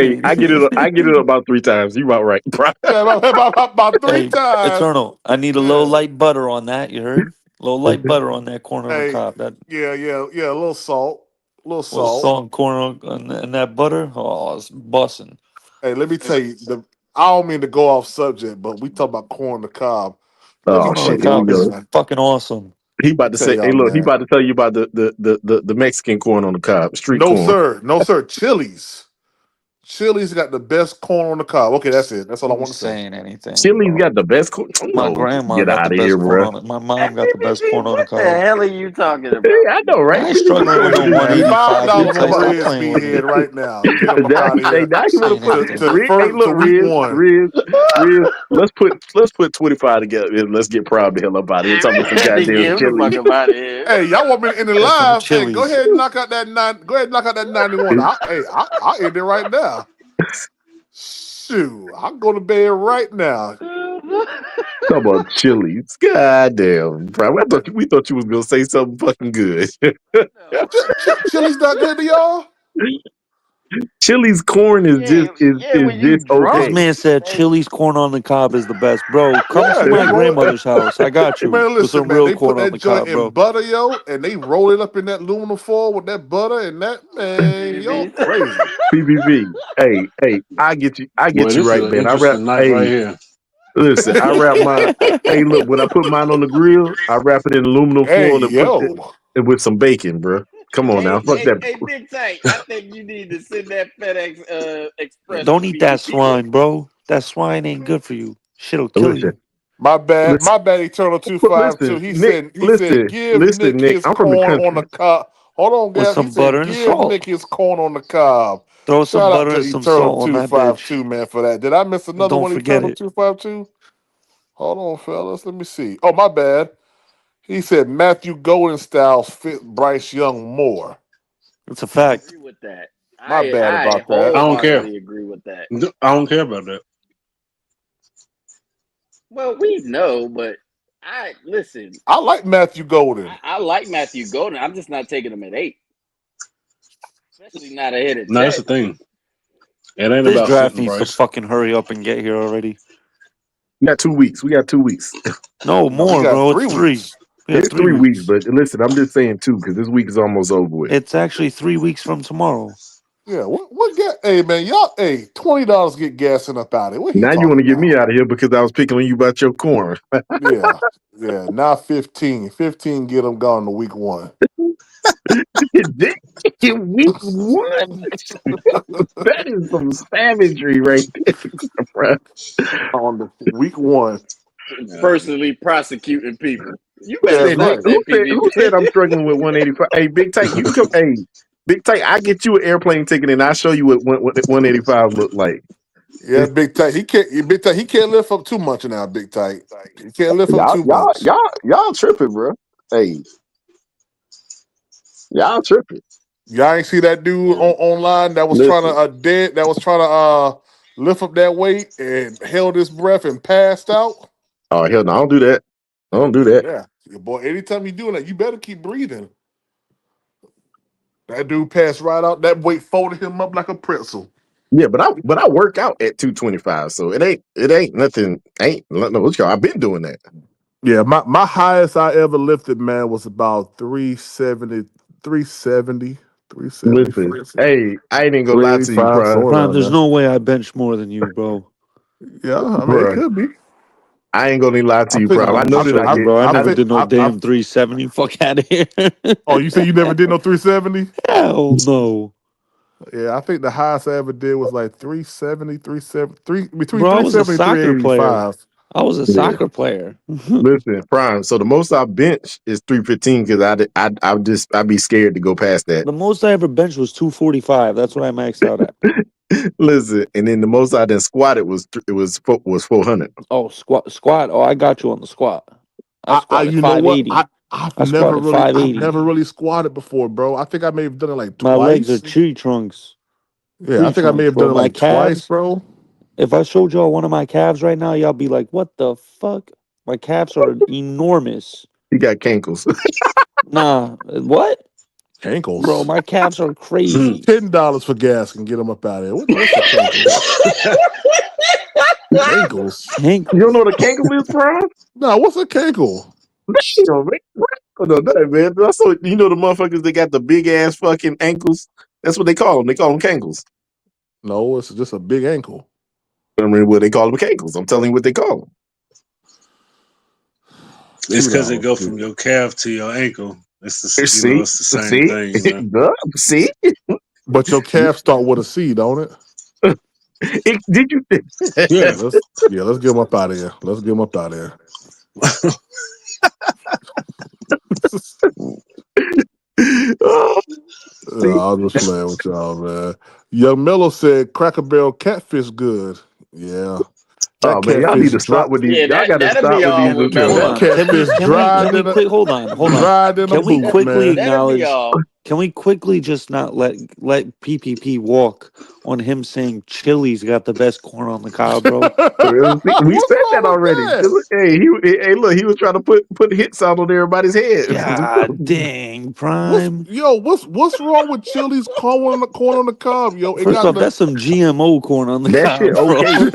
it. I get it about 3 times. You about right, bro. Yeah, about three Hey, times. Eternal. I need a little Yeah. light butter on that. You heard? Low light butter on that corn on the Hey, cob. That yeah. A little salt. A little little salt. salt and corn and that butter. Oh, it's busting. Hey, let me tell you, I don't mean to go off subject, but we talk about corn on the cob. Let me Oh Corn on tell the shit, here we cob y'all, is go. man. fucking awesome. He Let me about to tell say, "Hey, y'all, look, he man. about to tell you about the Mexican corn on the cob, street No, corn." sir. No, sir. Chili's. Chili's got the best corn on the cob. Okay, that's it. That's all I You want to say. saying anything, Chili's bro? got the best corn. My No, grandma get got the out of here, best corn bro. on it. My mom got the best corn on the What the cob. hell are you talking Hey, about? I know, right? I ain't We struggling with know no what this Man, is. $5 185, Dukes. I on ain't stop Riz playing B with me. head right now. Get him up Now, out of hey, here now Stop you better saying put anything. to Hey, first to look, week one. Riz. Let's put 25 together and let's get proud the hell up out of here. Talking about some Get goddamn him the Chili's. fuck up out of here. Hey, y'all want me to end the That's some live? Hey, go chilies. ahead and knock out that 91. I'll end it right now. Shoot, I'll go to bed right now. Talk about Chili's. Goddamn, bro. We thought you was gonna say something fucking good. Chili's not good to y'all. Chili's corn is Yeah, when you just This drunk, okay. man said hey, Chili's corn on the cob is the best, bro. Come to Yeah, they my roll it. grandmother's house. I got you Man, with listen, some man. real They put corn on that the joint cob, in bro. butter, yo, and they roll it up in that aluminum foil with that butter and that. Man, y'all baby. crazy. PBV. Hey, I get you. I Boy, get you this is right, an man. interesting night right Hey, here. listen. I wrap my. Hey, look. When I put mine on the grill, I wrap it in aluminum Hey, foil and put it yo. with some bacon, bro. Come on now, fuck that. Hey, Big Tank, I think you need to send that FedEx Express to Don't eat that PBP. swine, bro. That swine ain't good for you. Shit'll kill Listen, you. My bad. listen, My bad. Eternal two but five two. listen, He Nick. said. He said, give Listen, Nick Nick. his I'm from the corn on the country. cob. Hold on, With guys. He some butter said, and give salt. Nick his corn on the cob. Throw some Shout out butter to and some Eternal salt on two that five bitch. two, man, for that. Did I miss another Don't one? forget Eternal it. 252. Hold on, fellas. Let me see. Oh, my bad. He said Matthew Golden styles fit Bryce Young more. It's a I fact. agree with that. My bad I about that. I don't care. wholeheartedly agree with that. I don't care about that. Well, we know, but I listen. I like Matthew Golden. I like Matthew Golden. I'm just not taking him at 8, especially not ahead of No, that's the Ted. thing. It ain't This about draft sitting needs to Bryce. fucking hurry up and get here already. We got 2 weeks. We got 2 weeks. No, No, we more, got bro. 3 It's 3. weeks. We got It's 3 3 weeks, weeks. but listen, I'm just saying 2 because this week is almost over with. It's actually 3 weeks from tomorrow. Yeah, what gas? Hey man, y'all, hey, $20 get gassing up out of it. What he Now you talking want to get about? me out of here because I was picking on you about your corn. Yeah, yeah. Now 15, 15 get them gone to week 1. Week 1. That is some savagery right there, bro. On the week 1. Personally prosecuting people. You Who better That's said that? stop right. that, Who said PvP. I'm struggling with 185? Hey, Big Tight, you can come. Hey, Big Tight, I get you an airplane ticket and I show you what 185 look like. Yeah, big tight. He can't. Big tight. He can't lift up too much now. Big tight. He can't lift up Y'all, too y'all, much. y'all, y'all tripping, bro. Hey, y'all tripping. Y'all ain't see that dude online that was trying Listen. to lift up that weight and held his breath and passed out. Oh hell no, I don't do that. I don't do that. Yeah, boy. Anytime you doing that, you better keep breathing. That dude passed right out. That weight folded him up like a pretzel. Yeah, but I work out at 225, so it ain't nothing. I've been doing that. Yeah, my highest I ever lifted, man, was about 370, 370, Listen, 370, hey, I ain't even gonna lie to you, 385, Prime. somewhere Prime, around there's there. no way I bench more than you, bro. Yeah, I mean it Bruh, could be. I ain't gonna even lie to I you, think Prime. I I'm know I that I joking, get. bro. I I never think did no I damn 370. Fuck out of here. oh, you say you never did no 370? Hell no. Yeah, I think the highest I ever did was like 370, between Bro, I was a 370 and soccer player. 385. I was a Yeah. soccer player. Listen, Prime. So the most I bench is 315 because I'd be scared to go past that. The most I ever benched was 245. That's what I maxed out at. Listen, and then the most I then squatted was 400. Oh, squat. Oh, I got you on the squat. I I squatted you know what? 580. I've I never squatted really I've 580. never really squatted before, bro. I think I may have done it like My legs are twice. tree trunks. Yeah, I Tree think I may trunks, have bro. done it My like twice, calves. bro. If I showed y'all one of my calves right now, y'all be like, what the fuck? My calves are enormous. He got cankles. Nah, what? Bro, Cankles. my calves are crazy. $10 for gas can get them up out of here. What's a cankle? Cankles. You don't know Cankles. what a cankle is, Prime? No, what's a cankle? Damn, man. I don't know that, man. That's so, you know the motherfuckers that got the big ass fucking ankles. That's what they call them. They call them cankles. No, it's just a big ankle. I mean, what they call them cankles. I'm telling you what they call them. It's because they $2. go from your calf to your ankle. It's the See, it's the same thing. You know? Duh. See. But your calf start with a C, don't it? Did you? Yeah. Let's get him up out of here. Let's get him up out of here. Oh, see? I'll just playing with y'all, man. Young Mello said Cracker Barrel catfish good. Yeah. That Oh man, y'all need catfish to dry. stop with these. Yeah, Y'all got to that'll stop be with these. all with Hold That Mello. on. catfish Can we quick hold on. dried in a Can we boot, quickly man. That'll be acknowledge all. can we quickly just not let PPP walk on him saying Chili's got the best corn on the cob, bro? We What's said wrong that with already. that? Hey, look, he was trying to put hits out on everybody's head. God dang, Prime. What's wrong with Chili's corn on the cob, yo? It First got off, the that's some GMO corn on the That shit cob, bro. okay.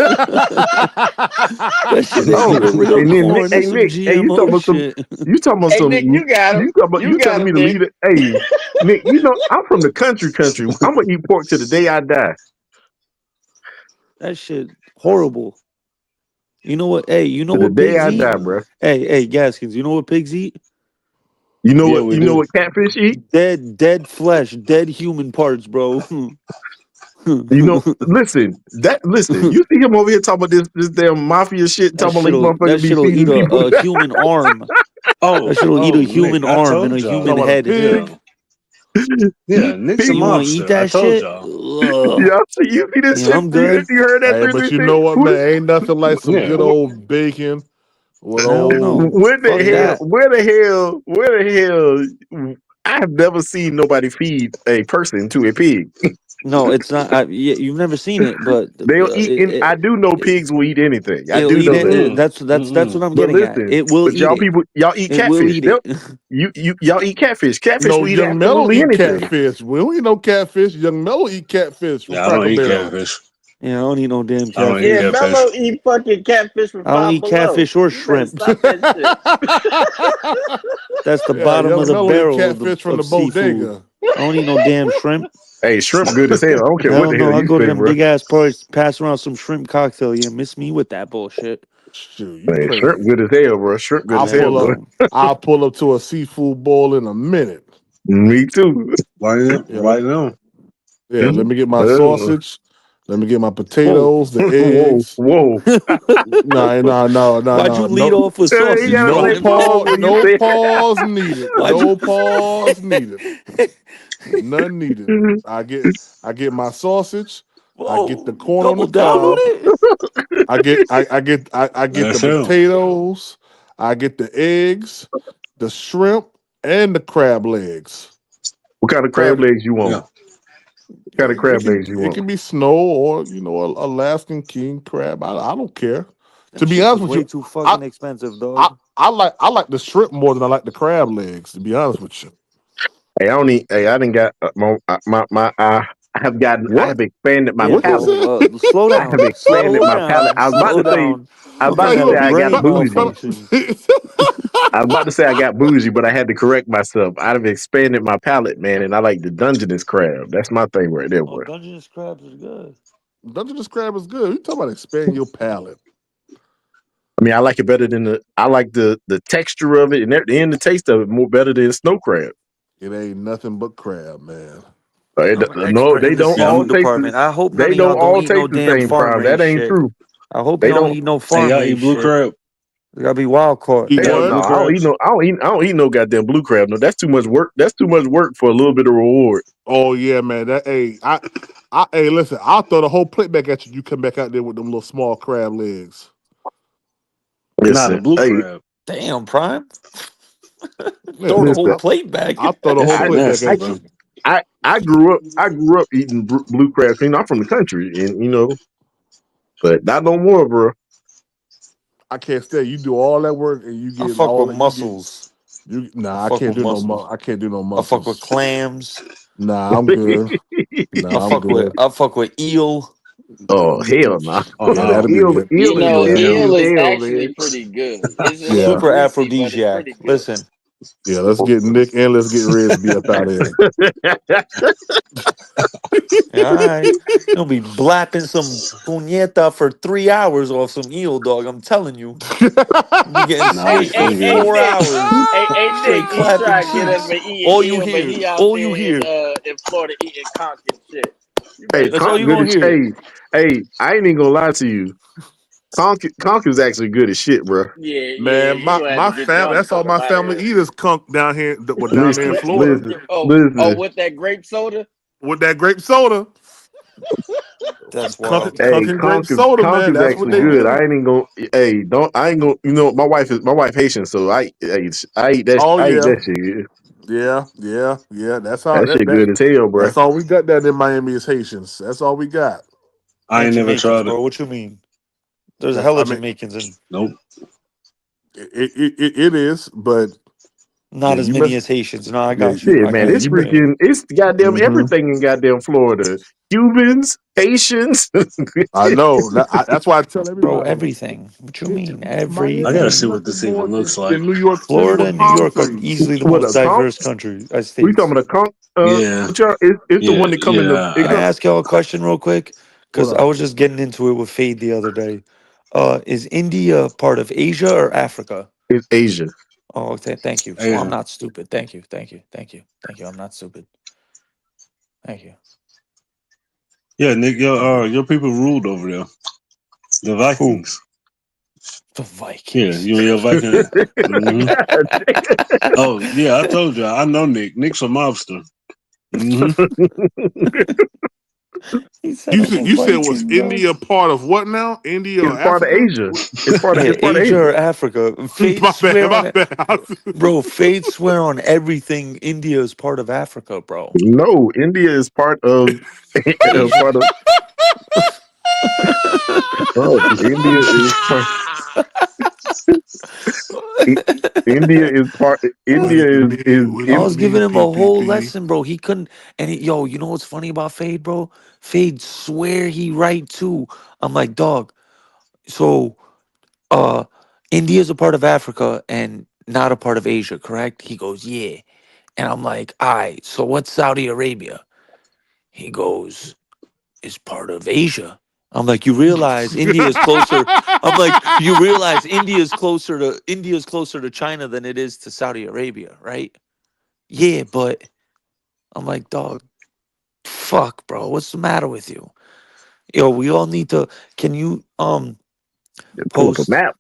That shit ain't Oh, even real and then Nick, corn. hey That's some Nick, hey, GMO shit. you talking about Hey some, Nick, you got him. You you got telling me him, to Nick. leave it? Hey, Nick, you know I'm from the country. I'm gonna eat pork to the day I die. That shit horrible. You know what? Hey, you know To the what day pigs I eat? die, bro. Hey, Gaskins, you know what pigs eat? You know Yeah, what? we You know do. what catfish eat? Dead flesh, dead human parts, bro. You know, listen. You see him over here talking about this damn mafia shit, talking about these That motherfuckers be shit'll eat feeding people. a human arm. That shit'll eat a Nick, human I arm and a told human y'all. talking about a head. pig. Yeah. Yeah, Nick's a Pig. You want to eat monster. I that told shit? y'all. Ugh. Yeah, you see this Yeah, shit? I'm You good. heard that Hey, but 3D you thing? know what, man? Ain't nothing like some Yeah. good old bacon with Hell old no. Where the Fuck yeah. hell? that. Where the hell? I have never seen nobody feed a person to a pig. No, it's not. You've never seen it, but They'll eat. I do know it, pigs will eat anything. I it'll do eat know it. that. That's what I'm But getting at. listen, It will but eat y'all it. people, y'all eat It will catfish. eat it. Y'all eat catfish. Catfish No, will eat Young Mello absolutely eat anything. catfish. We don't eat no catfish. Young Mello eat catfish from Yeah, I don't Cracker eat Barrel. catfish. Yeah, I don't eat no damn I don't eat Yeah, catfish. catfish. Mello eat fucking catfish from I don't Five eat Below. catfish or You better shrimp. stop that shit. That's the Yeah, bottom of Yellow the Mellow eat barrel catfish from the of seafood. bodega. I don't eat no damn shrimp. Hey, shrimp good as hell. I don't care what Hell the no, hell I you go to say, them bro. big ass parties, pass around some shrimp cocktail. Yeah, miss me with that bullshit. Shoot, you Man, shrimp crazy. good as hell, bro. Shrimp good I'll as hell, pull Man, boy. up. no. I'll pull up to a seafood bowl in a minute. Me too. Yeah, let, Right now. yeah. Let me get my Uh, sausage. Let me get my Whoa. potatoes, the whoa, eggs. whoa. Why'd you lead No, off with Hey, you sausage, gotta no say Prime? pause pause. when you No say pause needed. Why'd you? No pause needed. None needed. I get my sausage. I get the Whoa, corn on the double down on cob. it. I get the That's hell. potatoes. I get the eggs, the shrimp, and the crab legs. what kind of crab Every legs you want? Yeah. What kind of crab legs you it want? can be snow or Alaskan king crab. I don't care. To Them be shits honest is with way you, too I fucking expensive, I dog. I like the shrimp more than I like the crab legs. To be honest with you, Hey, I don't eat. Hey, I didn't got I what have expanded my Yeah, what you palate. say? bro. Slow I have down. expanded Slow my palate. down. Slow down. I was You about gotta to Sometimes have say a I got brain bougie. malfunction. I was about to say I got bougie, but I had to correct myself. I've expanded my palate, man, and I like the Dungeness crab. That's my thing right there, Oh, boy. Dungeness crabs are good. Dungeness crab is good. You talking about expanding your palate? I mean, I like it better than I like the texture of it and the taste of it more better than snow crab. It ain't nothing but crab, man. I'm an No, expert they in the don't Yeah. all seafood taste. department. I hope none They of y'all don't don't all eat no taste the damn same, farm Prime. That raised ain't shit. true. I hope you They don't don't. eat no Hey, farm y'all eat raised blue shit. crab? You gotta be wild caught. Eat Hell what? no, Blue I don't crabs? eat no. I don't eat no goddamn blue crab. No, that's too much work. That's too much work for a little bit of reward. Oh yeah, man. Hey, listen. I'll throw the whole plate back at you. You come back out there with them little small crab legs. Nah, the Listen, blue hey, crab. Damn, Prime. Yeah, Throw the listen. whole listen. plate back. I'll throw the That whole shit I plate back nasty, I at bro. you. I grew up eating blue crab. You know, I'm from the country, and but not no more, bro. I can't stay. You do all that work and you I get fuck all with that. mussels. I Nah. I fuck can't with do no. mussels. I can't do no I fuck with muscles. clams. Nah, I'm good. Nah, I'm good. I fuck with eel. Oh hell no! Oh Yeah, that'll no. be good. You Eel is know, Yeah, nasty hell eel no. as is hell, actually man. pretty good. It's a little Yeah, Super greasy, but it's aphrodisiac. pretty good. Listen, yeah. Let's get Nick and let's get Resby up out of here. all right. You'll be blapping some puñeta for 3 hours off some eel, dog. I'm telling you. You'll be getting Nah, Hey, serious for hey, I'm hey, good. 4 hours. Nick, Straight he clapping trying to get us cheeks. for eating All you eel, but hear, he out all you there hear. in Florida eating conch and shit. You Hey, better That's all stop conch you good gonna that. as hear. I ain't even gonna lie to you. Conch is actually good as shit, bro. Yeah, Man, you gonna have to my get family. John to That's all come up my out of family here. eat is conch down here. Down there in Listen, Florida listen, Oh, listen. with that grape soda? with that grape soda. That's Conch, wild. conch Hey, and grape soda, conch man. is That's what actually they good. do. I ain't even gonna. Hey, don't. I ain't gonna. My wife Haitian, so I eat that. Oh I eat yeah, that shit. yeah. That's how That shit good as hell, bro. that's all we got down in Miami is Haitians. That's all we got. I And ain't never Jamaicans, tried it. bro. What you mean? There's That's hella I mean Jamaicans and Nope. it is, but yeah, not as you many must as Haitians. No, I yeah got you. Shit, I man, yeah got it's you you. must. Yeah. it's goddamn Hmm. everything in goddamn Florida. Cubans, Haitians. I know. That's why I tell Bro, everybody. everything. What you It, mean? I Miami gotta is see Everything. what nothing this even more looks like. than New York City Florida with and New palm York are trees. easily the What most a conch? diverse country We talking states. about a conch? Yeah. What y'all? It's the Yeah. one that come in the. Yeah. It Can I come. ask y'all a question real quick? What Because I up? was just getting into it with Fade the other day. Is India part of Asia or Africa? It's Asia. Oh, thank you. So I'm Asian. not stupid. Thank you. Thank you. Thank you. Thank you. I'm not stupid. Thank you. Yeah, Nick, Thank you. your people ruled over there. The Who? Vikings. The Yeah, Vikings. you and your Viking. Hmm. God Oh, yeah, I told you. I know Nick. Nick's a mobster. Hmm. He said I'm a You said was Viking, bro. India part of what now? India or It's part of Africa? Asia. It's part of Yeah, it's part of Asia Asia. or Africa. Fade My bad, swear on my it. bad. Bro, Fade swear on everything. India is part of Africa, bro. No, India is part of Asia. part of. Oh, India is part. India is part. What India do you is mean? What do I you was in, giving mean, him a whole PPP? lesson, bro. He couldn't. And yo, you know what's funny about Fade, bro? Fade swear he right too. I'm like, dog. So, India's a part of Africa and not a part of Asia, correct? He goes, yeah. And I'm like, all right. So what's Saudi Arabia? He goes, it's part of Asia. I'm like, you realize India is closer. I'm like, you realize India's closer to China than it is to Saudi Arabia, right? Yeah, but I'm like, dog, fuck, bro. What's the matter with you? Yo, we all need to. Can you pull up a post? map.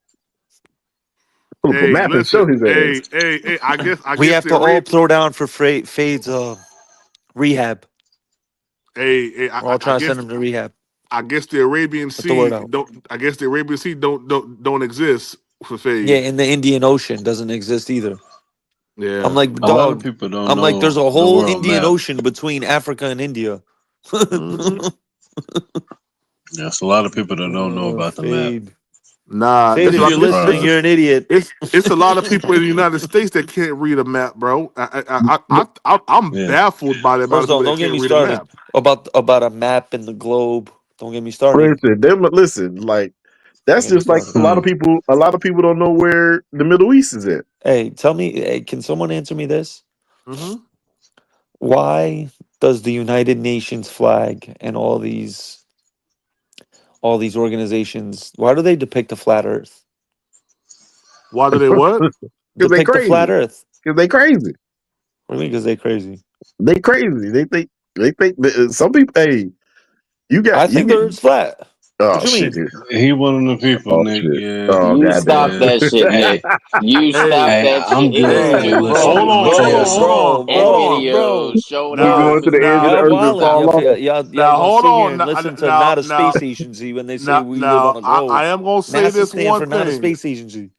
Pull up a Hey, map and listen. show his ass. Hey. I We guess have the to all Arab. throw down for Fade's rehab. Hey. We're all trying to send him to rehab. I guess the Arabian Put the word Sea out. don't. I guess the Arabian Sea don't exist for Yeah, Fade. in the Indian Ocean doesn't exist either. I'm Yeah. like, A lot of dog. people don't I'm like, there's know a the whole world Indian map. Ocean between Africa and India. hmm Yes, a lot of people that don't know about the map. Fade. Nah, Fade, it's You'd a if be lot. you're listening, surprised. you're an idiot. It's a lot of people in the United States that can't read a map, bro. But I'm Yeah. baffled by the amount First of off, people that don't get can't me read a started map. about a map in the globe. Don't get me started. listen, listen, like Don't that's get me just like started. a lot Hmm. of people. A lot of people don't know where the Middle East is at. Hey, tell me, hey, can someone answer me this? hmm Why does the United Nations flag and all these organizations, why do they depict a flat earth? Why do they what? Because they Depict a flat crazy. earth. Because they crazy. What do you mean because they crazy? They crazy. They think some people. Hey, I you think the get. earth's flat. Oh What you shit! mean? Here. He one of the people, Oh Nick. shit! Yeah, Oh You stop goddamn! yeah. that shit, Hey, Nick. You stop Hey, hey, that I'm shit. It good. is Hey, Hey, listen. hold recorded Let me on, tell hold you on, footage hold something. on, and hold bro, on. videos bro. showing We that Now, Earth going to is the edge of flat. the Y'all earth and wildin' fall up here. off. Y'all now, gonna hold sit here on. and listen to not a space agency when they say we live on a I globe. am gonna say NASA this stand one for not a thing. space agency.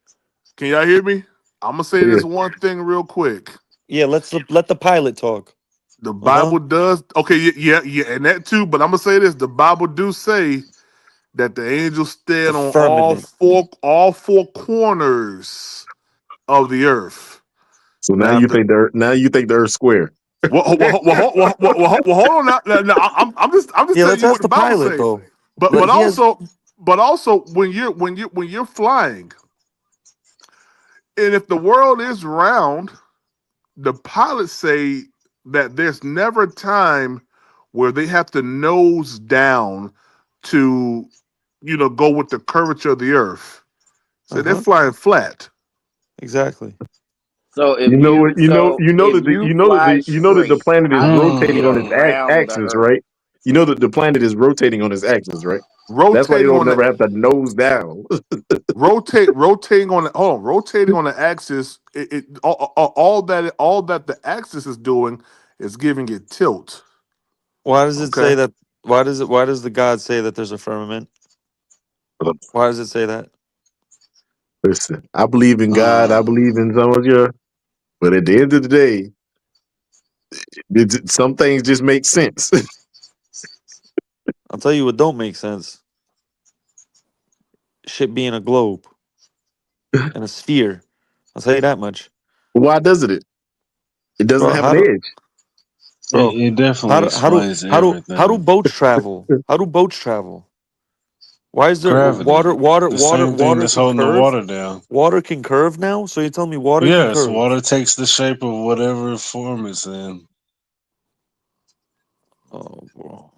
Can y'all hear me? I'm gonna say Yeah. this one thing real quick. Yeah, let the pilot talk. The Uh huh. Bible does okay, yeah, and that too. But I'm gonna say this: the Bible do say that the angels The stand on firmament. all four corners of the earth. So now Now, you think the earth's square. hold on. Now, I'm just Yeah, telling let's you what ask the the Bible pilot say. though. But He has. also when you're flying, and if the world is round, the pilots say that there's never a time where they have to nose down to, go with the curvature of the earth. So Uh they're huh. flying flat. Exactly. So You know what? if you fly You know that the straight, planet is how do you get rotating on its Hmm. around the axis, Earth? right? You know that the planet is rotating on its axis, right? That's why they Rotating don't on the never have to nose down. rotating on the axis. All that the axis is doing is giving it tilt. Why does it Okay. say that? Why does the God say that there's a firmament? Why does it say that? Listen, I believe in God. I Hmm. believe in some of you, but at the end of the day, some things just make sense. I'll tell you what don't make sense. Shit being a globe and a sphere. I'll tell you that much. Why doesn't it? It doesn't Bro, have how an do edge. bro, It how definitely do how do explains how do how do everything. boats travel? How do boats travel? Why is there Gravity, water the water same thing water that's can holding the curve? water down. Water can curve now? So you're telling me water can Yes, curve? water takes the shape of whatever form it's in. Oh, bro.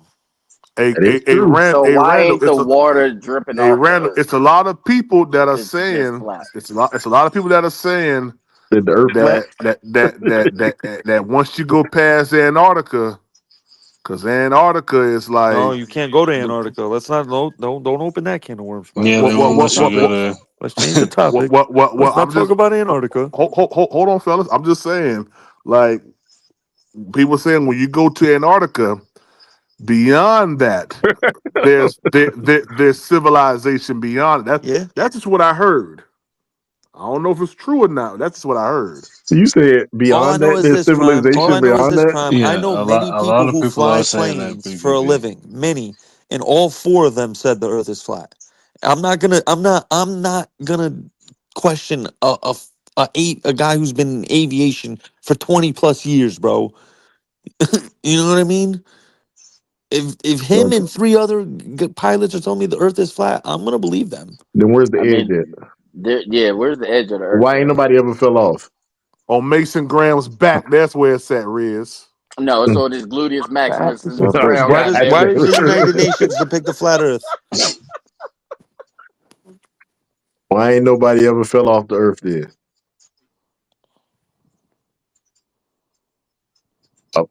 That is true. So why Randall. ain't the water dripping off the Earth It's a lot of people that if are it's just saying flat? it's a lot of people that are saying That the earth flat. that once you go past Antarctica, because Antarctica is No, like you can't go to the Antarctica. Let's not no don't open that can of worms, Yeah, Brian. they what Let's what won't what let you what go what there. let's change the what topic. what what, Let's what not I'm talk just about Antarctica. hold on, fellas. I'm just saying, like people saying when you go to Antarctica, beyond that, there's civilization beyond it. Yeah. That's just what I heard. I don't know if it's true or not. That's just what I heard. So you said All I beyond know that, is there's this, Prime. All I civilization know is beyond this, that. Prime. I Yeah, know many a lot people of who people are fly saying that planes for a PPP. living. Many. And all four of them said the earth is flat. I'm not gonna question a a guy who's been in aviation for 20 plus years, bro. You know what I mean? If him and three other pilots are telling me the Earth is flat, I'm gonna believe them. Then where's the I edge mean, at? yeah, where's the edge of the earth Why ain't at? nobody ever fell off? On Mason Graham's back, that's where it's at, Riz. No, it's on his gluteus maximus Facts. in the Gotcha. ground. Why does Goddamn why it! does the United Nations depict the flat Earth? Why ain't nobody ever fell off the earth then?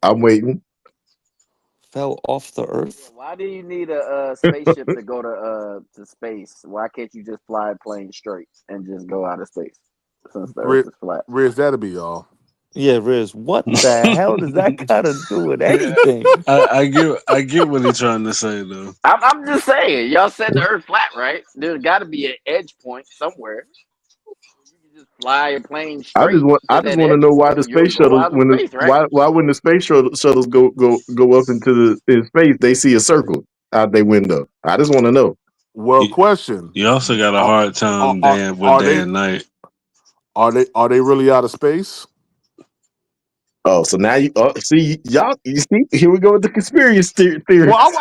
I'm waiting. Fell off the Yeah, Earth? why do you need a spaceship to go to space? Why can't you just fly a plane straight and just go out of space since the Earth Riz, is flat? Riz, that'll be y'all. Yeah, Riz. What the hell does that got to do with Yeah, anything? I get what he's trying to say though. I'm just saying, y'all said the Earth flat, right? There's got to be an edge point somewhere. You can just fly a plane straight I to just that want to edge know why point. the You'll space go shuttles out of space, right? why when the space shuttles go up into in space they see a circle out their window. I just want to know. Well, You, question: you also got a Are hard are time are, with are day they and night. are they really out of space? Oh, so now you see y'all. You see, here we go with the conspiracy Well, theories. I'm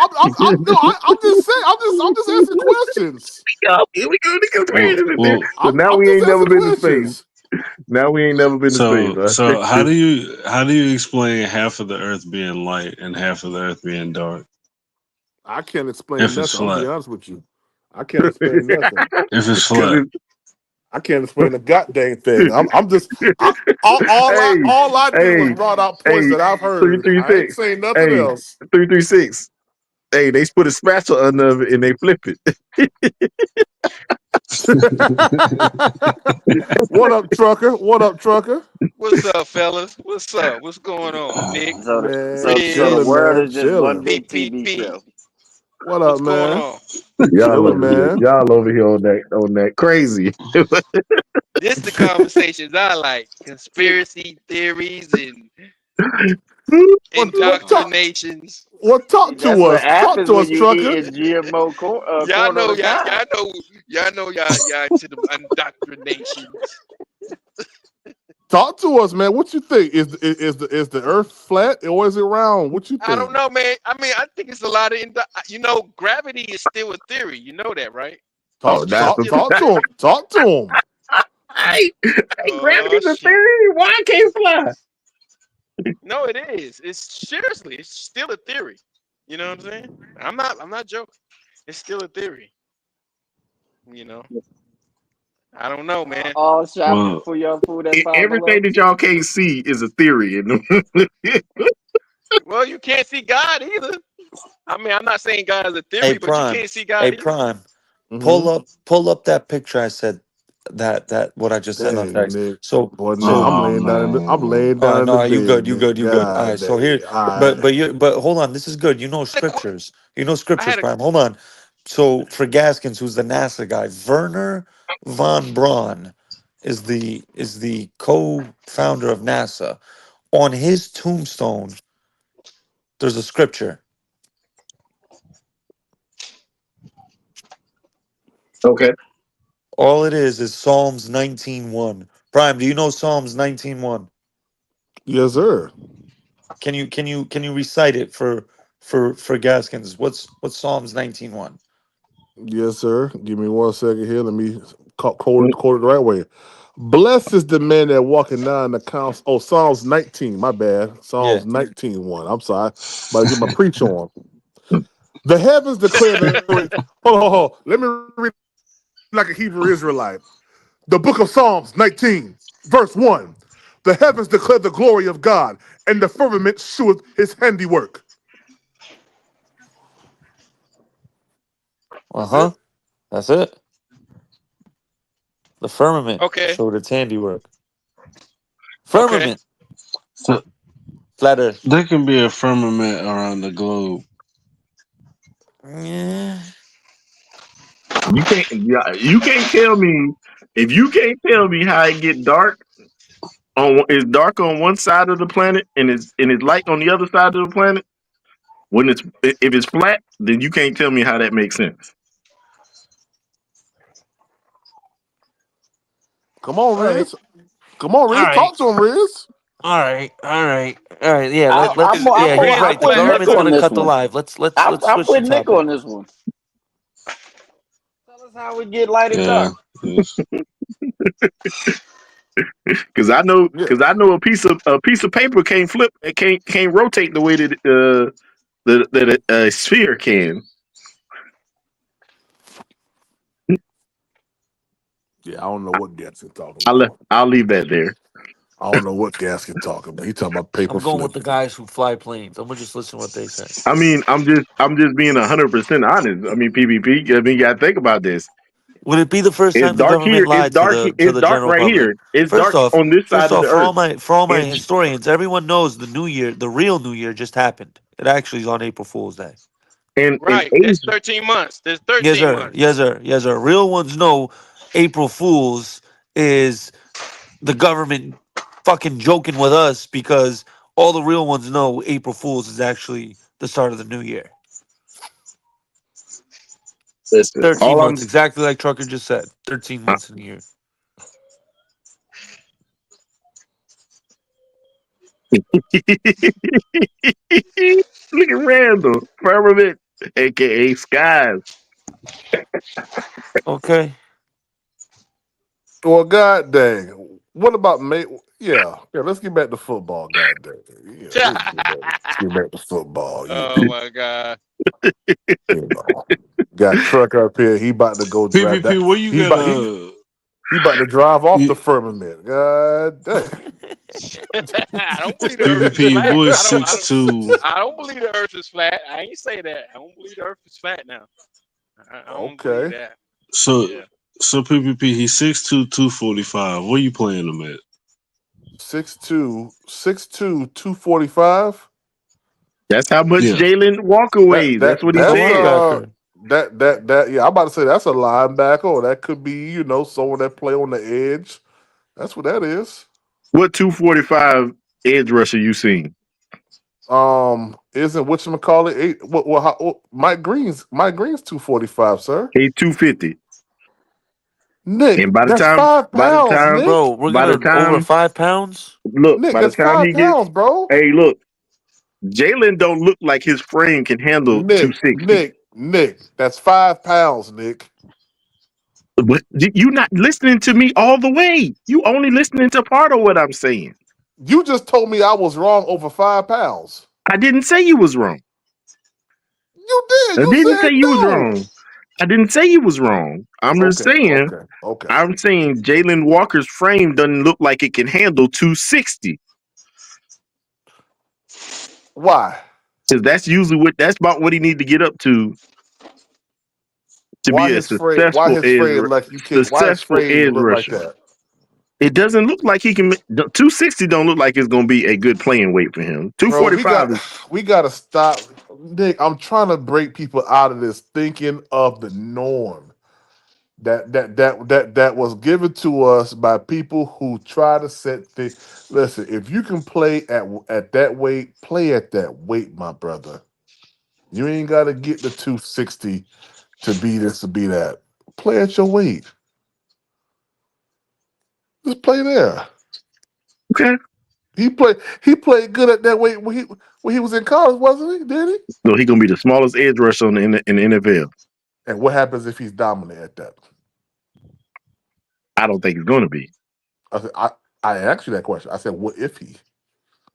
no, I'm just saying. I'm just asking questions. Here we go with the Well, conspiracy theory. well, So now I'm we just ain't never asking been to space. questions. Now we ain't never been to space. so how do you explain half of the Earth being light and half of the Earth being dark I can't explain if it's nothing. I'm gonna be flat? honest with you. I can't explain nothing. If it's Because flat, I can't explain the goddamn thing. it's I'm just hey, all I did was hey, brought out points hey, that I've heard. I ain't 336. saying nothing Hey, else. 336. Hey, they put a spatula under it and they flip it. What up, trucker? What up, trucker? What's up, fellas? What's up? What's going on? Nick, Man, So the chilling, Riz, world man, is just one chilling. big Big TV PP. show. What up, What's going man? on? Chilling, man. Y'all over here on that crazy. This the conversations I like. Conspiracy theories and What talk? indoctrinations. What See, talk that's to what us? Talk happens to when us, you trucker. eating GMO Y'all corn on know, the cob. y'all into the indoctrinations. Talk to us, man. What you think? Is the Earth flat or is it round? What you I don't think? know, man. I mean, I think it's a lot of, gravity is still a theory. You know that, right? Oh, Talk, It's that's talk, a still a talk to theory. him. Talk to him. hey, Oh, gravity's a shit. theory. Why I can't fly? No, it is. It's seriously, it's still a theory. You know what I'm saying? I'm not joking. It's still a theory. You know, I don't know, man. All shopping well, for your food at Five Everything Below. that y'all can't see is a theory. Well, you can't see God either. I mean, I'm not saying God is a Hey theory, but you Prime. can't see Hey God either. Prime. Mm-hmm. Pull up that picture I said that what I just said on Dang, text. Nick. So Boy, Nick, so oh I'm man, laying down in the no, you bed, good, you Nick. good, you good. All God right, so dang. here, All right. but hold on, this is good. You know I had a, que- scriptures. You know I scriptures, had a Prime. Hold on. So for Gaskins, who's the NASA guy, Werner von Braun is the co-founder of NASA. On his tombstone, there's a scripture. Okay. All it is Psalms 19:1. Prime, do you know Psalms 19:1? Yes, sir. Can you recite it for Gaskins? What's Psalms 19:1? Yes, sir. Give me 1 second here. Let me quote it the right way. Blessed is the man that walking down the council. Oh, Psalms 19. My bad. Yeah. Psalms 19:1. I'm sorry. About to get my preach on. The heavens declare the glory. Hold on. Let me read like a Hebrew Israelite. The book of Psalms 19, verse 1. The heavens declare the glory of God, and the firmament sheweth his handiwork. That's Uh-huh. it. That's it. The firmament okay, showed its handiwork. okay. Firmament. so Flat Earth. there can be a firmament around the globe. Yeah. You can't tell me if you can't tell me how it get dark on it's dark on one side of the planet and it's light on the other side of the planet. When it's if it's flat, then you can't tell me how that makes sense. Come on, Well, Riz. Come on, All Riz. right. Talk to him, Riz. All right. Yeah. I, Let's. Yeah, he's I'm right. The putting Nick government's on gonna this cut the one. live. Let's I'm switch the putting Nick topic. on this one. Tell us how we get light and Yeah. dark. Because I know, Yeah. a piece of paper can't flip. It can't rotate the way that a sphere can. Yeah, I don't know what Gaskin talking about. I'll leave that there. I don't know what Gaskin talking about. He talking about paper I'm going with flip. the guys who fly planes. I'm gonna just listen to what they say. I mean, I'm just being 100% honest. I mean, PvP. I mean, you got to think about this. Would it be the first It's time the dark here. government It's lied dark. to It's the dark general right public? here. It's First dark off, on this side of the for earth. all my And historians, everyone knows the New Year, the real New Year, just happened. It actually is on April Fool's Day. and Right. There's Asia. 13 months. There's Yes, 13 sir. months. Yes, sir. Yes, sir. Real ones know April Fools is the government fucking joking with us because all the real ones know April Fools is actually the start of the new year. Listen, 13 all months, I'm exactly like Trucker just said. 13 months in a year. Look at Randall Firmament, aka Skies. Okay. Well, god dang. What about Yeah, let's get back to football, god dang. Yeah, let's get back to football, Oh my God. You know. Got Truck up here, he about to go drive that. PvP, where you He got about he about to drive off the firmament. God dang. I don't believe the earth is PvP, your flat. boy I don't 6'2". I don't believe the earth is flat. I ain't say that. I don't believe the earth is flat now. I don't believe Okay. that. So Yeah. so PvP, he's 6'2", 245. Where you playing him at? 6'2", 245. That's how much Yeah. Jaylen Walker weighs. That's what he That's a said. linebacker. Yeah, I'm about to say that's a linebacker, or that could be, someone that play on the edge. That's what that is. What 245 edge rusher you seen? Isn't whatchamacallit eight? Mike Green's 245, sir. He's 250. Nick, And by the that's time, 5 pounds, Nick. Bro, we're by the gonna over time, 5 pounds. look, Nick, by the that's time five he gets, pounds, bro. hey, look, Jaylen don't look like his frame can handle Nick, 260. that's 5 pounds, Nick. But you not listening to me all the way. You only listening to part of what I'm saying. You just told me I was wrong over 5 pounds. I didn't say you was wrong. You did. I You didn't said say you was no. wrong. I didn't say you was wrong. I'm just saying. Okay. I'm saying Jaylen Walker's frame doesn't look like it can handle 260. Why? Because that's about what he need to get up to Why be a his frame? Why his frame like you can't? Why his successful frame edge look like rusher. that? It doesn't look like he can. 260 don't look like it's going to be a good playing weight for him. Bro, 245 is. we got to stop, Nick. I'm trying to break people out of this thinking of the norm that was given to us by people who try to set things. Listen, if you can play at that weight, play at that weight, my brother. You ain't got to get the 260 to be this to be that. Play at your weight. Just play there. Okay. He played good at that weight when he was in college, wasn't he? Did he? No, he's going to be the smallest edge rusher in the NFL. And what happens if he's dominant at that? I don't think he's going to be. I asked you that question. I said, what if he?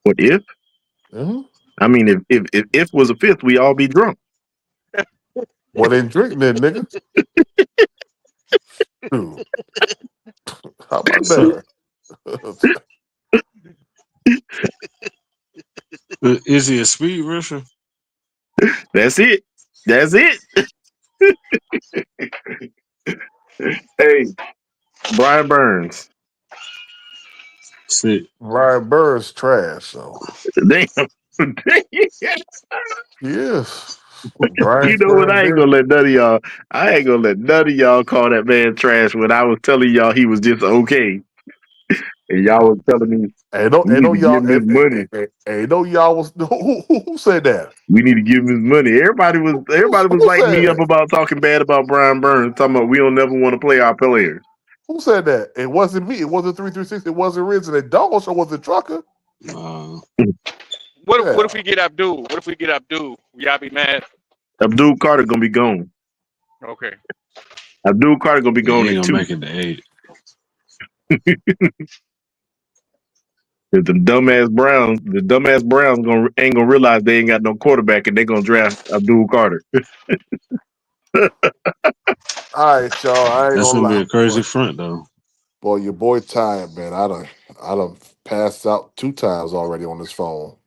What if? Mm-hmm. I mean, if was a fifth, we all be drunk. Well, then drink then, nigga. Dude. How about that? Is he a speed rusher? That's it. That's it. Hey, Brian Burns. See, Ryan Burr's trash, so Damn. yes. You Brian know what? I ain't Burns. gonna let none of y'all. I ain't gonna let none of y'all call that man trash when I was telling y'all he was just okay, and y'all was telling me Ain't no we need to y'all. give him his money. Ain't no y'all was who said that? We need to give him his money. Everybody was Who lighting said me up it? about talking bad about Brian Burns, talking about we don't never want to play our players. Who said that? It wasn't me. It wasn't 336. It wasn't Riz, and it dog show wasn't Trucker. What if we get Abdul? What if we get Abdul? Y'all be mad? Abdul Carter gonna be gone. Okay. Abdul Carter gonna be gone He in ain't 2. gonna make it to 8. If the dumbass Browns ain't gonna realize they ain't got no quarterback and they gonna draft Abdul Carter. All right, y'all. I ain't That's gonna gonna be lie. a crazy front though. Boy, your boy tired, man. I done passed out 2 times already on this phone.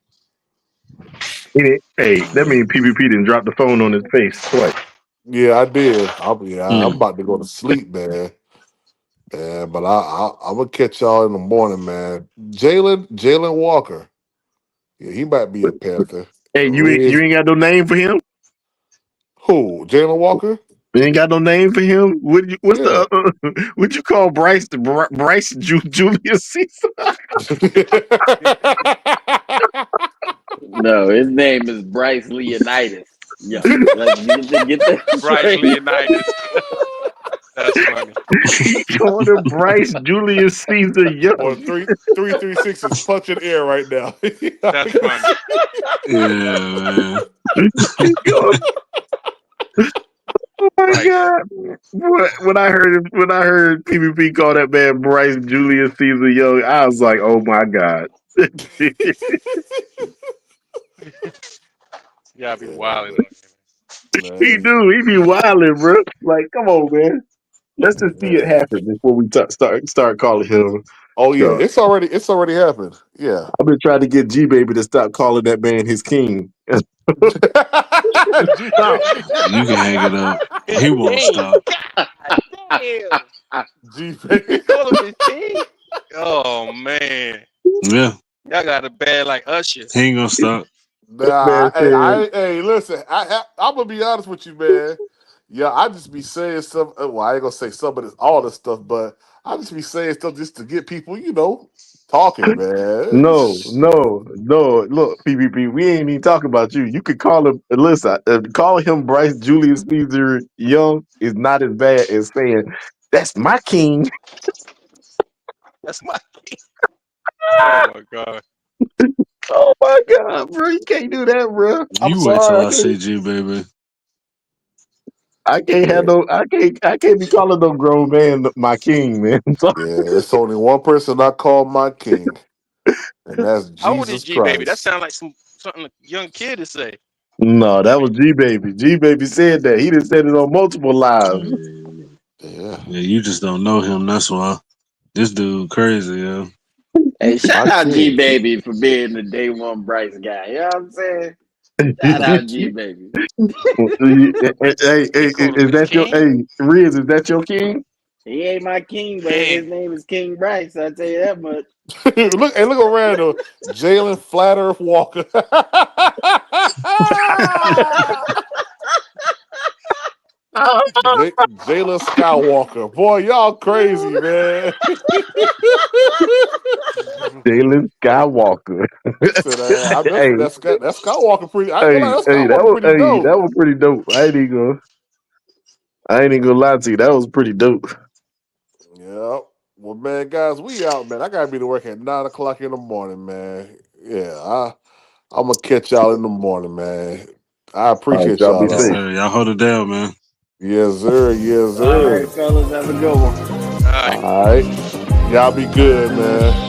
Hey, that means PPP didn't drop the phone on his face twice. Yeah, I did. I'm about to go to sleep, man. But I'm gonna catch y'all in the morning, man. Jaylen Walker. Yeah, he might be a Panther. Hey, you ain't got no name for him? Who? Jaylen Walker? You ain't got no name for him? What'd you call Bryce Julius Caesar? No, his name is Bryce Leonidas. Yo, let's get that Bryce straight. Leonidas. That's funny. You called him Bryce Julius Caesar Young. Or 336 is punching air right now. That's funny. Yeah, man. Oh my God! When I heard PPP call that man Bryce Julius Caesar Young, I was like, oh my God. Y'all be wilding. He be wilding, bro. Like, come on, man. Let's just see it happen before we start calling him. Oh yeah, it's already happened. Yeah. I've been trying to get G Baby to stop calling that man his king. Stop. You can hang it up. He won't stop. Damn. G Baby. Call him his king? Oh man. Yeah. Y'all got a bad like Usher. He ain't gonna stop. Nah, hey, listen. I'm gonna be honest with you, man. Yeah, I just be saying some. Well, I ain't gonna say some of this, all this stuff, but I just be saying stuff just to get people, talking, man. No. Look, PPP, we ain't even talking about you. You could call him. Listen, calling him Bryce Julius Caesar Young is not as bad as saying that's my king. That's my king. Oh my God. Oh my God, bro! You can't do that, bro. I'm You wait till sorry. I see G Baby. I can't have no. I can't be calling no grown man my king, man. I'm sorry. Yeah, it's only one person I call my king, and that's How old is Jesus G Baby? That Christ. sounds like something a young kid to say. No, that was G Baby. G Baby said that. He done said it on multiple lives. Yeah. Yeah, you just don't know him. That's why. This dude crazy, yeah. Hey, shout My out G king. Baby for being the day one Bryce guy. You know what I'm saying? Shout out G Baby. Hey, He called him is his that your king? Riz? Is that your king? He ain't my king, but Man. his name is King Bryce. I tell you that much. look around though. Jaylen Flat Earth Walker. Jaylen Skywalker. Boy, y'all crazy, man. Jaylen Skywalker. Said, that's Skywalker pretty. I ain't gonna lie, that's Hey, Skywalker pretty dope. that was pretty dope. I ain't even gonna lie to you. That was pretty dope. Yeah. Well, man, guys, we out, man. I gotta be to work at 9:00 in the morning, man. Yeah, I'm gonna catch y'all in the morning, man. I All right, appreciate y'all be y'all Yes, though. safe. sir. Y'all hold it down, man. Yes, sir. Yes, All right, sir. fellas, have a good one. All right. All right. Y'all be good, man.